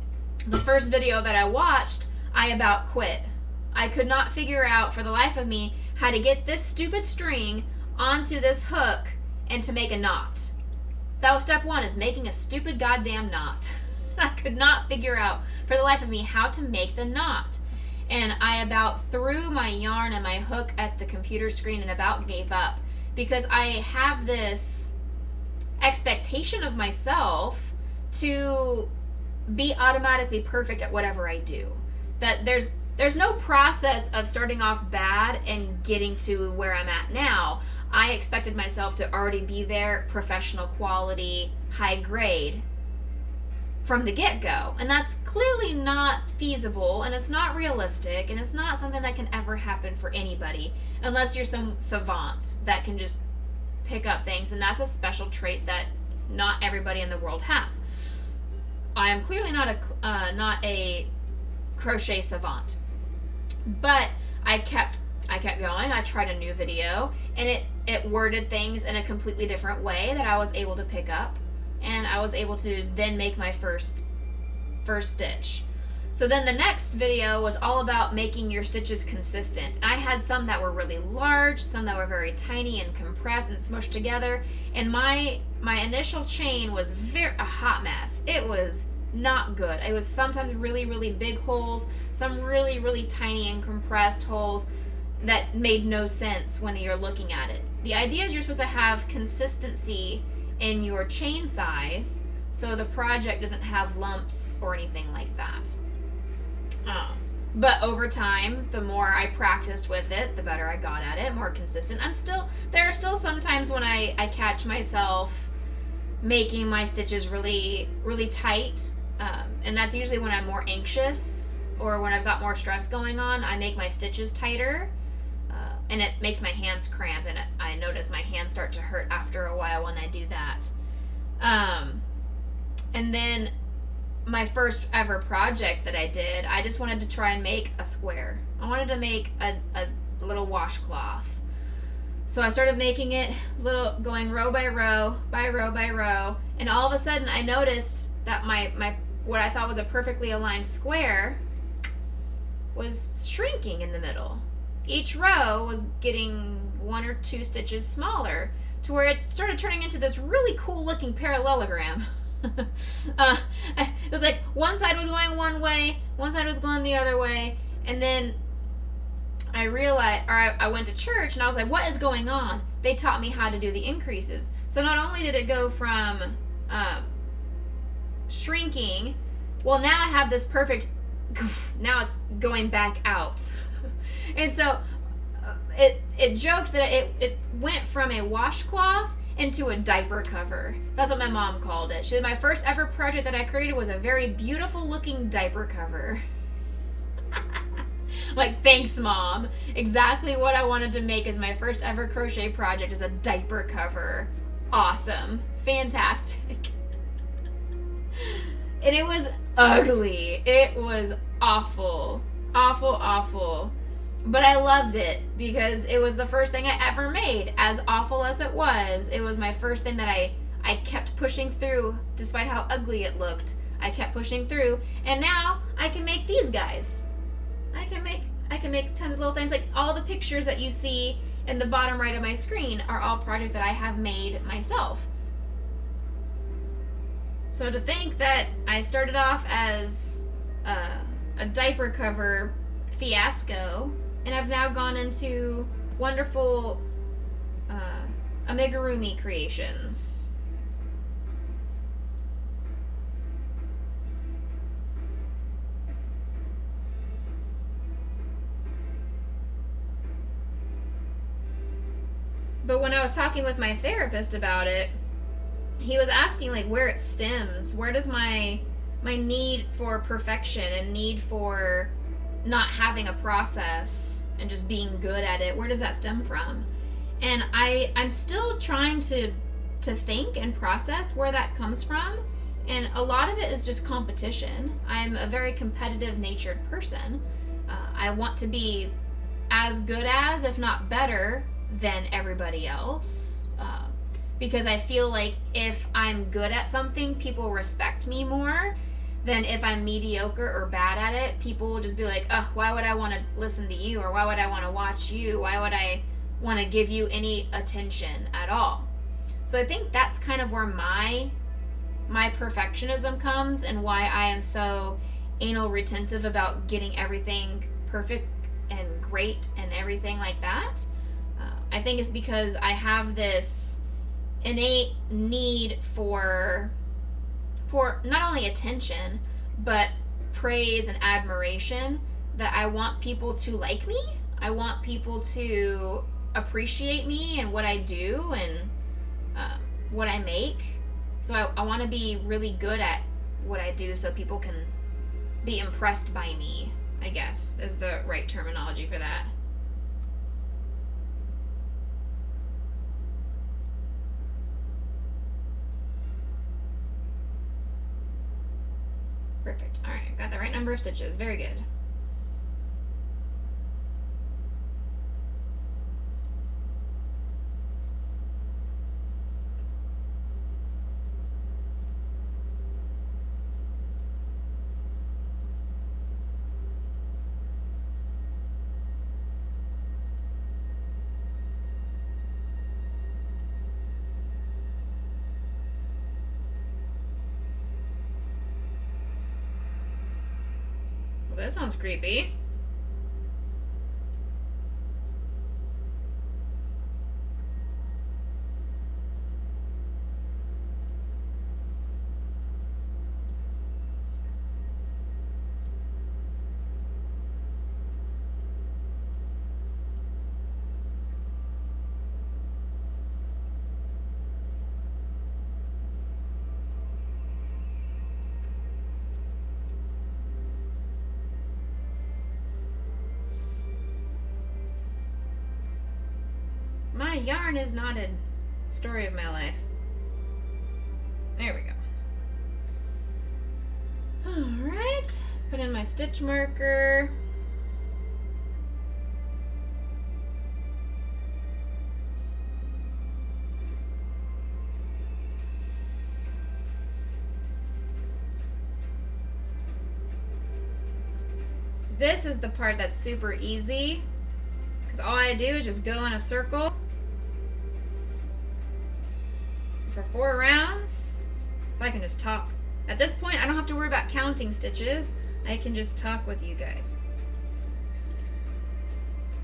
the first video that I watched, I about quit. I could not figure out for the life of me how to get this stupid string onto this hook and to make a knot. That was step one, is making a stupid goddamn knot. I could not figure out for the life of me how to make the knot. And I about threw my yarn and my hook at the computer screen and about gave up, because I have this expectation of myself to be automatically perfect at whatever I do. That there's no process of starting off bad and getting to where I'm at now. I expected myself to already be there, professional quality, high grade, from the get-go. And that's clearly not feasible, and it's not realistic, and it's not something that can ever happen for anybody, unless you're some savant that can just pick up things, and that's a special trait that not everybody in the world has. I am clearly not a crochet savant. But I kept going. I tried a new video, and it worded things in a completely different way that I was able to pick up, and I was able to then make my first stitch. So then the next video was all about making your stitches consistent. I had some that were really large, some that were very tiny and compressed and smushed together, and my initial chain was a hot mess. It was not good. It was sometimes really, really big holes, some really, really tiny and compressed holes that made no sense when you're looking at it. The idea is you're supposed to have consistency in your chain size so the project doesn't have lumps or anything like that. But over time, the more I practiced with it, the better I got at it, more consistent. There are still some times when I catch myself making my stitches really, really tight. And that's usually when I'm more anxious or when I've got more stress going on. I make my stitches tighter, and it makes my hands cramp, and I notice my hands start to hurt after a while when I do that. And then my first ever project that I did, I just wanted to try and make a square. I wanted to make a little washcloth. So I started making it going row by row, by row by row, and all of a sudden I noticed that my what I thought was a perfectly aligned square was shrinking in the middle. Each row was getting 1 or 2 stitches smaller to where it started turning into this really cool looking parallelogram. It was like one side was going one way, one side was going the other way, and then I realized, or I went to church and I was like, what is going on? They taught me how to do the increases. So not only did it go from shrinking, well, now I have this perfect, now it's going back out. And so it joked that it went from a washcloth into a diaper cover. That's what my mom called it. She said my first ever project that I created was a very beautiful looking diaper cover. Like, thanks, Mom. Exactly what I wanted to make as my first ever crochet project is a diaper cover. Awesome. Fantastic. And it was ugly. It was awful. Awful, awful. But I loved it because it was the first thing I ever made. As awful as it was my first thing that I kept pushing through despite how ugly it looked. I kept pushing through, and now I can make these guys. I can make tons of little things. Like all the pictures that you see in the bottom right of my screen are all projects that I have made myself. So to think that I started off as a diaper cover fiasco, and I've now gone into wonderful amigurumi creations. But when I was talking with my therapist about it, he was asking like where it stems. Where does my need for perfection and need for not having a process and just being good at it, where does that stem from? And I'm still trying to think and process where that comes from. And a lot of it is just competition. I'm a very competitive natured person. I want to be as good as, if not better than everybody else. Because I feel like if I'm good at something, people respect me more than if I'm mediocre or bad at it. People will just be like, ugh, why would I want to listen to you? Or why would I want to watch you? Why would I want to give you any attention at all? So I think that's kind of where my perfectionism comes, and why I am so anal retentive about getting everything perfect and great and everything like that. I think it's because I have this innate need for not only attention, but praise and admiration, that I want people to like me. I want people to appreciate me and what I do and what I make. So I want to be really good at what I do so people can be impressed by me, I guess, is the right terminology for that. Perfect. All right, got the right number of stitches. Very good. Well, that sounds creepy. My yarn is knotted. Story of my life. There we go. Alright. Put in my stitch marker. This is the part that's super easy, because all I do is just go in a circle for 4 rounds, so I can just talk. At this point, I don't have to worry about counting stitches. I can just talk with you guys.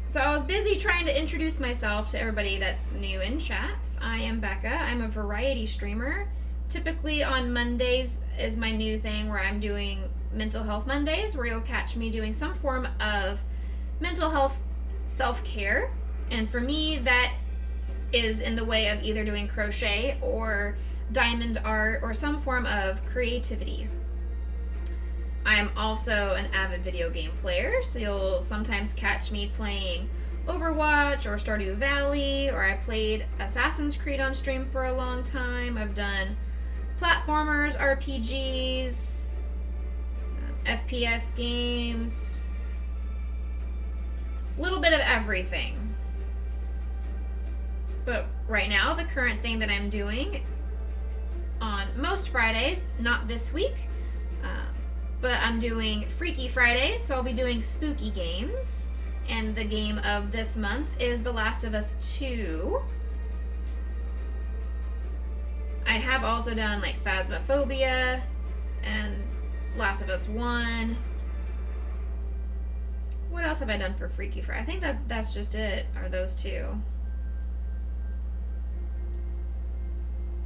So I was busy trying to introduce myself to everybody that's new in chat. I am Becca. I'm a variety streamer. Typically on Mondays is my new thing where I'm doing Mental Health Mondays, where you'll catch me doing some form of mental health self-care. And for me, that is in the way of either doing crochet or diamond art or some form of creativity. I am also an avid video game player, so you'll sometimes catch me playing Overwatch or Stardew Valley, or I played Assassin's Creed on stream for a long time. I've done platformers, RPGs, FPS games, a little bit of everything. But right now, the current thing that I'm doing on most Fridays, not this week, but I'm doing Freaky Fridays, so I'll be doing spooky games. And the game of this month is The Last of Us 2. I have also done like Phasmophobia and Last of Us 1. What else have I done for Freaky Friday? I think that's just it, are those two.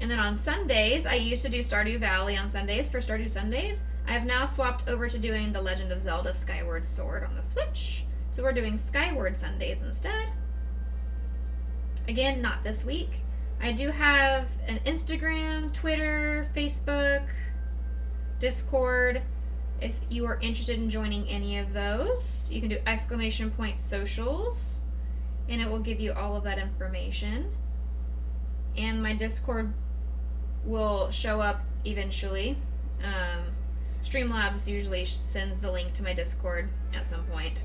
And then on Sundays, I used to do Stardew Valley on Sundays for Stardew Sundays. I have now swapped over to doing The Legend of Zelda Skyward Sword on the Switch. So we're doing Skyward Sundays instead. Again, not this week. I do have an Instagram, Twitter, Facebook, Discord. If you are interested in joining any of those, you can do !socials, and it will give you all of that information. And my Discord will show up eventually. Streamlabs usually sends the link to my Discord at some point.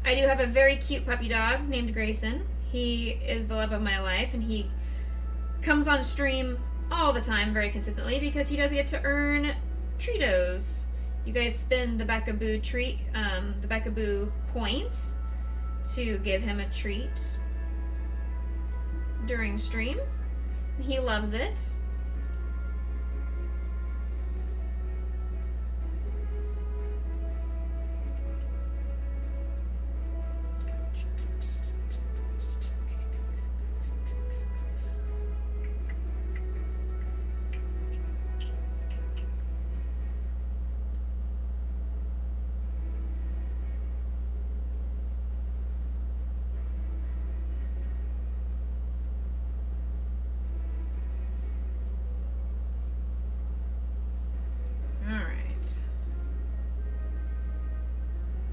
I do have a very cute puppy dog named Grayson. He is the love of my life, and he comes on stream all the time very consistently because he does get to earn Treatos. You guys spend the Becca-Boo the Becca-Boo points to give him a treat during stream. He loves it.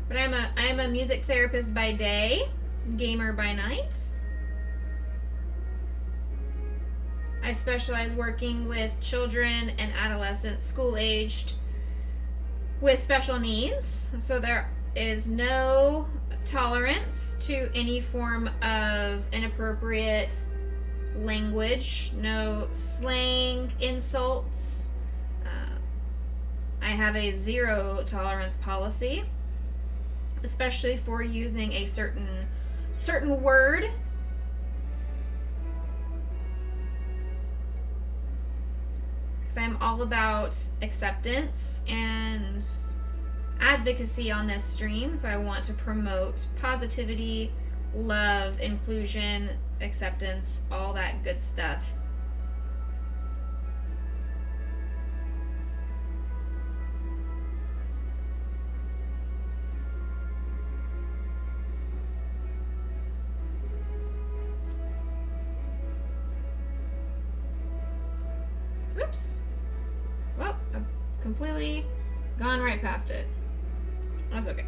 But I'm a music therapist by day, gamer by night. I specialize working with children and adolescents, school-aged, with special needs. So there is no tolerance to any form of inappropriate language, no slang, insults. I have a zero tolerance policy, especially for using a certain word. because I'm all about acceptance and advocacy on this stream. So I want to promote positivity, love, inclusion, acceptance, all that good stuff. Oops. Well, I've completely gone right past it. That's okay.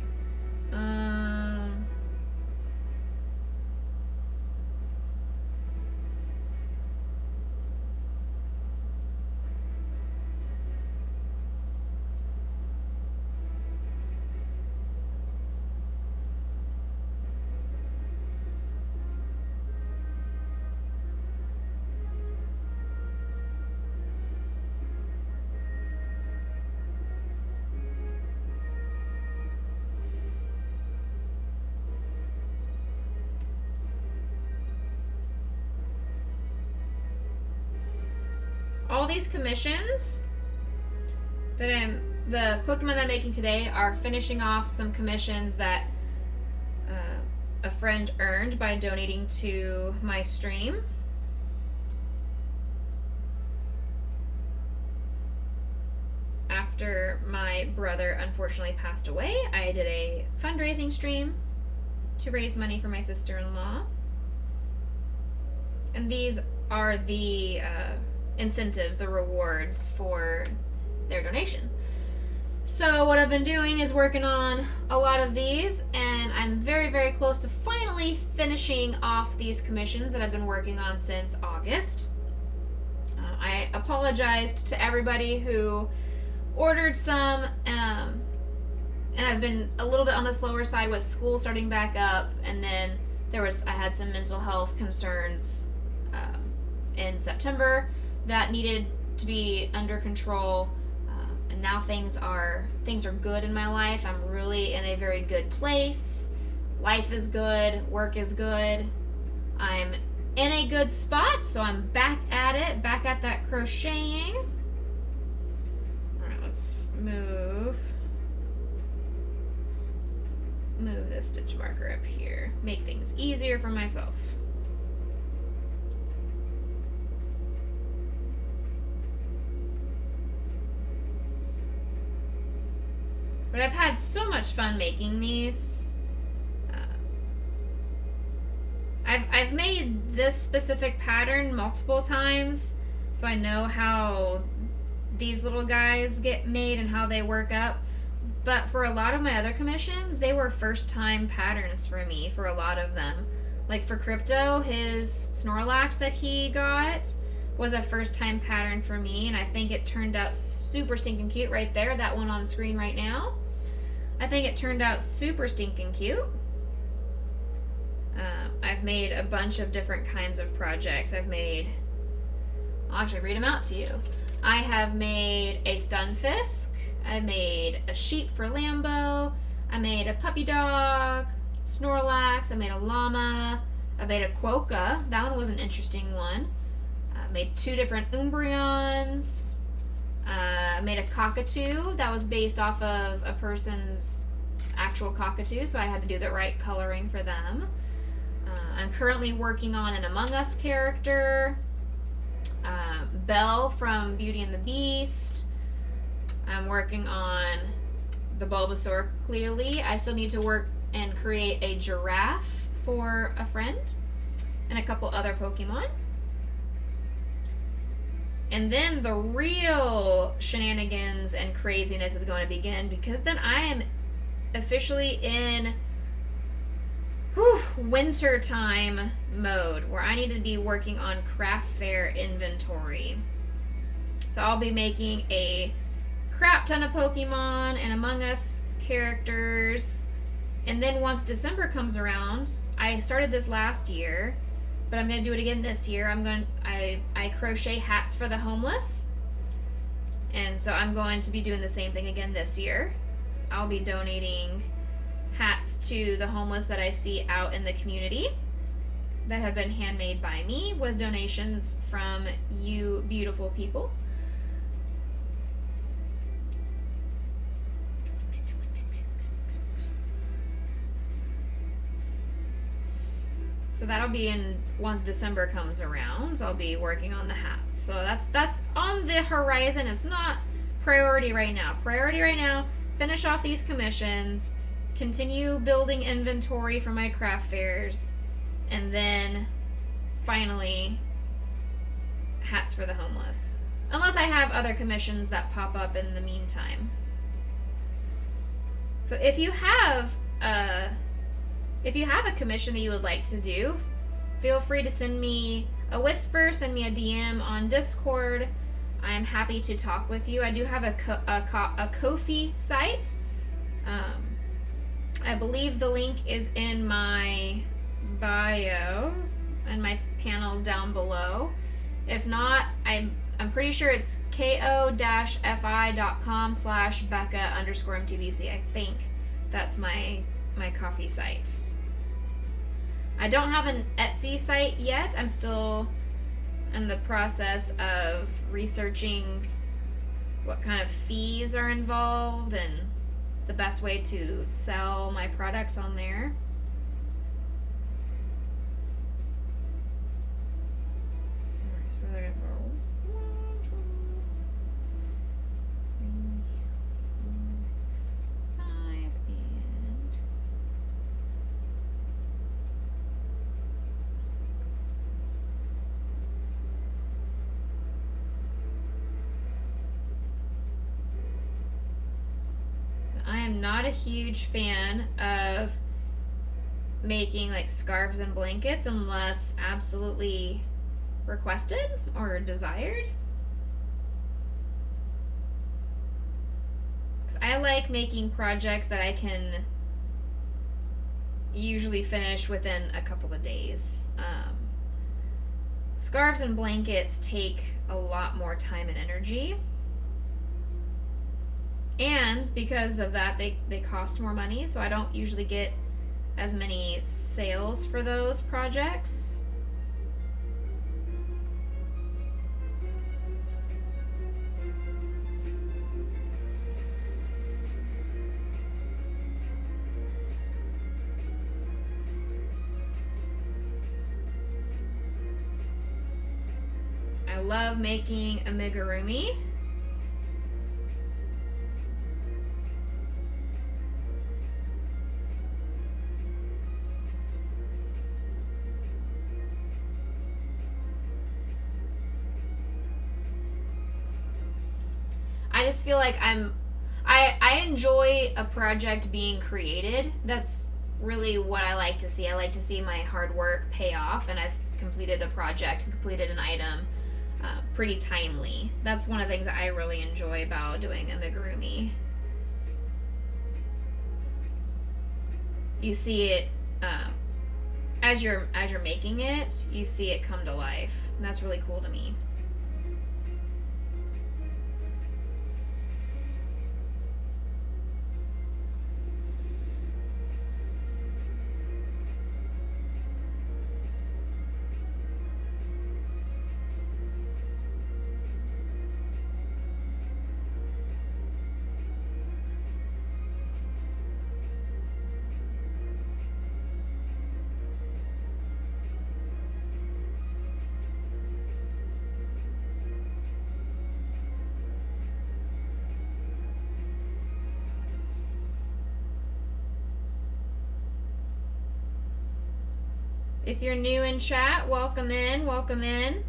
All these commissions that the Pokemon that I'm making today are finishing off some commissions that a friend earned by donating to my stream. After my brother unfortunately passed away, I did a fundraising stream to raise money for my sister-in-law. And these are the incentives, the rewards for their donation. So what I've been doing is working on a lot of these, and I'm very, very close to finally finishing off these commissions that I've been working on since August. I apologized to everybody who ordered some, and I've been a little bit on the slower side with school starting back up, and then I had some mental health concerns in September that needed to be under control, and now things are good in my life. I'm really in a very good place. Life is good, work is good. I'm in a good spot, so I'm back at that crocheting. All right, let's move this stitch marker up here. Make things easier for myself. But I've had so much fun making these. I've made this specific pattern multiple times, so I know how these little guys get made and how they work up. But for a lot of my other commissions, they were first-time patterns for me, for a lot of them. Like for Crypto, his Snorlax that he got was a first-time pattern for me, and I think it turned out super stinking cute right there, that one on screen right now. I think it turned out super stinking cute. I've made a bunch of different kinds of projects. I'll actually read them out to you. I have made a Stunfisk. I made a sheep for Lambo. I made a puppy dog, Snorlax. I made a llama. I made a Quokka. That one was an interesting one. I made 2 different Umbreons. I made a cockatoo that was based off of a person's actual cockatoo, so I had to do the right coloring for them. I'm currently working on an Among Us character. Belle from Beauty and the Beast. I'm working on the Bulbasaur, clearly. I still need to work and create a giraffe for a friend and a couple other Pokemon. And then the real shenanigans and craziness is going to begin, because then I am officially in winter time mode where I need to be working on craft fair inventory. So I'll be making a crap ton of Pokemon and Among Us characters. And then once December comes around, I started this last year, but I'm going to do it again this year. I crochet hats for the homeless. And so I'm going to be doing the same thing again this year. So I'll be donating hats to the homeless that I see out in the community that have been handmade by me with donations from you beautiful people. So that'll be in once December comes around. So I'll be working on the hats. So that's on the horizon. It's not priority right now. Priority right now, finish off these commissions, continue building inventory for my craft fairs, and then finally hats for the homeless. Unless I have other commissions that pop up in the meantime. So if you have a commission that you would like to do, feel free to send me a whisper, send me a DM on Discord. I'm happy to talk with you. I do have a Ko-fi site. I believe the link is in my bio and my panels down below. If not, I'm pretty sure it's ko-fi.com/Becca_MTVC. I think that's my coffee site. I don't have an Etsy site yet. I'm still in the process of researching what kind of fees are involved and the best way to sell my products on there. Alright, so we're looking for 1, 2, 3, 4, 5, and 6. I am not a huge fan of making like scarves and blankets unless absolutely requested or desired. 'Cause I like making projects that I can usually finish within a couple of days. Scarves and blankets take a lot more time and energy. And because of that, they cost more money, so I don't usually get as many sales for those projects. I love making amigurumi. I just feel like I enjoy a project being created. That's really what I like to see. I like to see my hard work pay off, and I've completed a project, completed an item pretty timely. That's one of the things that I really enjoy about doing amigurumi. You see it as you're making it, you see it come to life. And that's really cool to me. If you're new in chat, welcome in, welcome in.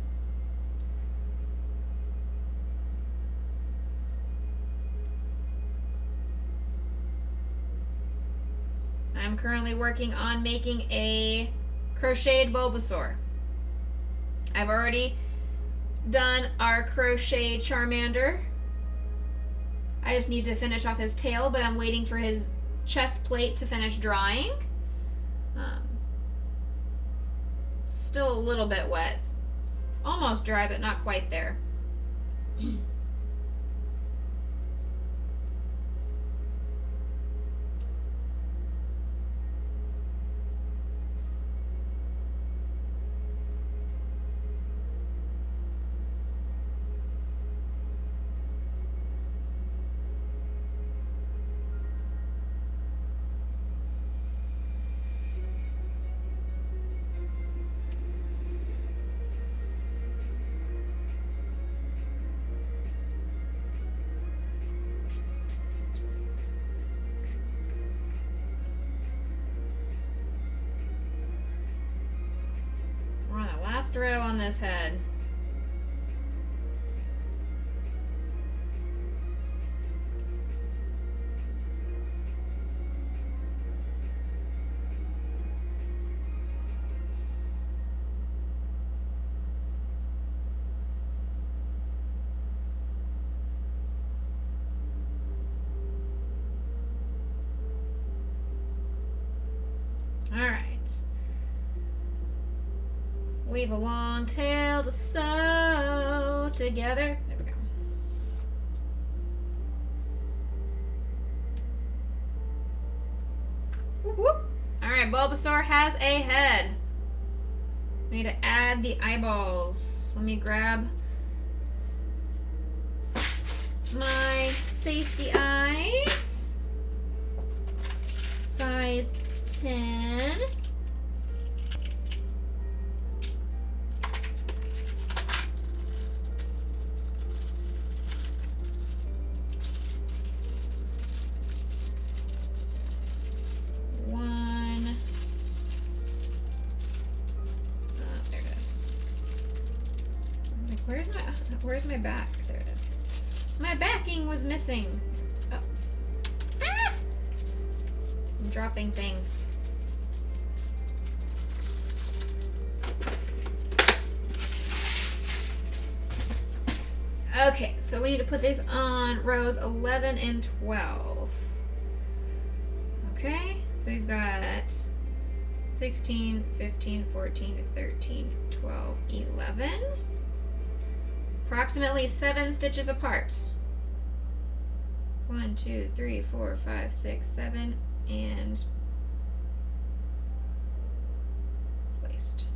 I'm currently working on making a crocheted Bulbasaur. I've already done our crocheted Charmander. I just need to finish off his tail, but I'm waiting for his chest plate to finish drying. Still a little bit wet. It's almost dry, but not quite there. last row on this head. Weave a long tail to sew together. There we go. Whoop, whoop. All right, Bulbasaur has a head. We need to add the eyeballs. Let me grab my safety eyes. Size 10. Where's my back? There it is. My backing was missing. Oh. Ah! I'm dropping things. Okay, so we need to put these on rows 11 and 12. Okay, so we've got 16, 15, 14, 13, 12, 11. Approximately 7 stitches apart. 1, 2, 3, 4, 5, 6, 7, and placed.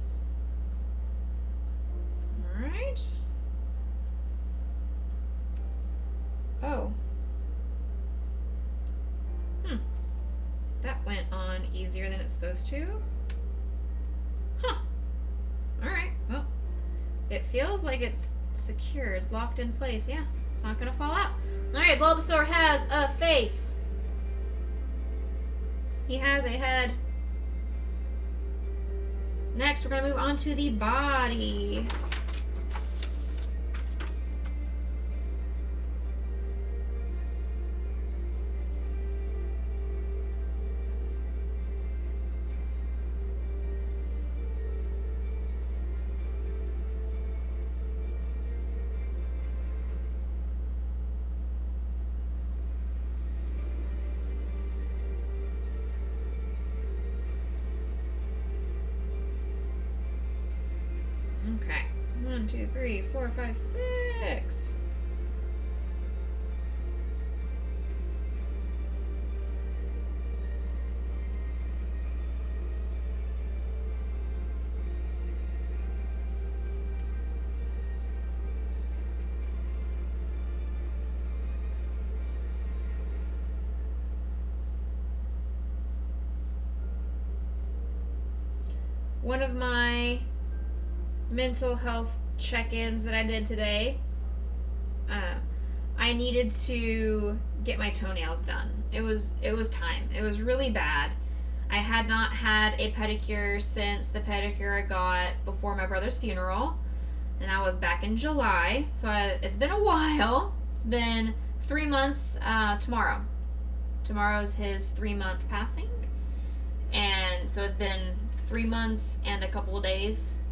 Alright. Oh. That went on easier than it's supposed to. Huh. Alright, well, it feels like it's secure. It's locked in place. Yeah, it's not gonna fall out. Alright, Bulbasaur has a face. He has a head. Next, we're gonna move on to the body. Okay. 1, 2, 3, 4, 5, 6. One of my mental health check-ins that I did today, I needed to get my toenails done. It was time. It was really bad. I had not had a pedicure since the pedicure I got before my brother's funeral, and that was back in July. So it's been a while. It's been 3 months tomorrow. Tomorrow's his 3-month passing, and so it's been 3 months and a couple of days,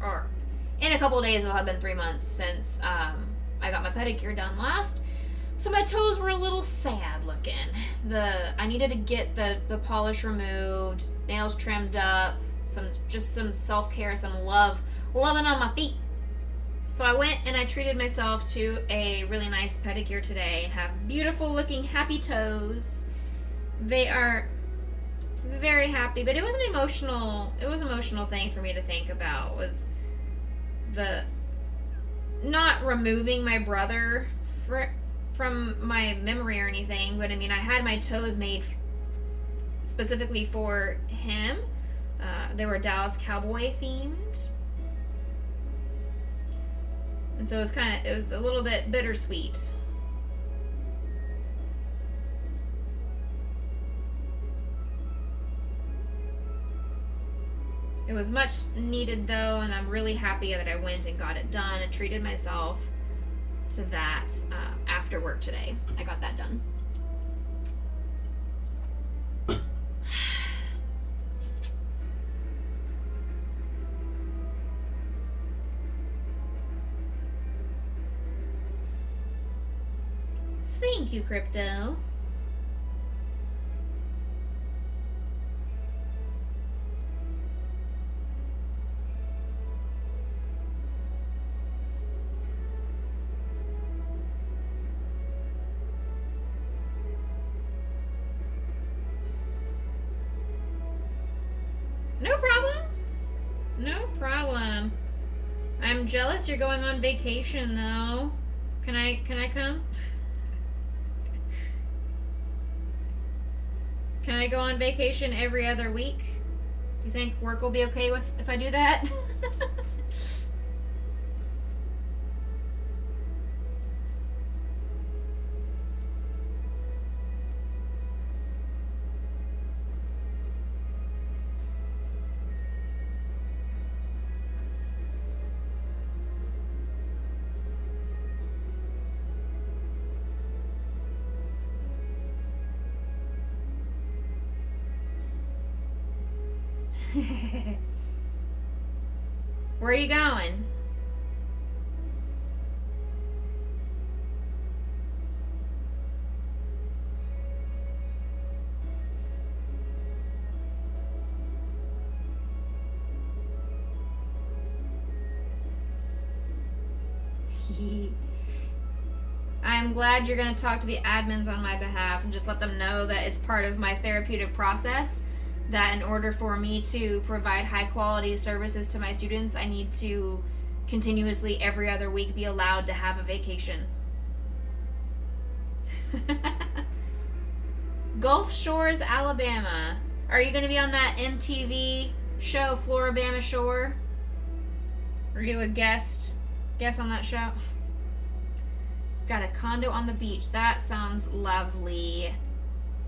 or in a couple of days it'll have been 3 months since I got my pedicure done last. So my toes were a little sad looking. I needed to get the polish removed, nails trimmed up, some self-care, some loving on my feet. So I went and I treated myself to a really nice pedicure today and have beautiful looking happy toes. They are very happy, but it was an emotional thing for me to think about, was the not removing my brother from my memory or anything, but I mean, I had my toes made specifically for him. They were Dallas Cowboy themed, and so it was a little bit bittersweet. It was much needed though, and I'm really happy that I went and got it done and treated myself to that after work today. I got that done. Thank you, Crypto. No problem. No problem. I'm jealous you're going on vacation though. Can I come? Can I go on vacation every other week? Do you think work will be okay with if I do that? Where are you going? I'm glad you're going to talk to the admins on my behalf and just let them know that it's part of my therapeutic process, that in order for me to provide high quality services to my students, I need to continuously every other week be allowed to have a vacation. Gulf Shores, Alabama. Are you going to be on that MTV show, Floribama Shore? Are you a guest on that show? Got a condo on the beach. That sounds lovely.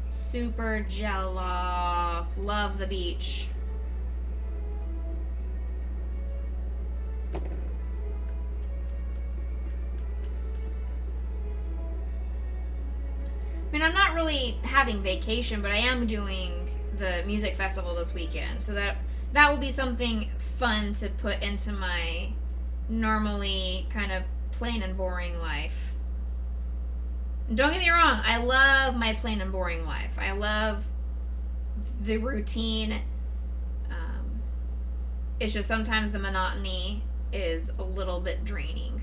Super jealous. Love the beach. I mean, I'm not really having vacation, but I am doing the music festival this weekend, so that will be something fun to put into my normally kind of plain and boring life. Don't get me wrong, I love my plain and boring life. I love the routine. It's just sometimes the monotony is a little bit draining.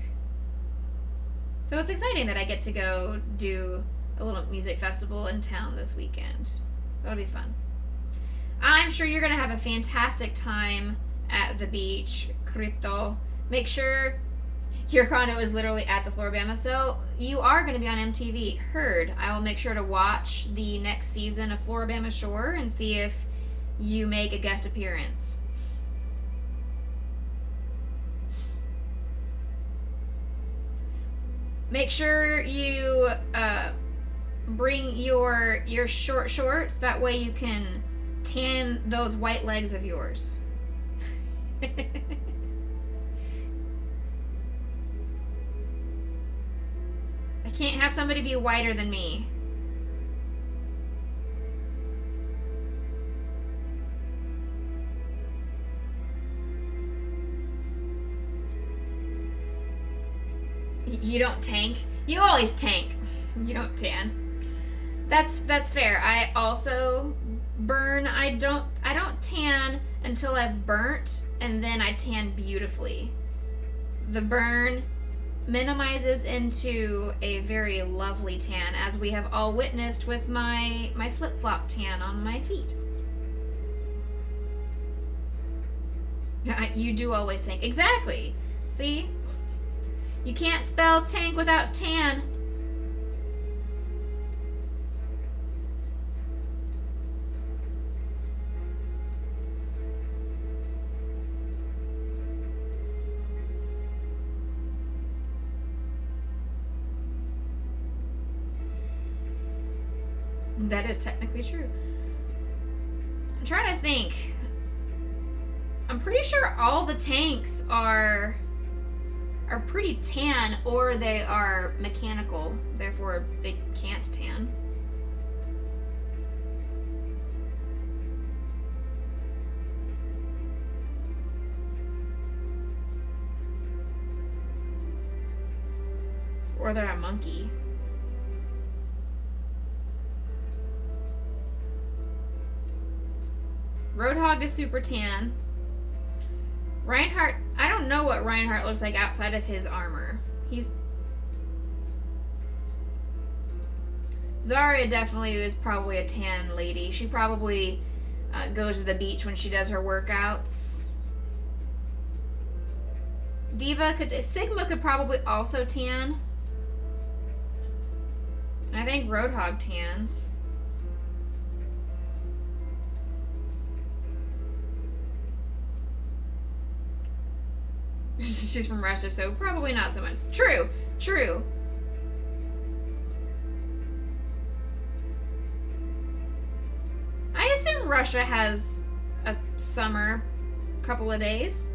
So it's exciting that I get to go do a little music festival in town this weekend. That'll be fun. I'm sure you're going to have a fantastic time at the beach, Crypto. Make sure your condo is literally at the Floribama, so you are going to be on MTV. Heard. I will make sure to watch the next season of Floribama Shore and see if you make a guest appearance. Make sure you bring your short shorts. That way you can tan those white legs of yours. I can't have somebody be whiter than me. You don't tank? You always tank. You don't tan. That's fair. I also burn. I don't tan until I've burnt, and then I tan beautifully. The burn minimizes into a very lovely tan, as we have all witnessed with my flip-flop tan on my feet. You do always tank. Exactly. See? You can't spell tank without tan. That is technically true. I'm trying to think. I'm pretty sure all the tanks are pretty tan, or they are mechanical, therefore they can't tan. Or they're a monkey. Roadhog is super tan. Reinhardt, I don't know what Reinhardt looks like outside of his armor. Zarya definitely is probably a tan lady. She probably goes to the beach when she does her workouts. Sigma could probably also tan. And I think Roadhog tans. She's from Russia, so probably not so much. True. I assume Russia has a summer couple of days.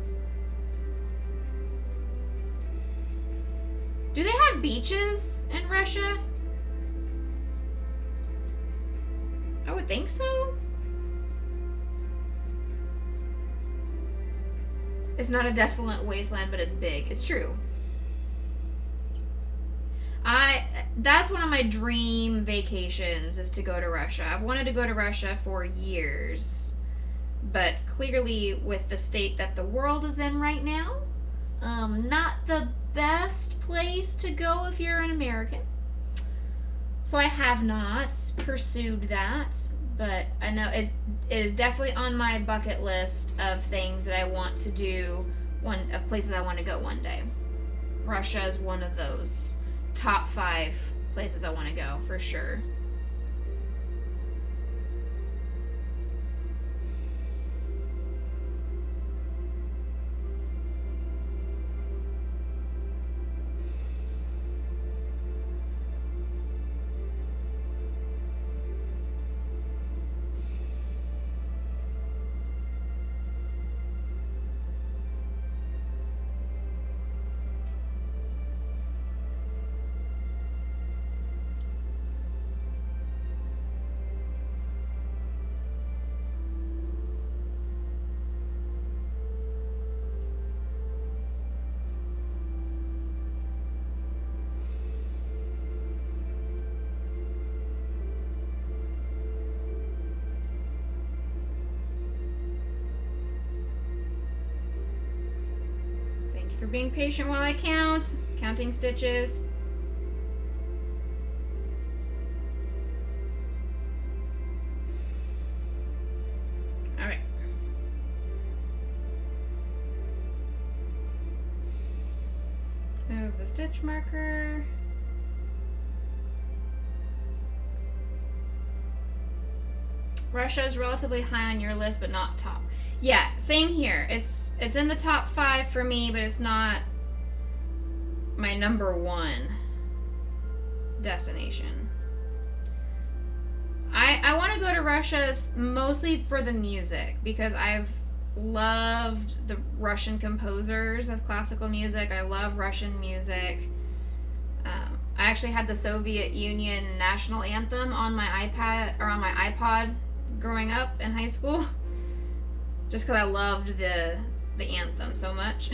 Do they have beaches in Russia? I would think so. It's not a desolate wasteland, but it's big. It's true. That's one of my dream vacations, is to go to Russia. I've wanted to go to Russia for years, but clearly with the state that the world is in right now, not the best place to go if you're an American. So I have not pursued that, but I know it is definitely on my bucket list of things that I want to do, of places I want to go one day. Russia is one of those top 5 places I want to go, for sure. For being patient while I counting stitches. All right. Move the stitch marker. Russia is relatively high on your list, but not top. Yeah, same here. It's in the top 5 for me, but it's not my number 1 destination. I want to go to Russia mostly for the music, because I've loved the Russian composers of classical music. I love Russian music. I actually had the Soviet Union national anthem on my iPad, or on my iPod, growing up in high school, just because I loved the anthem so much.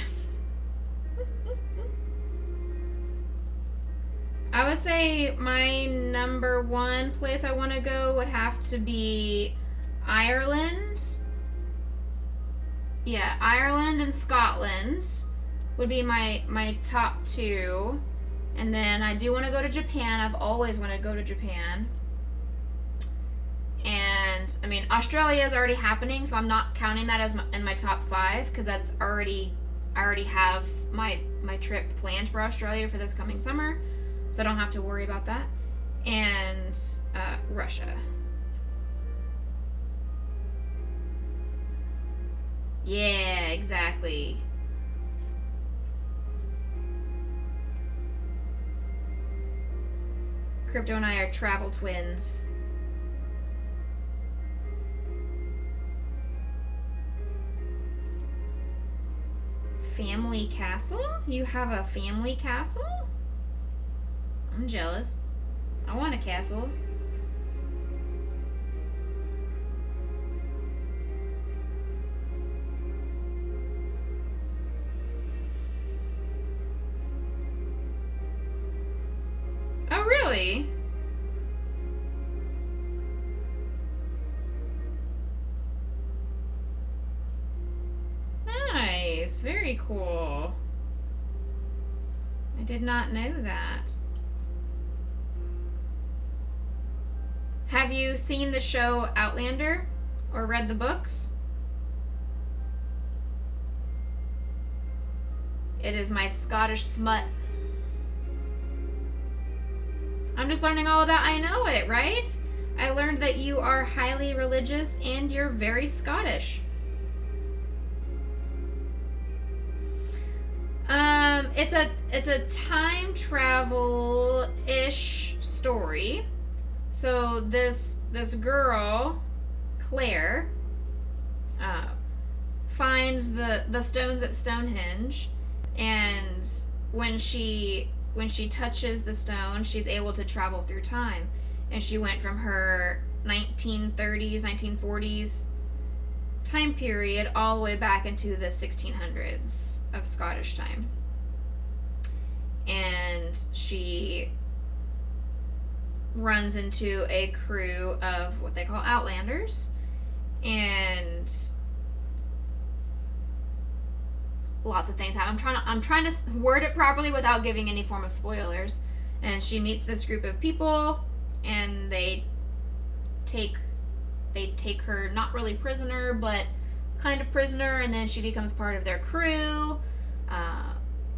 I would say my number 1 place I want to go would have to be Ireland. Yeah, Ireland and Scotland would be my top 2. And then I do want to go to Japan. I've always wanted to go to Japan. And, I mean, Australia is already happening, so I'm not counting that as in my top 5, because I already have my trip planned for Australia for this coming summer, so I don't have to worry about that. And Russia. Yeah, exactly. Crypto and I are travel twins. family castle? You have a family castle? I'm jealous. I want a castle. Oh, really? Nice. Very cool. I did not know that. Have you seen the show Outlander or read the books? It is my Scottish smut. I'm just learning all about I Know It, right? I learned that you are highly religious and you're very Scottish. It's a time travel-ish story. So this girl, Claire, finds the stones at Stonehenge, and when she touches the stone, she's able to travel through time. And she went from her 1930s, 1940s time period all the way back into the 1600s of Scottish time. And she runs into a crew of what they call Outlanders, and lots of things happen. I'm trying to word it properly without giving any form of spoilers. And she meets this group of people, and they take her not really prisoner, but kind of prisoner, and then she becomes part of their crew.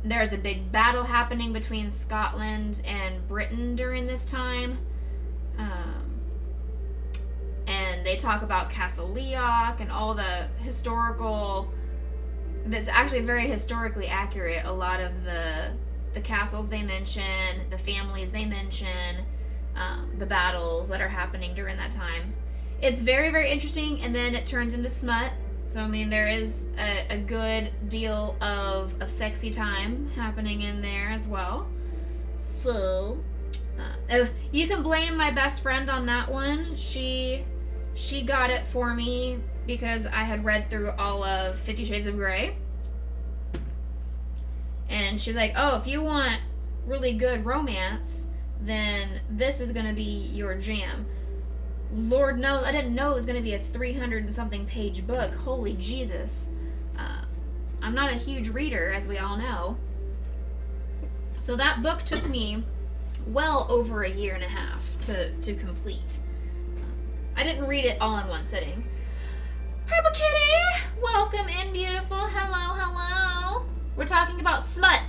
There's a big battle happening between Scotland and Britain during this time. And they talk about Castle Leoch and all the historical... That's actually very historically accurate. A lot of the castles they mention, the families they mention, the battles that are happening during that time. It's very, very interesting, and then it turns into smut. So, I mean, there is a good deal of sexy time happening in there as well. So, you can blame my best friend on that one. She got it for me because I had read through all of 50 Shades of Grey. And she's like, oh, if you want really good romance, then this is going to be your jam. Lord knows, I didn't know it was going to be a 300 and something page book. Holy Jesus. I'm not a huge reader, as we all know. So that book took me well over a year and a half to complete. I didn't read it all in one sitting. Purple Kitty! Welcome in, beautiful. Hello, hello. We're talking about smut.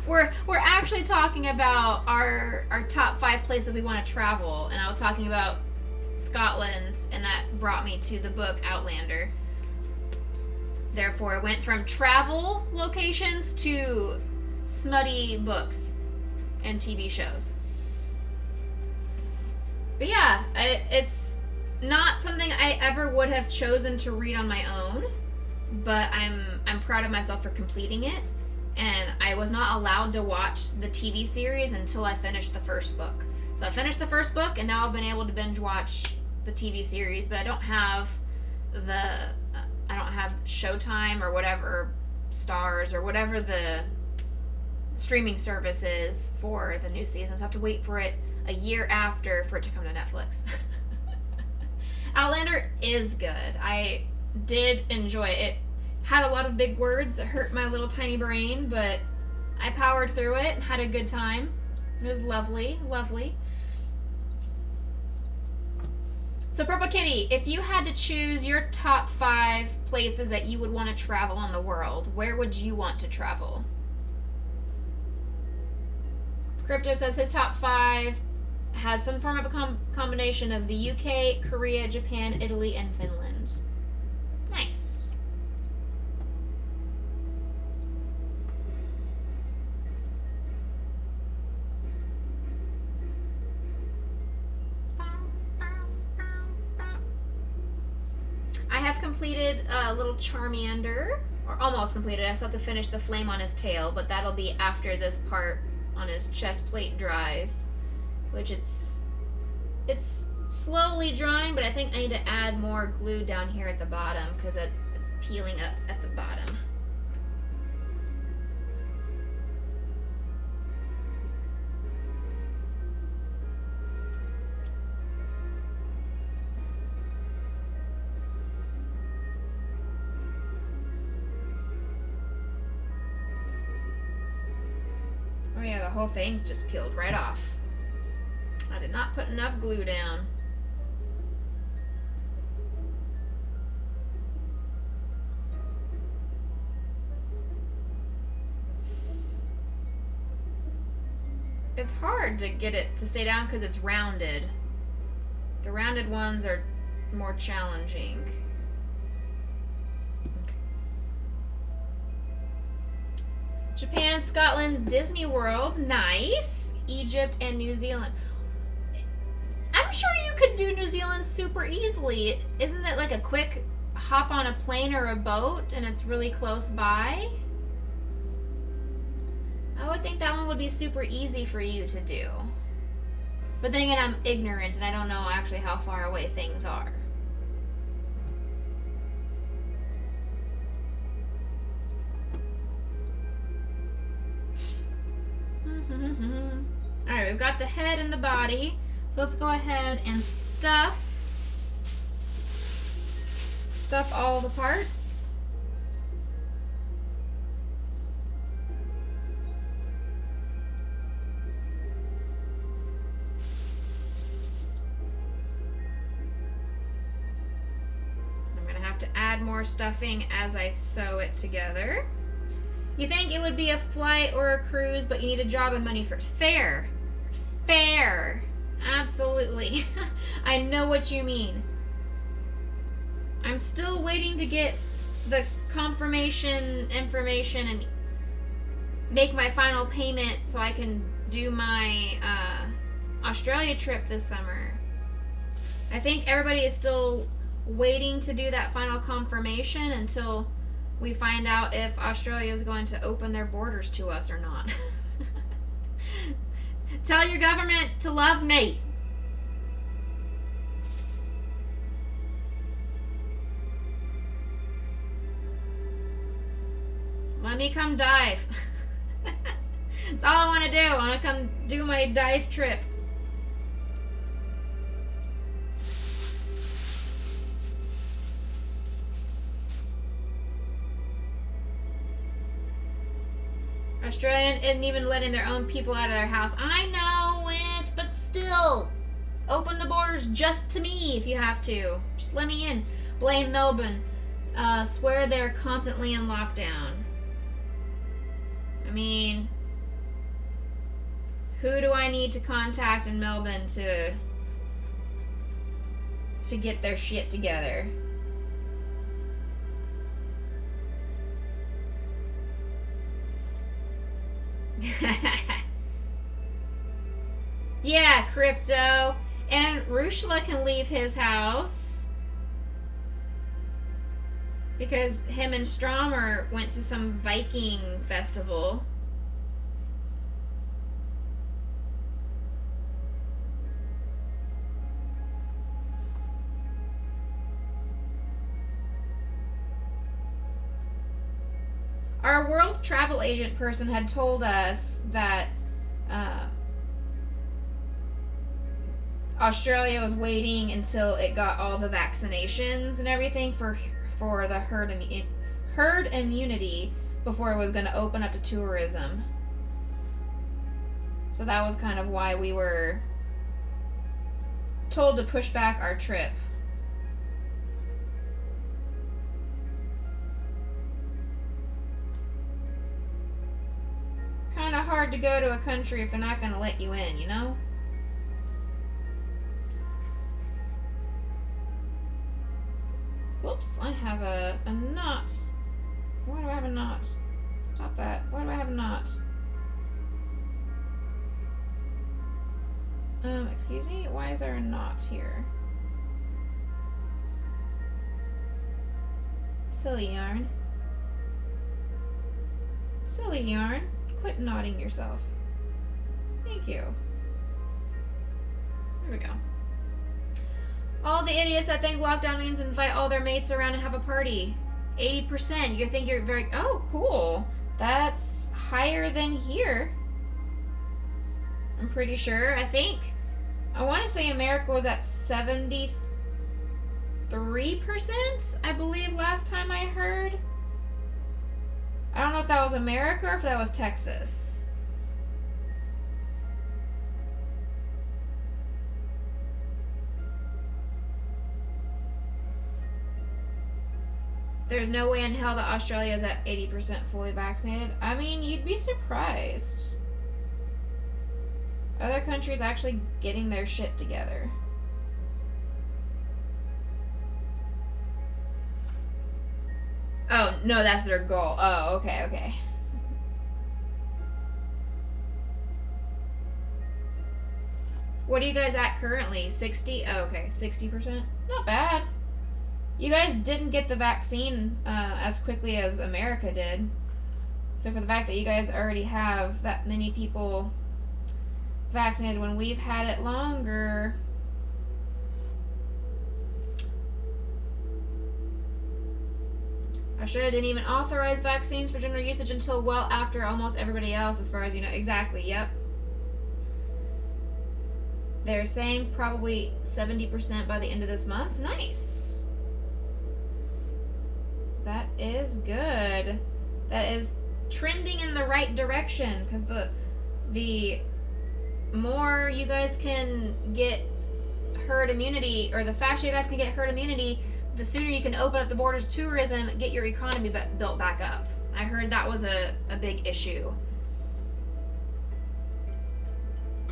We're actually talking about our top 5 places we want to travel, and I was talking about Scotland, and that brought me to the book Outlander. Therefore, I went from travel locations to smutty books and TV shows. But yeah, it's not something I ever would have chosen to read on my own, but I'm proud of myself for completing it. And I was not allowed to watch the TV series until I finished the first book. So I finished the first book, and now I've been able to binge watch the TV series, but I don't have Showtime or whatever, Stars or whatever the streaming service is for the new season. So I have to wait for it a year after for it to come to Netflix. Outlander is good. I did enjoy it. It had a lot of big words. It hurt my little tiny brain, but I powered through it and had a good time. It was lovely, lovely. So Purple Kitty, if you had to choose your top 5 places that you would want to travel in the world, where would you want to travel? Crypto says his top 5 has some form of a combination of the UK, Korea, Japan, Italy, and Finland. Nice. completed little Charmander, or almost completed. I still have to finish the flame on his tail, but that'll be after this part on his chest plate dries, which it's slowly drying, but I think I need to add more glue down here at the bottom because it's peeling up at the bottom. Oh yeah, the whole thing's just peeled right off. I did not put enough glue down. It's hard to get it to stay down because it's rounded. The rounded ones are more challenging. Japan, Scotland, Disney World, nice. Egypt and New Zealand. I'm sure you could do New Zealand super easily. Isn't it like a quick hop on a plane or a boat and it's really close by? I would think that one would be super easy for you to do. But then again, I'm ignorant and I don't know actually how far away things are. Alright, we've got the head and the body. So let's go ahead and stuff all the parts. I'm going to have to add more stuffing as I sew it together. You think it would be a flight or a cruise, but you need a job and money first. Fair. Fair. Absolutely. I know what you mean. I'm still waiting to get the confirmation information and make my final payment so I can do my Australia trip this summer. I think everybody is still waiting to do that final confirmation until we find out if Australia is going to open their borders to us or not. Tell your government to love me. Let me come dive. That's all I want to do. I want to come do my dive trip. Australia isn't even letting their own people out of their house. I know it, but still. Open the borders just to me if you have to. Just let me in. Blame Melbourne. Swear they're constantly in lockdown. I mean, who do I need to contact in Melbourne to get their shit together? Yeah, Crypto. And Rushla can leave his house because him and Stromer went to some Viking festival. Our world travel agent person had told us that Australia was waiting until it got all the vaccinations and everything for the herd immunity before it was going to open up to tourism. So that was kind of why we were told to push back our trip. Kind of hard to go to a country if they're not going to let you in, you know? Whoops, I have a knot. Why do I have a knot? Stop that. Why do I have a knot? Excuse me? Why is there a knot here? Silly yarn. Silly yarn. Quit nodding yourself. Thank you. There we go. All the idiots that think lockdown means invite all their mates around and have a party. 80%. You think you're very... Oh, cool. That's higher than here. I'm pretty sure. I think... I want to say America was at 73%, I believe, last time I heard. I don't know if that was America or if that was Texas. There's no way in hell that Australia is at 80% fully vaccinated. I mean, you'd be surprised. Other countries actually getting their shit together. Oh, no, that's their goal. Oh, okay, okay. What are you guys at currently? 60? Oh, okay, 60%? Not bad. You guys didn't get the vaccine as quickly as America did. So for the fact that you guys already have that many people vaccinated when we've had it longer... Australia didn't even authorize vaccines for general usage until well after almost everybody else, as far as you know. Exactly, yep. They're saying probably 70% by the end of this month. Nice. That is good. That is trending in the right direction, because the more you guys can get herd immunity, or the faster you guys can get herd immunity, the sooner you can open up the borders to tourism, get your economy built back up. I heard that was a big issue.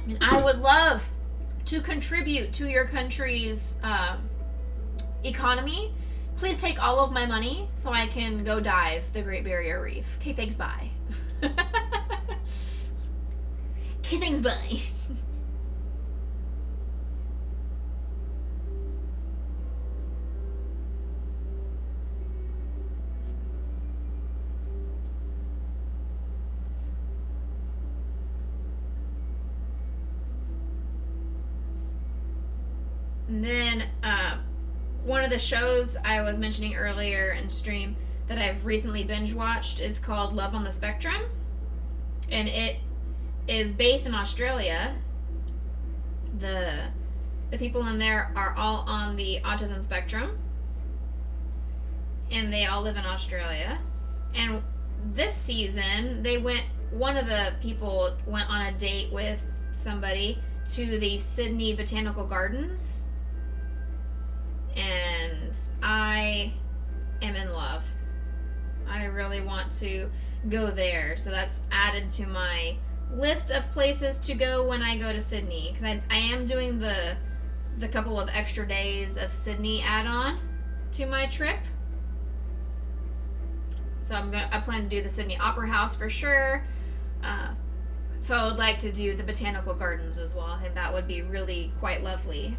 And I would love to contribute to your country's economy. Please take all of my money so I can go dive the Great Barrier Reef. Okay, thanks, bye. Okay, thanks, bye. And then one of the shows I was mentioning earlier in stream that I've recently binge watched is called Love on the Spectrum, and it is based in Australia. The people in there are all on the autism spectrum, and they all live in Australia. And this season, one of the people went on a date with somebody to the Sydney Botanical Gardens. And I am in love. I really want to go there. So that's added to my list of places to go when I go to Sydney. Because I am doing the couple of extra days of Sydney add-on to my trip. So I plan to do the Sydney Opera House for sure. So I would like to do the Botanical Gardens as well. I think that would be really quite lovely.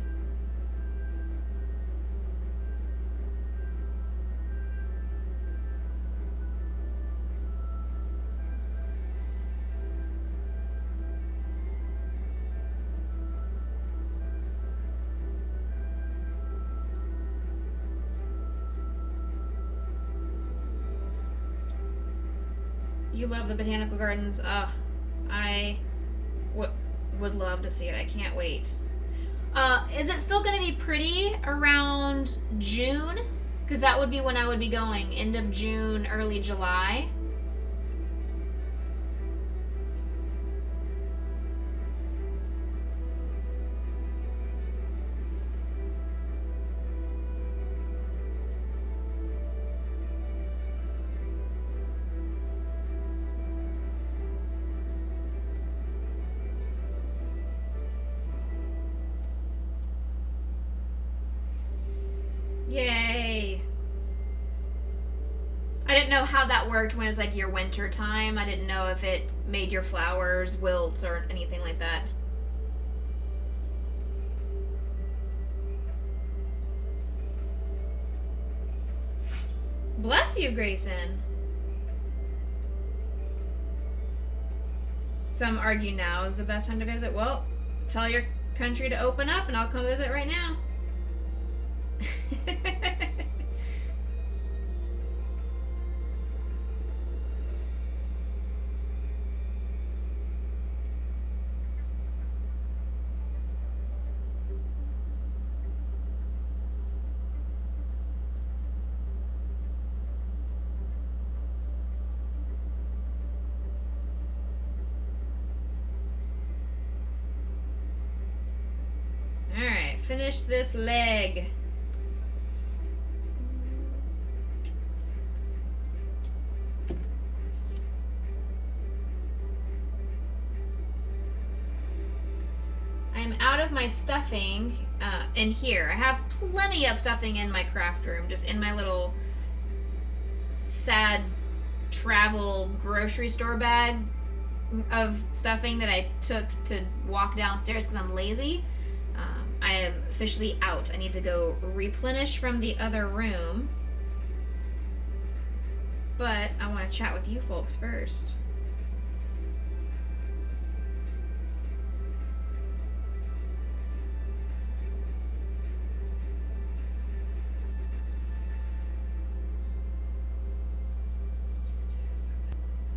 You love the Botanical Gardens. Ugh, I would love to see it. I can't wait. Is it still going to be pretty around June? Because that would be when I would be going. End of June, early July. Yay. I didn't know how that worked when it's like your winter time. I didn't know if it made your flowers wilt or anything like that. Bless you, Grayson. Some argue now is the best time to visit. Well, tell your country to open up and I'll come visit right now. Alright, finish this leg. I'm out of my stuffing in here. I have plenty of stuffing in my craft room, just in my little sad travel grocery store bag of stuffing that I took to walk downstairs because I'm lazy. I am officially out. I need to go replenish from the other room. But I want to chat with you folks first.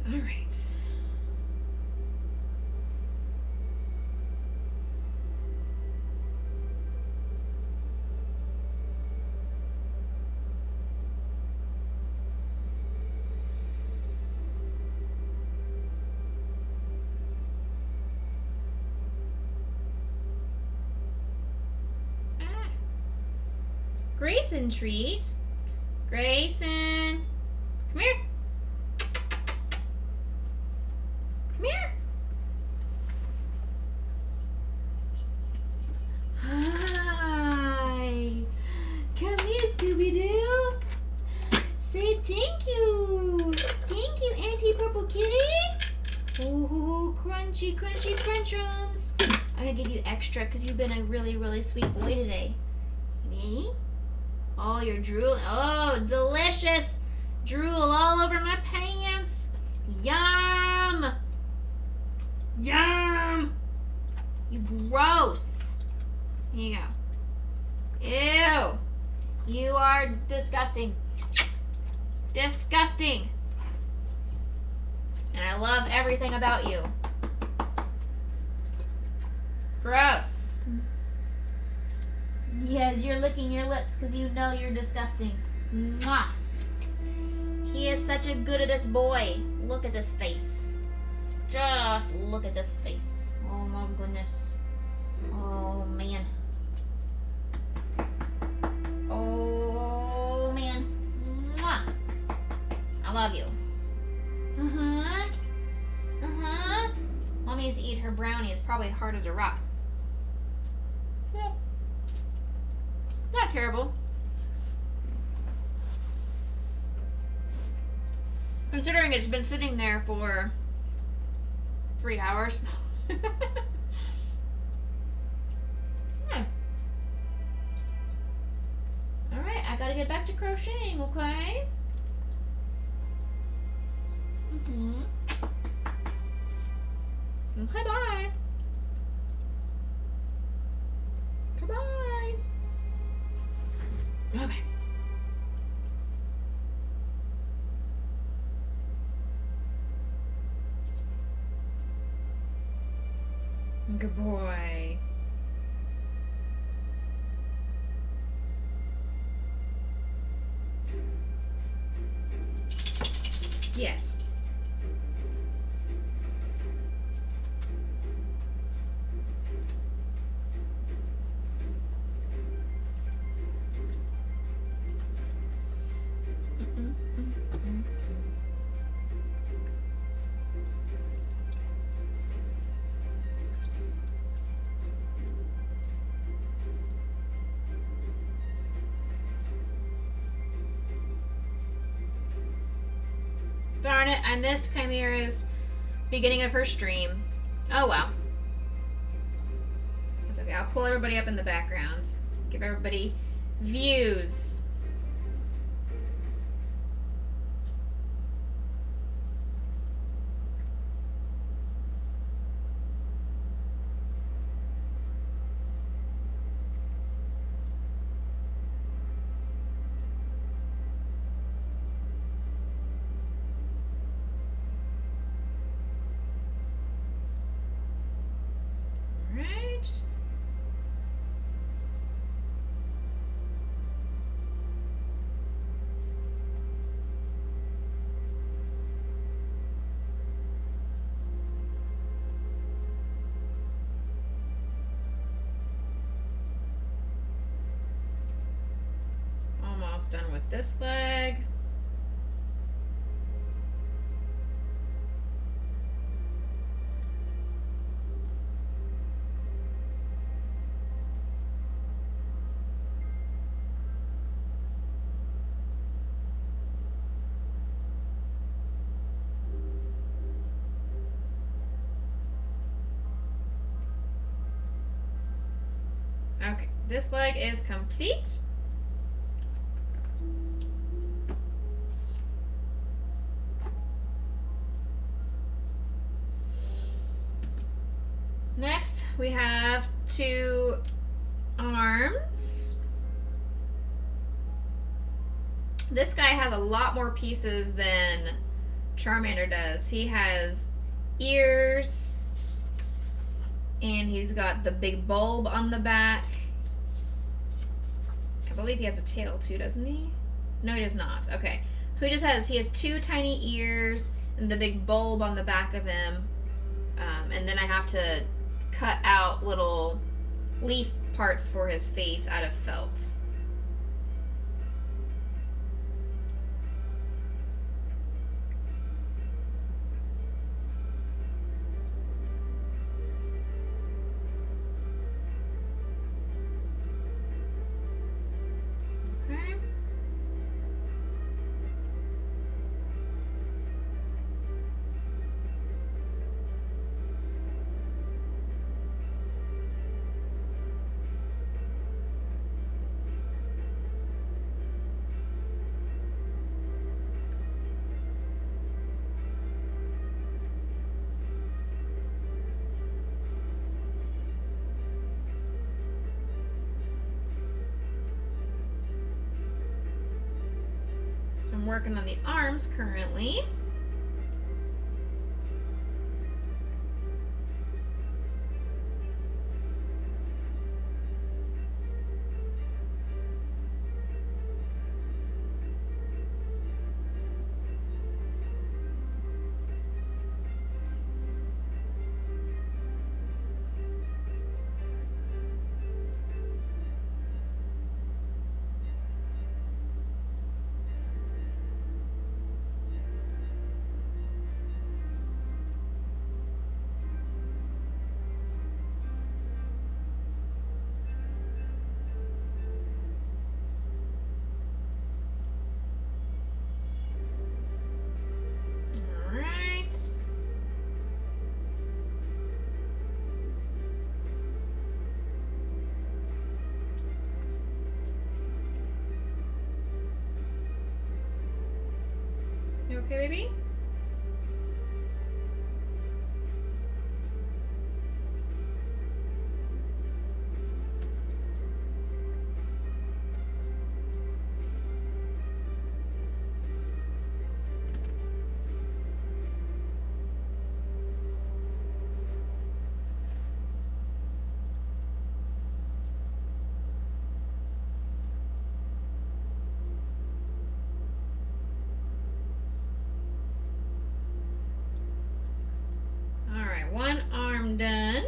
All right. Grayson treat. Grayson. Come here. Come here. Hi. Come here, Scooby-Doo. Say thank you. Thank you, Auntie Purple Kitty. Oh, crunchy, crunchy crunchums. I'm going to give you extra because you've been a really, really sweet boy today. Ready? Oh, you're drooling. Oh, delicious. Drool all over my pants. Yum. Yum. You gross. Here you go. Ew. You are disgusting. Disgusting. And I love everything about you. Gross. Yes, you're licking your lips because you know you're disgusting. Mwah. He is such a good-at-this boy. Look at this face. Just look at this face. Oh my goodness. Oh man. Oh man. Mwah. I love you. Uh-huh. Uh-huh. Mommy needs to eat her brownie. It's probably hard as a rock. Yeah. Not terrible. Considering it's been sitting there for 3 hours. Yeah. Alright, I gotta get back to crocheting, okay? Mm-hmm. Okay, bye. Goodbye. Okay. Good boy. Yes. Darn it, I missed Chimera's beginning of her stream. Oh well. It's okay, I'll pull everybody up in the background. Give everybody views. cute. Almost done with this leg. Okay, this leg is complete. Next, we have 2 arms. This guy has a lot more pieces than Charmander does. He has ears, and he's got the big bulb on the back. I believe he has a tail too, doesn't he? No, he does not. Okay. So he has 2 tiny ears and the big bulb on the back of him. And then I have to cut out little leaf parts for his face out of felt. Okay. So I'm working on the arms currently. You okay, baby? Alright, one arm done.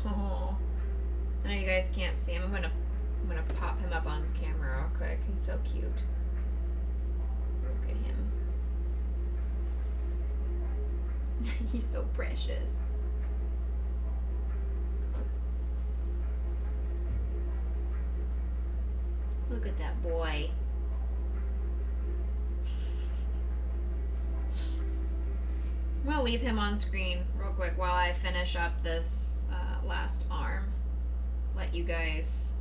Oh, I know you guys can't see him. I'm gonna pop him up on camera real quick. He's so cute. Look at him. He's so precious. Look at that boy. I'm gonna leave him on screen real quick while I finish up this last arm. Let you guys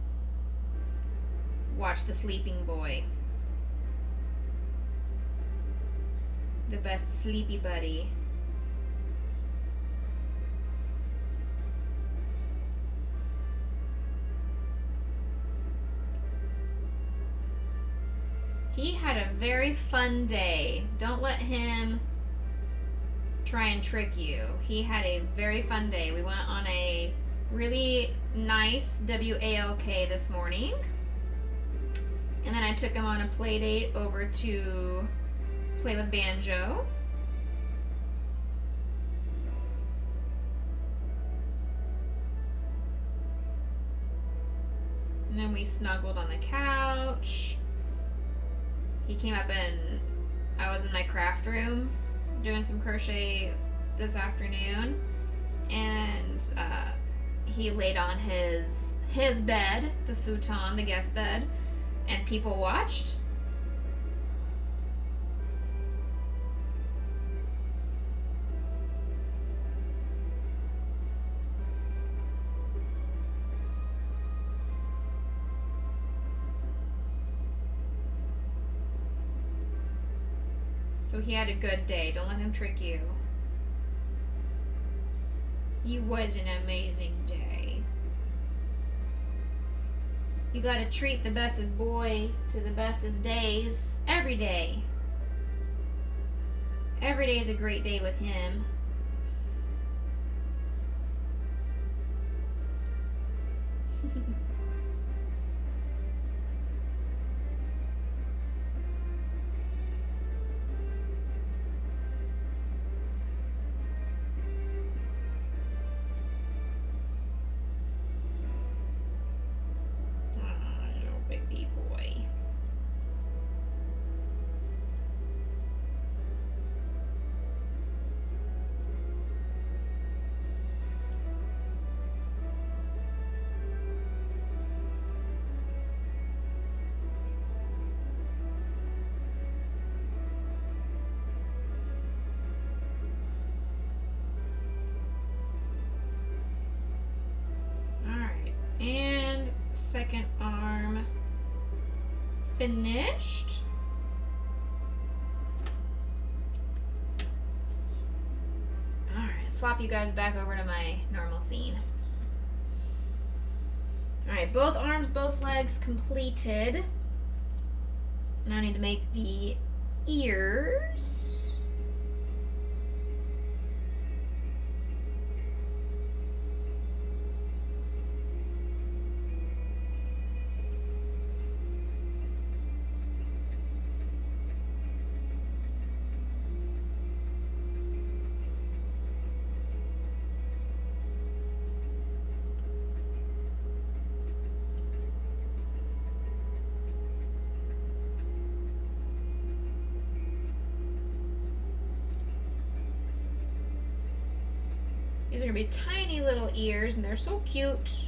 watch the sleeping boy. The best sleepy buddy. He had a very fun day. Don't let him try and trick you. He had a very fun day. We went on a really nice WALK this morning. And then I took him on a play date over to play with Banjo. And then we snuggled on the couch. He came up and I was in my craft room doing some crochet this afternoon. And he laid on his bed, the futon, the guest bed, and people watched. So he had a good day. Don't let him trick you. It was an amazing day. You gotta treat the bestest boy to the bestest days every day. Every day is a great day with him. Baby boy. Alright, and second arm finished. Alright, swap you guys back over to my normal scene. Alright, both arms, both legs completed. Now I need to make the ears. These are going to be tiny little ears, and they're so cute.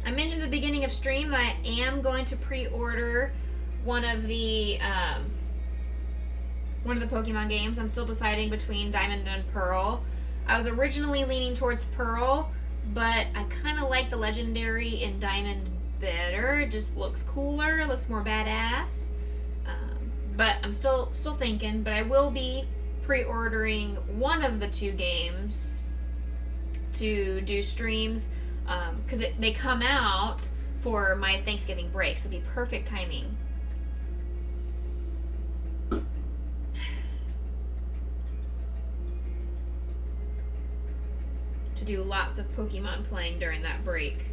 I mentioned at the beginning of stream that I am going to pre-order one of the Pokemon games. I'm still deciding between Diamond and Pearl. I was originally leaning towards Pearl, but I kind of like the Legendary in Diamond better. It just looks cooler, it looks more badass. But I'm still thinking, but I will be pre-ordering one of the two games to do streams, because they come out for my Thanksgiving break, so it'd be perfect timing. To do lots of Pokemon playing during that break.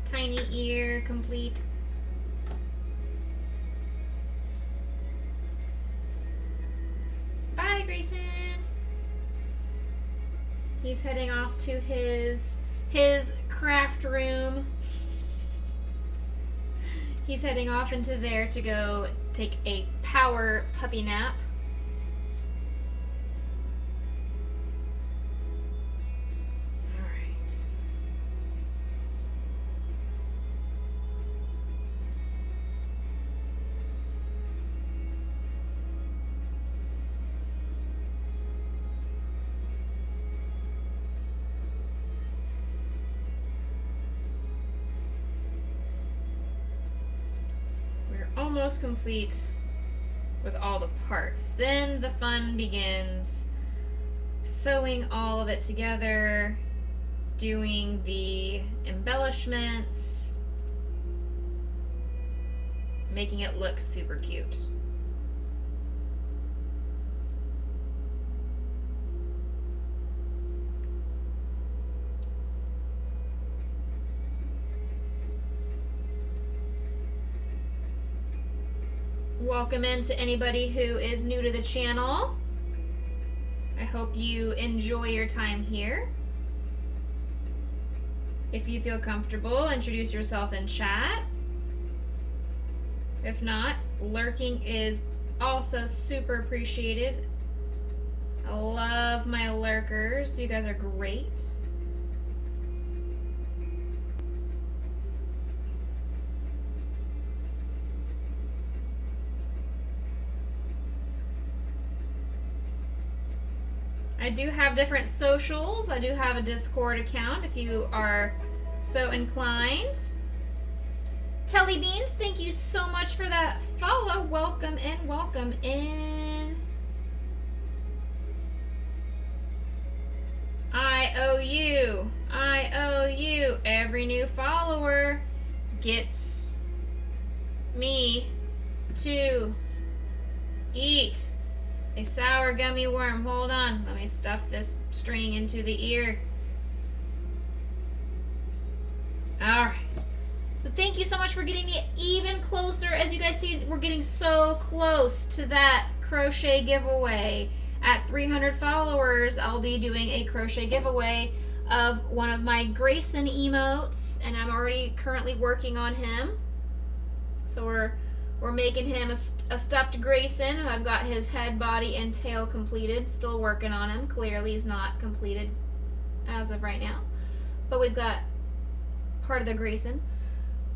Tiny ear complete. Bye, Grayson. He's heading off to his craft room. He's heading off into there to go take a power puppy nap. Alright. Almost complete with all the parts. Then the fun begins, sewing all of it together, doing the embellishments, making it look super cute. Welcome in to anybody who is new to the channel. I hope you enjoy your time here. If you feel comfortable, introduce yourself in chat. If not, lurking is also super appreciated. I love my lurkers. You guys are great. I do have different socials. I do have a Discord account if you are so inclined. Telly Beans, thank you so much for that follow. Welcome in, welcome in. I owe you. Every new follower gets me to eat a sour gummy worm. Hold on. Let me stuff this string into the ear. Alright. So thank you so much for getting me even closer. As you guys see, we're getting so close to that crochet giveaway. At 300 followers, I'll be doing a crochet giveaway of one of my Grayson emotes, and I'm already currently working on him. So we're making him a stuffed Grayson. I've got his head, body, and tail completed. Still working on him. Clearly he's not completed as of right now. But we've got part of the Grayson.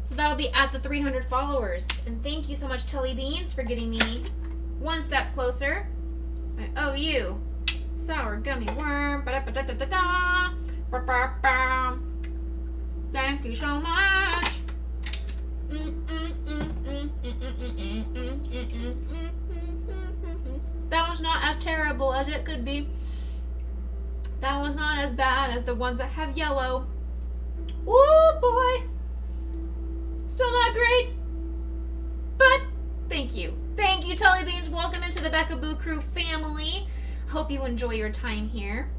So that'll be at the 300 followers. And thank you so much, Telly Beans, for getting me one step closer. I owe you. Sour gummy worm. Ba-da-ba-da-da-da-da. Ba-ba-ba. Thank you so much. That was not as terrible as it could be. That was not as bad as the ones that have yellow. Oh boy. Still not great. But thank you. Thank you, Telly Beans. Welcome into the Becca Boo Crew family. Hope you enjoy your time here.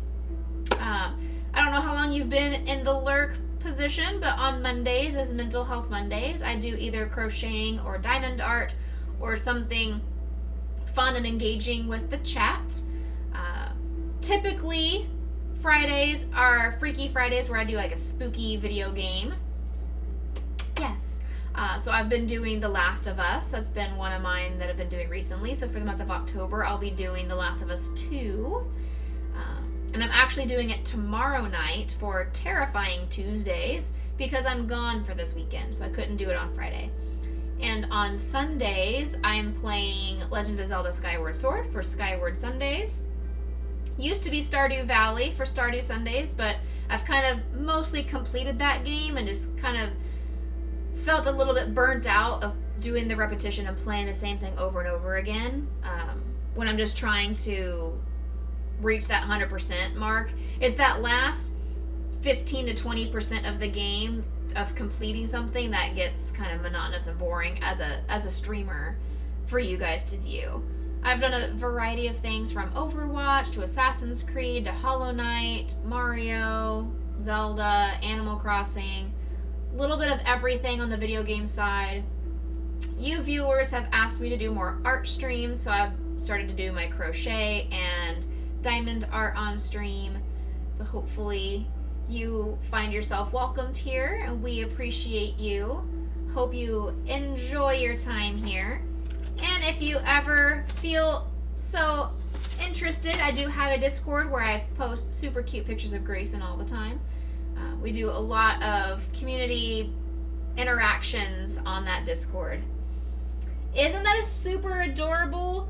I don't know how long you've been in the lurk position, but on Mondays is Mental Health Mondays. I do either crocheting or diamond art or something fun and engaging with the chat. Typically, Fridays are Freaky Fridays where I do like a spooky video game. Yes. So I've been doing The Last of Us. That's been one of mine that I've been doing recently. So for the month of October, I'll be doing The Last of Us 2. And I'm actually doing it tomorrow night for Terrifying Tuesdays because I'm gone for this weekend, so I couldn't do it on Friday. And on Sundays, I'm playing Legend of Zelda Skyward Sword for Skyward Sundays. Used to be Stardew Valley for Stardew Sundays, but I've kind of mostly completed that game and just kind of felt a little bit burnt out of doing the repetition and playing the same thing over and over again. When I'm just trying to reach that 100% mark, is that last 15 to 20% of the game of completing something that gets kind of monotonous and boring as a streamer for you guys to view. I've done a variety of things from Overwatch to Assassin's Creed to Hollow Knight, Mario, Zelda, Animal Crossing, a little bit of everything on the video game side. You viewers have asked me to do more art streams, so I've started to do my crochet and diamond art on stream. So hopefully you find yourself welcomed here, and we appreciate you. Hope you enjoy your time here. And if you ever feel so interested, I do have a Discord where I post super cute pictures of Grayson all the time. We do a lot of community interactions on that Discord. Isn't that a super adorable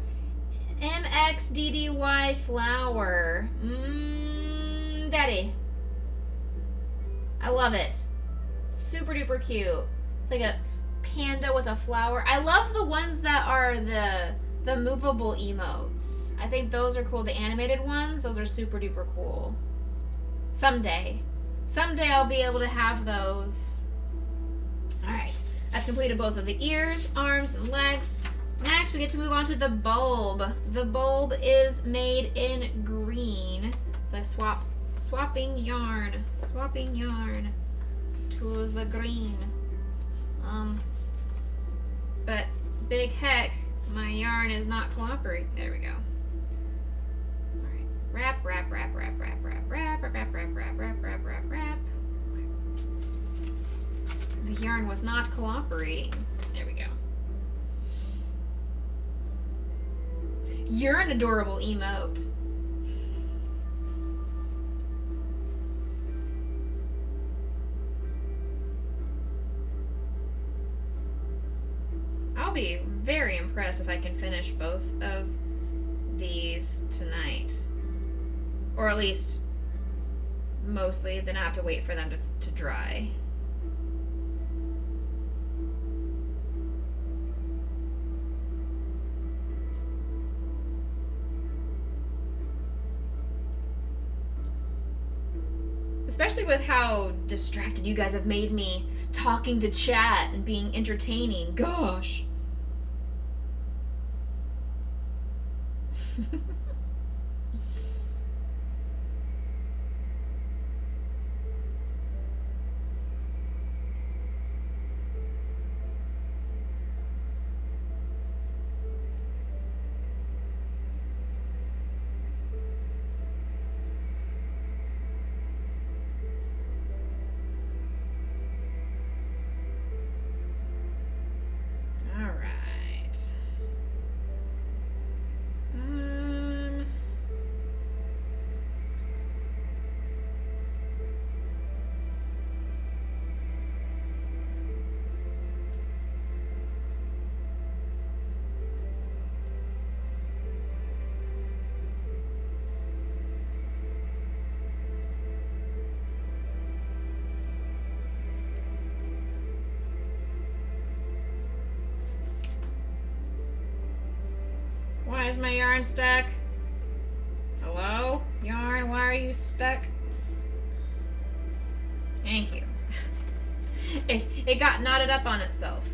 MXDDY flower? Daddy. I love it. Super duper cute. It's like a panda with a flower. I love the ones that are the movable emotes. I think those are cool. The animated ones, those are super duper cool. Someday I'll be able to have those. Alright, I've completed both of the ears, arms, and legs. Next, we get to move on to the bulb. The bulb is made in green. So I swapping yarn to the green. But big heck, my yarn is not cooperating. There we go. Alright, wrap. The yarn was not cooperating. There we go. You're an adorable emote. I'll be very impressed if I can finish both of these tonight. Or at least mostly, then I have to wait for them to dry. Especially with how distracted you guys have made me talking to chat and being entertaining. Gosh. Why is my yarn stuck? Hello? Yarn, why are you stuck? Thank you. It got knotted up on itself.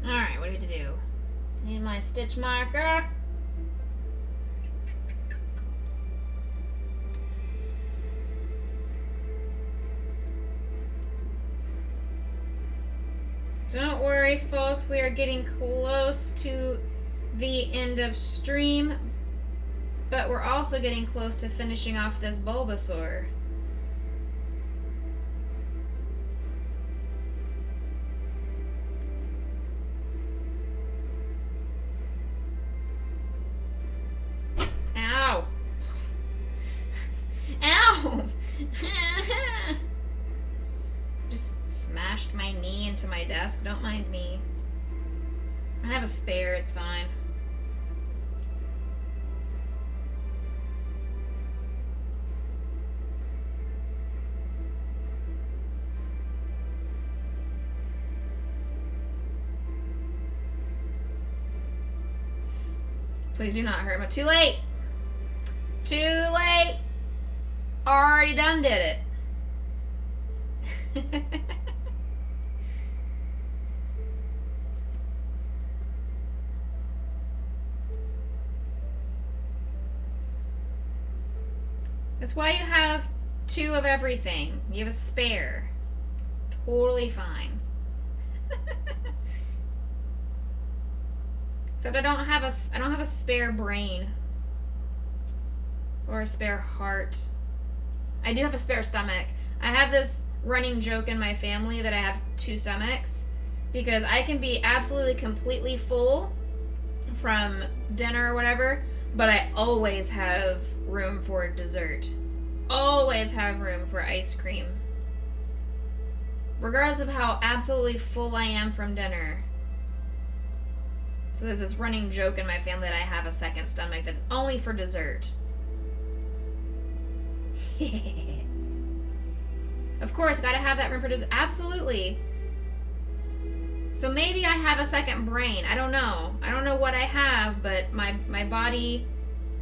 Alright, what do we have to do? Need my stitch marker. Don't worry, folks. We are getting close to the end of stream, but we're also getting close to finishing off this Bulbasaur. Ow! Ow! Just smashed my knee into my desk. Don't mind me. I have a spare, it's fine. Please do not hurt me. Too late. Too late. Already done did it. That's why you have 2 of everything. You have a spare. Totally fine. Except I don't have a spare brain or a spare heart. I do have a spare stomach. I have this running joke in my family that I have 2 stomachs because I can be absolutely completely full from dinner or whatever, but I always have room for dessert. Always have room for ice cream. Regardless of how absolutely full I am from dinner. So there's this running joke in my family that I have a second stomach that's only for dessert. Of course, gotta have that room for dessert. Absolutely. So maybe I have a second brain. I don't know. I don't know what I have, but my body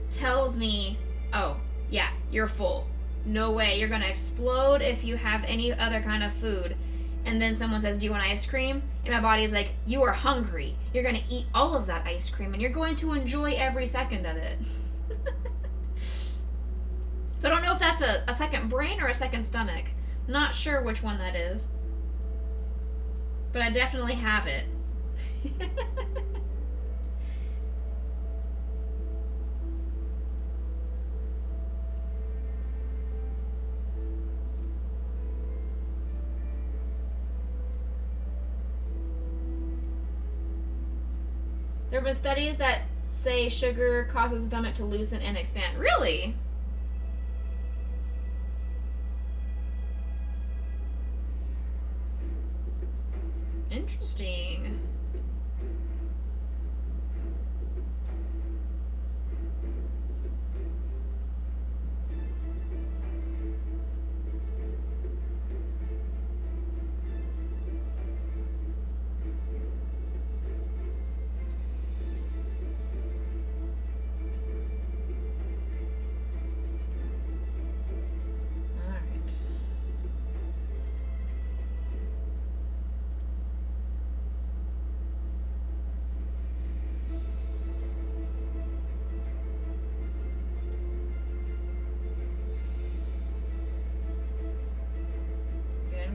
tells me, oh, yeah, you're full. No way. You're gonna explode if you have any other kind of food. And then someone says, do you want ice cream? And my body's like, you are hungry. You're going to eat all of that ice cream and you're going to enjoy every second of it. So I don't know if that's a second brain or a second stomach. Not sure which one that is. But I definitely have it. There have been studies that say sugar causes the stomach to loosen and expand. Really? Interesting.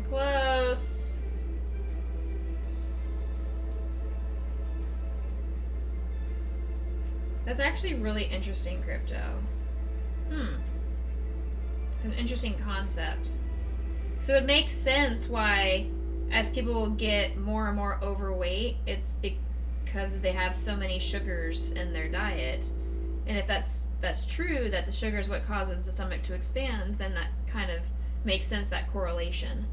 Close. That's actually really interesting, Crypto. It's an interesting concept. So it makes sense why, as people get more and more overweight, it's because they have so many sugars in their diet. And if that's true, that the sugar is what causes the stomach to expand, then that kind of makes sense, that correlation.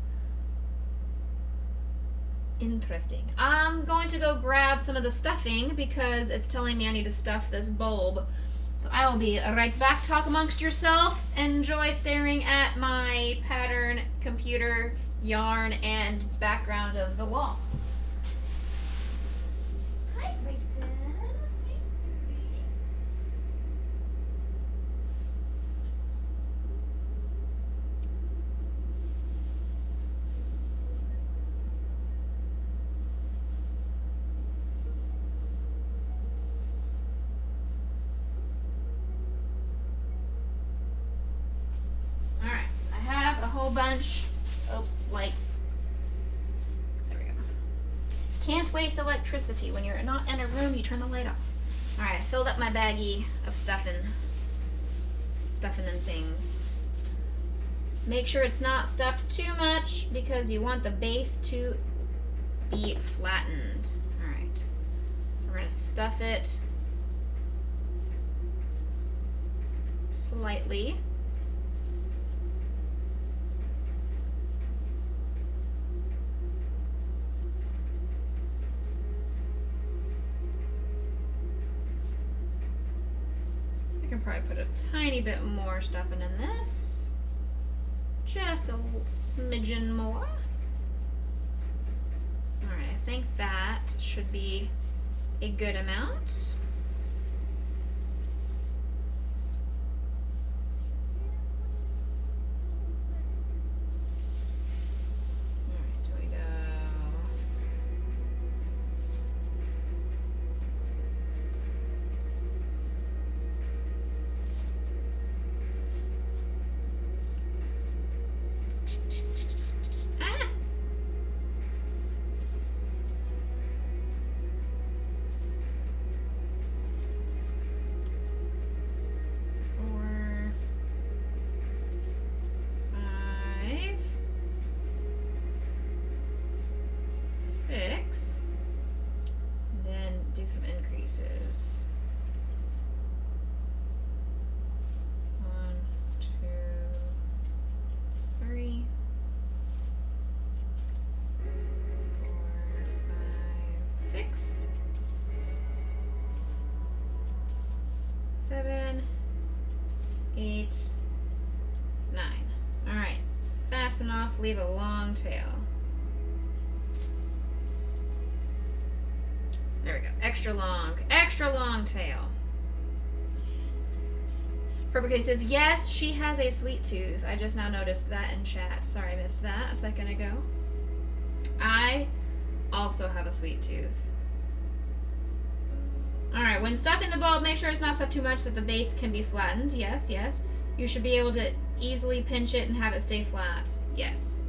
Interesting. I'm going to go grab some of the stuffing because it's telling me I need to stuff this bulb. So I will be right back. Talk amongst yourself. Enjoy staring at my pattern, computer, yarn, and background of the wall. Hi, Grayson. Hey, sweetie. Bunch. Oops, light. There we go. Can't waste electricity. When you're not in a room, you turn the light off. Alright, I filled up my baggie of stuffing and things. Make sure it's not stuffed too much because you want the base to be flattened. Alright. We're going to stuff it slightly. Probably put a tiny bit more stuffing in this. Just a little smidgen more. Alright, I think that should be a good amount. 6. Then do some increases. 1, 2, 3, 4, 5, 6, 7, 8, 9. Alright. Fasten off, leave a long tail. There we go. Extra long tail. Purple says, yes, she has a sweet tooth. I just now noticed that in chat. Sorry, I missed that a second ago. I also have a sweet tooth. Alright, when stuffing the bulb, make sure it's not stuffed too much so that the base can be flattened. Yes, yes. You should be able to easily pinch it and have it stay flat. Yes.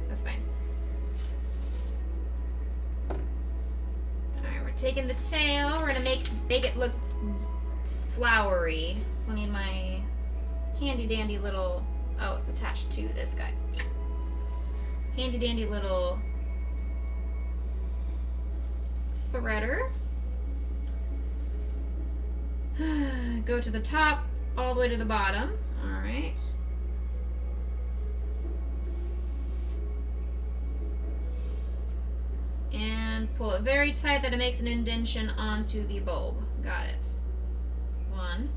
That's fine. Taking the tail, we're gonna make it look flowery. So I need my handy dandy little, oh, it's attached to this guy. Handy dandy little threader. Go to the top, all the way to the bottom. All right. And pull it very tight that it makes an indentation onto the bulb. Got it. 1.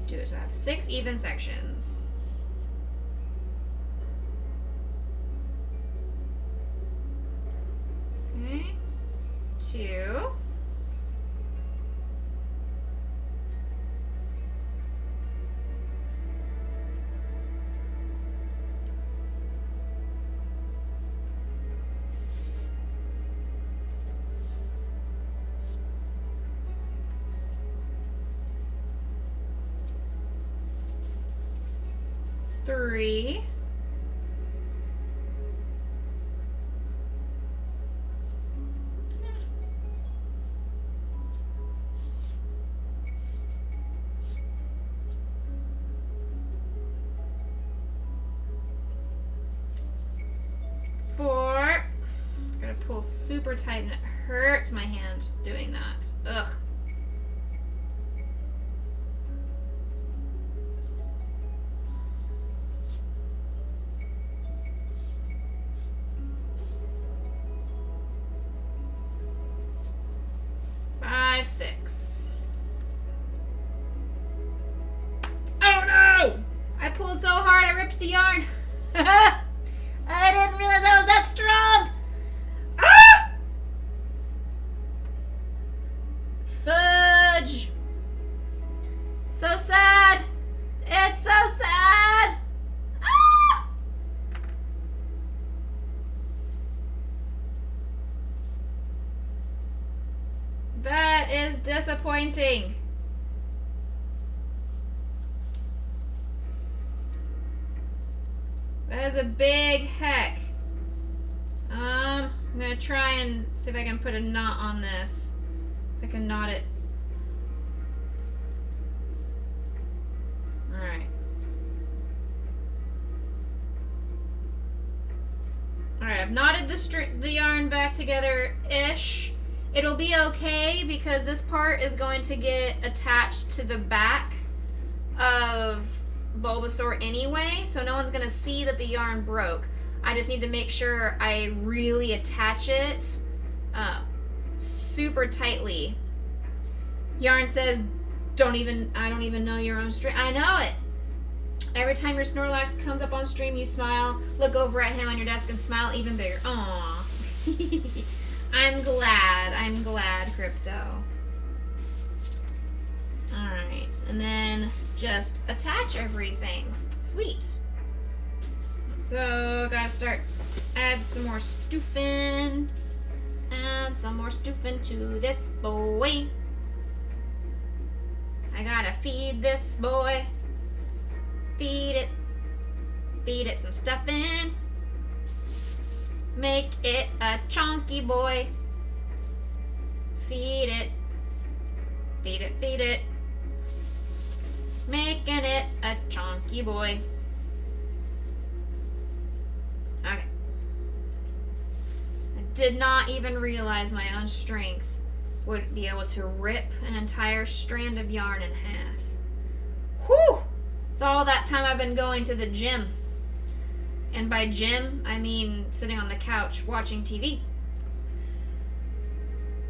Do it. So I have 6 even sections. Okay. 2. 3. 4. Gotta pull super tight and it hurts my hand doing that. Ugh. 6. Oh no! I pulled so hard I ripped the yarn. I didn't realize I was that strong. Ah! Fudge. So sad. It's so sad. Ah! That is disappointing. That is a big heck. I'm gonna try and see if I can put a knot on this. If I can knot it. Alright. Alright, I've knotted the yarn back together-ish. It'll be okay because this part is going to get attached to the back of Bulbasaur anyway, so no one's gonna see that the yarn broke. I just need to make sure I really attach it super tightly. Yarn says, I don't even know your own stream. I know it. Every time your Snorlax comes up on stream, you smile, look over at him on your desk and smile even bigger. Aww. I'm glad, Crypto. Alright, and then just attach everything. Sweet. So, gotta add some more stoofing. Add some more stoofing to this boy. I gotta feed this boy. Feed it some stuffing. Make it a chunky boy. Feed it. Feed it, feed it. Making it a chunky boy. Okay. I did not even realize my own strength would be able to rip an entire strand of yarn in half. Whew! It's all that time I've been going to the gym. And by gym, I mean sitting on the couch watching TV.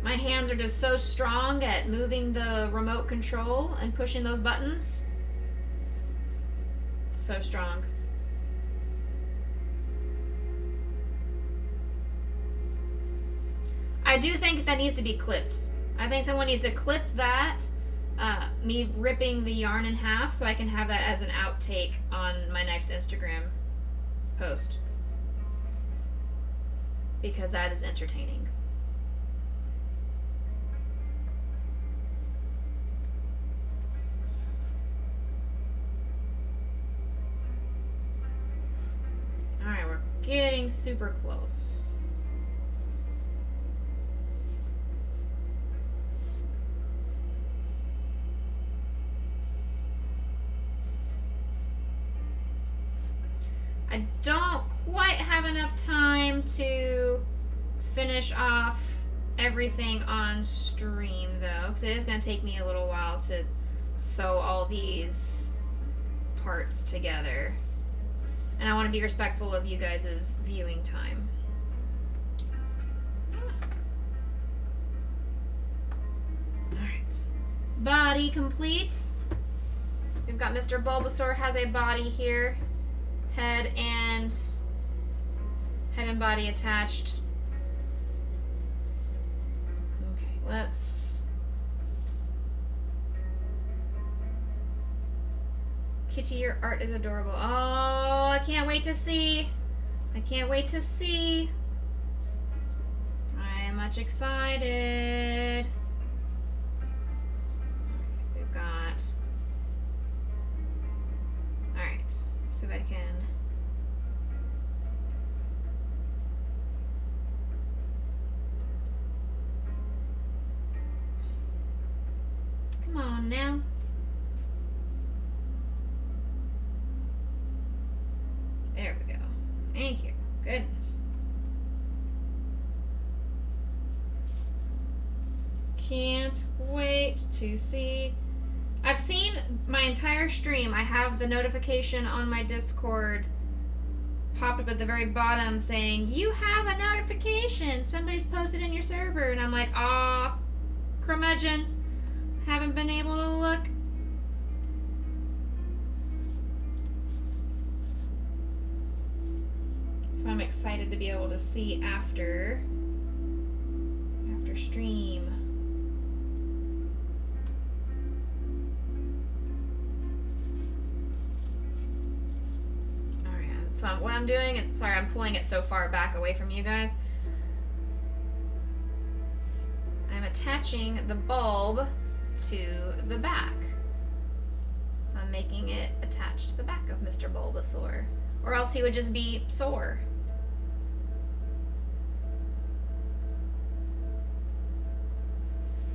My hands are just so strong at moving the remote control and pushing those buttons. So strong. I do think that needs to be clipped. I think someone needs to clip that, me ripping the yarn in half, so I can have that as an outtake on my next Instagram post. Because that is entertaining. Alright, we're getting super close. I don't quite have enough time to finish off everything on stream, though, because it is going to take me a little while to sew all these parts together. And I want to be respectful of you guys' viewing time. Alright. Body complete. We've got Mr. Bulbasaur has a body here. Head and body attached. Okay, let's... Kitty, your art is adorable. Oh, I can't wait to see. I can't wait to see. I am much excited. We've got... Alright, let's see if I can... Come on now. There we go. Thank you. Goodness. Can't wait to see. I've seen my entire stream. I have the notification on my Discord pop up at the very bottom saying, you have a notification. Somebody's posted in your server. And I'm like, aw, curmudgeon. Haven't been able to look. So I'm excited to be able to see after stream. Alright, so what I'm doing is, sorry, I'm pulling it so far back away from you guys. I'm attaching the bulb to the back. So I'm making it attached to the back of Mr. Bulbasaur. Or else he would just be sore.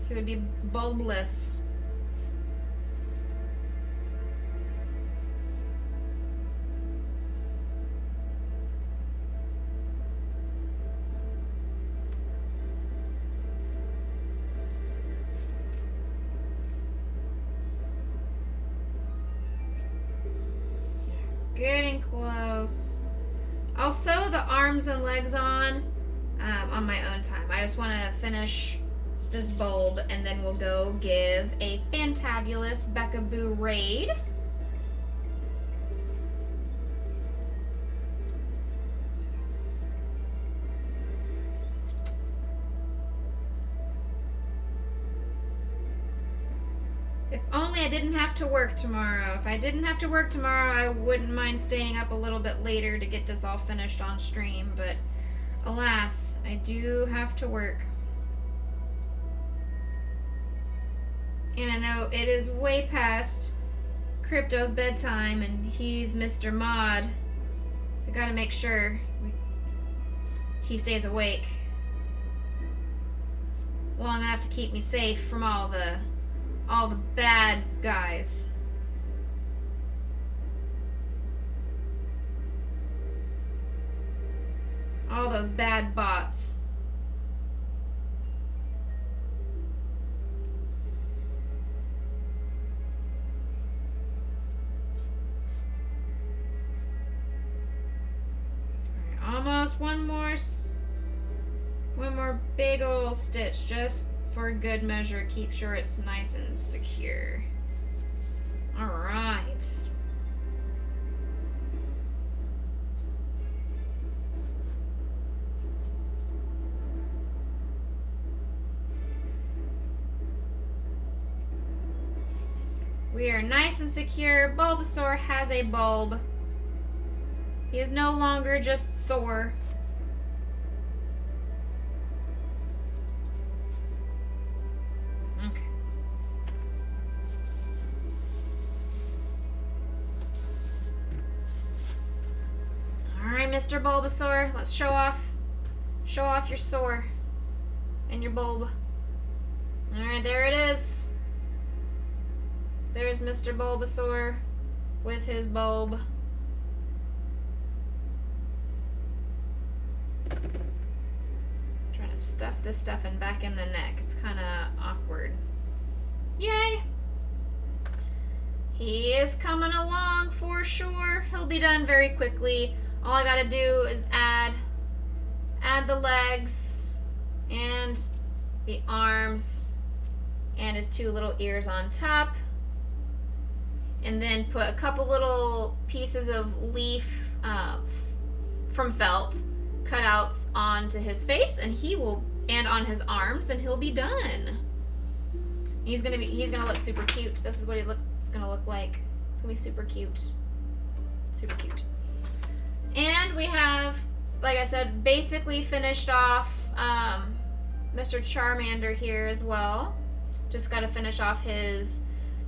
He would be bulbless. Getting close. I'll sew the arms and legs on my own time. I just want to finish this bulb and then we'll go give a fantabulous Becka-Boo raid. If only I didn't have to work tomorrow. If I didn't have to work tomorrow, I wouldn't mind staying up a little bit later to get this all finished on stream, but alas, I do have to work. And I know it is way past Crypto's bedtime and he's Mr. Mod. I gotta make sure he stays awake long enough to keep me safe from all the bad guys. All those bad bots. Almost one more big ol' stitch, just for good measure. Keep sure it's nice and secure. All right. We are nice and secure. Bulbasaur has a bulb. He is no longer just sore. Okay. Alright, Mr. Bulbasaur, let's show off your sore and your bulb. Alright, there it is. There's Mr. Bulbasaur with his bulb. Trying to stuff this stuff back in the neck. It's kind of awkward. Yay! He is coming along for sure. He'll be done very quickly. All I gotta do is add the legs and the arms and his two little ears on top. And then put a couple little pieces of leaf from felt cutouts onto his face, and and on his arms, and he'll be done. He's gonna look super cute. This is what it's gonna look like. It's gonna be super cute, super cute. And we have, like I said, basically finished off Mr. Charmander here as well. Just got to finish off his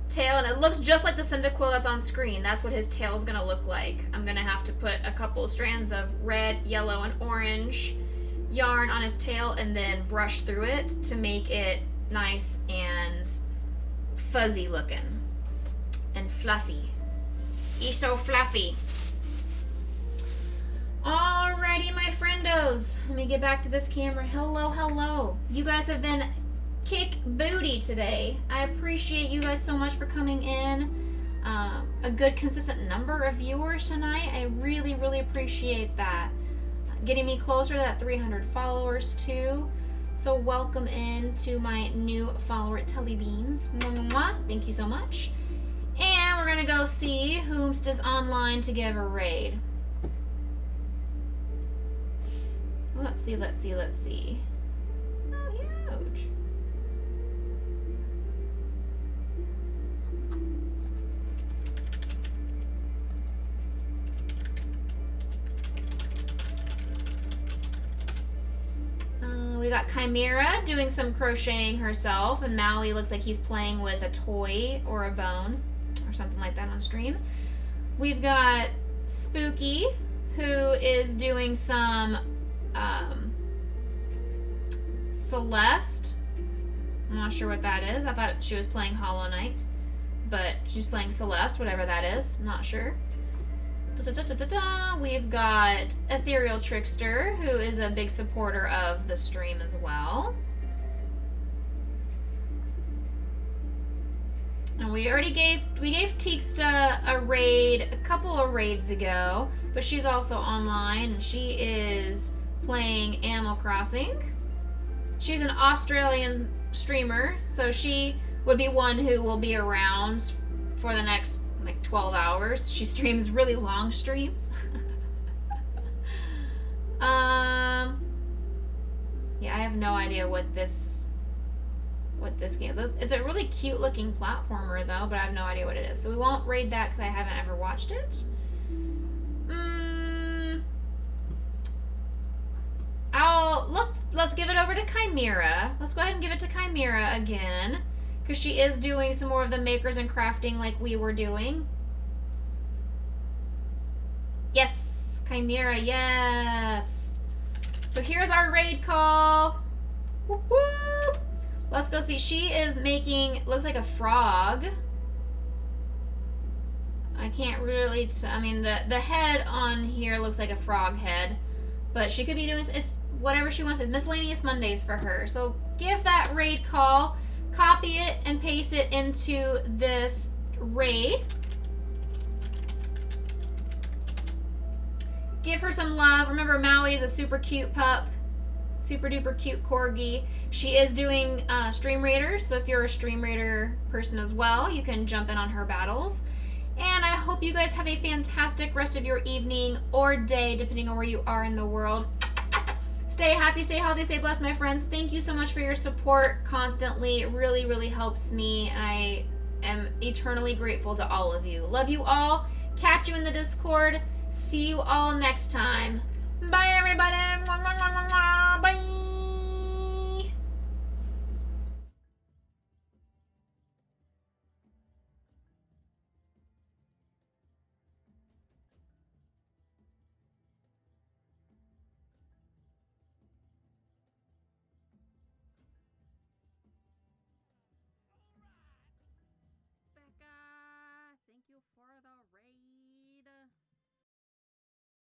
tail, and it looks just like the Cyndaquil that's on screen. That's what his tail is going to look like. I'm going to have to put a couple strands of red, yellow, and orange yarn on his tail and then brush through it to make it nice and fuzzy looking and fluffy. He's so fluffy. Alrighty, my friendos. Let me get back to this camera. Hello, hello. You guys have been kick booty today. I appreciate you guys so much for coming in. A good consistent number of viewers tonight. I really, really appreciate that. Getting me closer to that 300 followers too. So welcome in to my new follower at Tellybeans. Mwah. Thank you so much. And we're gonna go see whomst is online to give a raid. Let's see. Oh, huge. We got Chimera doing some crocheting herself, and Maui looks like he's playing with a toy or a bone or something like that on stream. We've got Spooky, who is doing some Celeste. I'm not sure what that is. I thought she was playing Hollow Knight, but she's playing Celeste, whatever that is. Not sure. We've got Ethereal Trickster, who is a big supporter of the stream as well. And we gave Teeksta a raid a couple of raids ago, but she's also online and she is playing Animal Crossing. She's an Australian streamer, so she would be one who will be around for the next like 12 hours. She streams really long streams. Yeah, I have no idea what this game is. It's a really cute looking platformer though, but I have no idea what it is. So we won't raid that because I haven't ever watched it. Let's give it over to Chimera. Let's go ahead and give it to Chimera again, because she is doing some more of the makers and crafting like we were doing. Yes, Chimera, yes. So here's our raid call. Whoop, whoop. go see. She is making, looks like a frog. I can't really, I mean, the head on here looks like a frog head. But she could be doing, it's whatever she wants. It's Miscellaneous Mondays for her. So give that raid call, copy it, and paste it into this raid. Give her some love. Remember, Maui is a super cute pup. Super duper cute corgi. She is doing Stream Raiders, so if you're a Stream Raider person as well, you can jump in on her battles. And I hope you guys have a fantastic rest of your evening or day, depending on where you are in the world. Stay happy, stay healthy, stay blessed, my friends. Thank you so much for your support constantly. It really, really helps me, and I am eternally grateful to all of you. Love you all. Catch you in the Discord. See you all next time. Bye, everybody.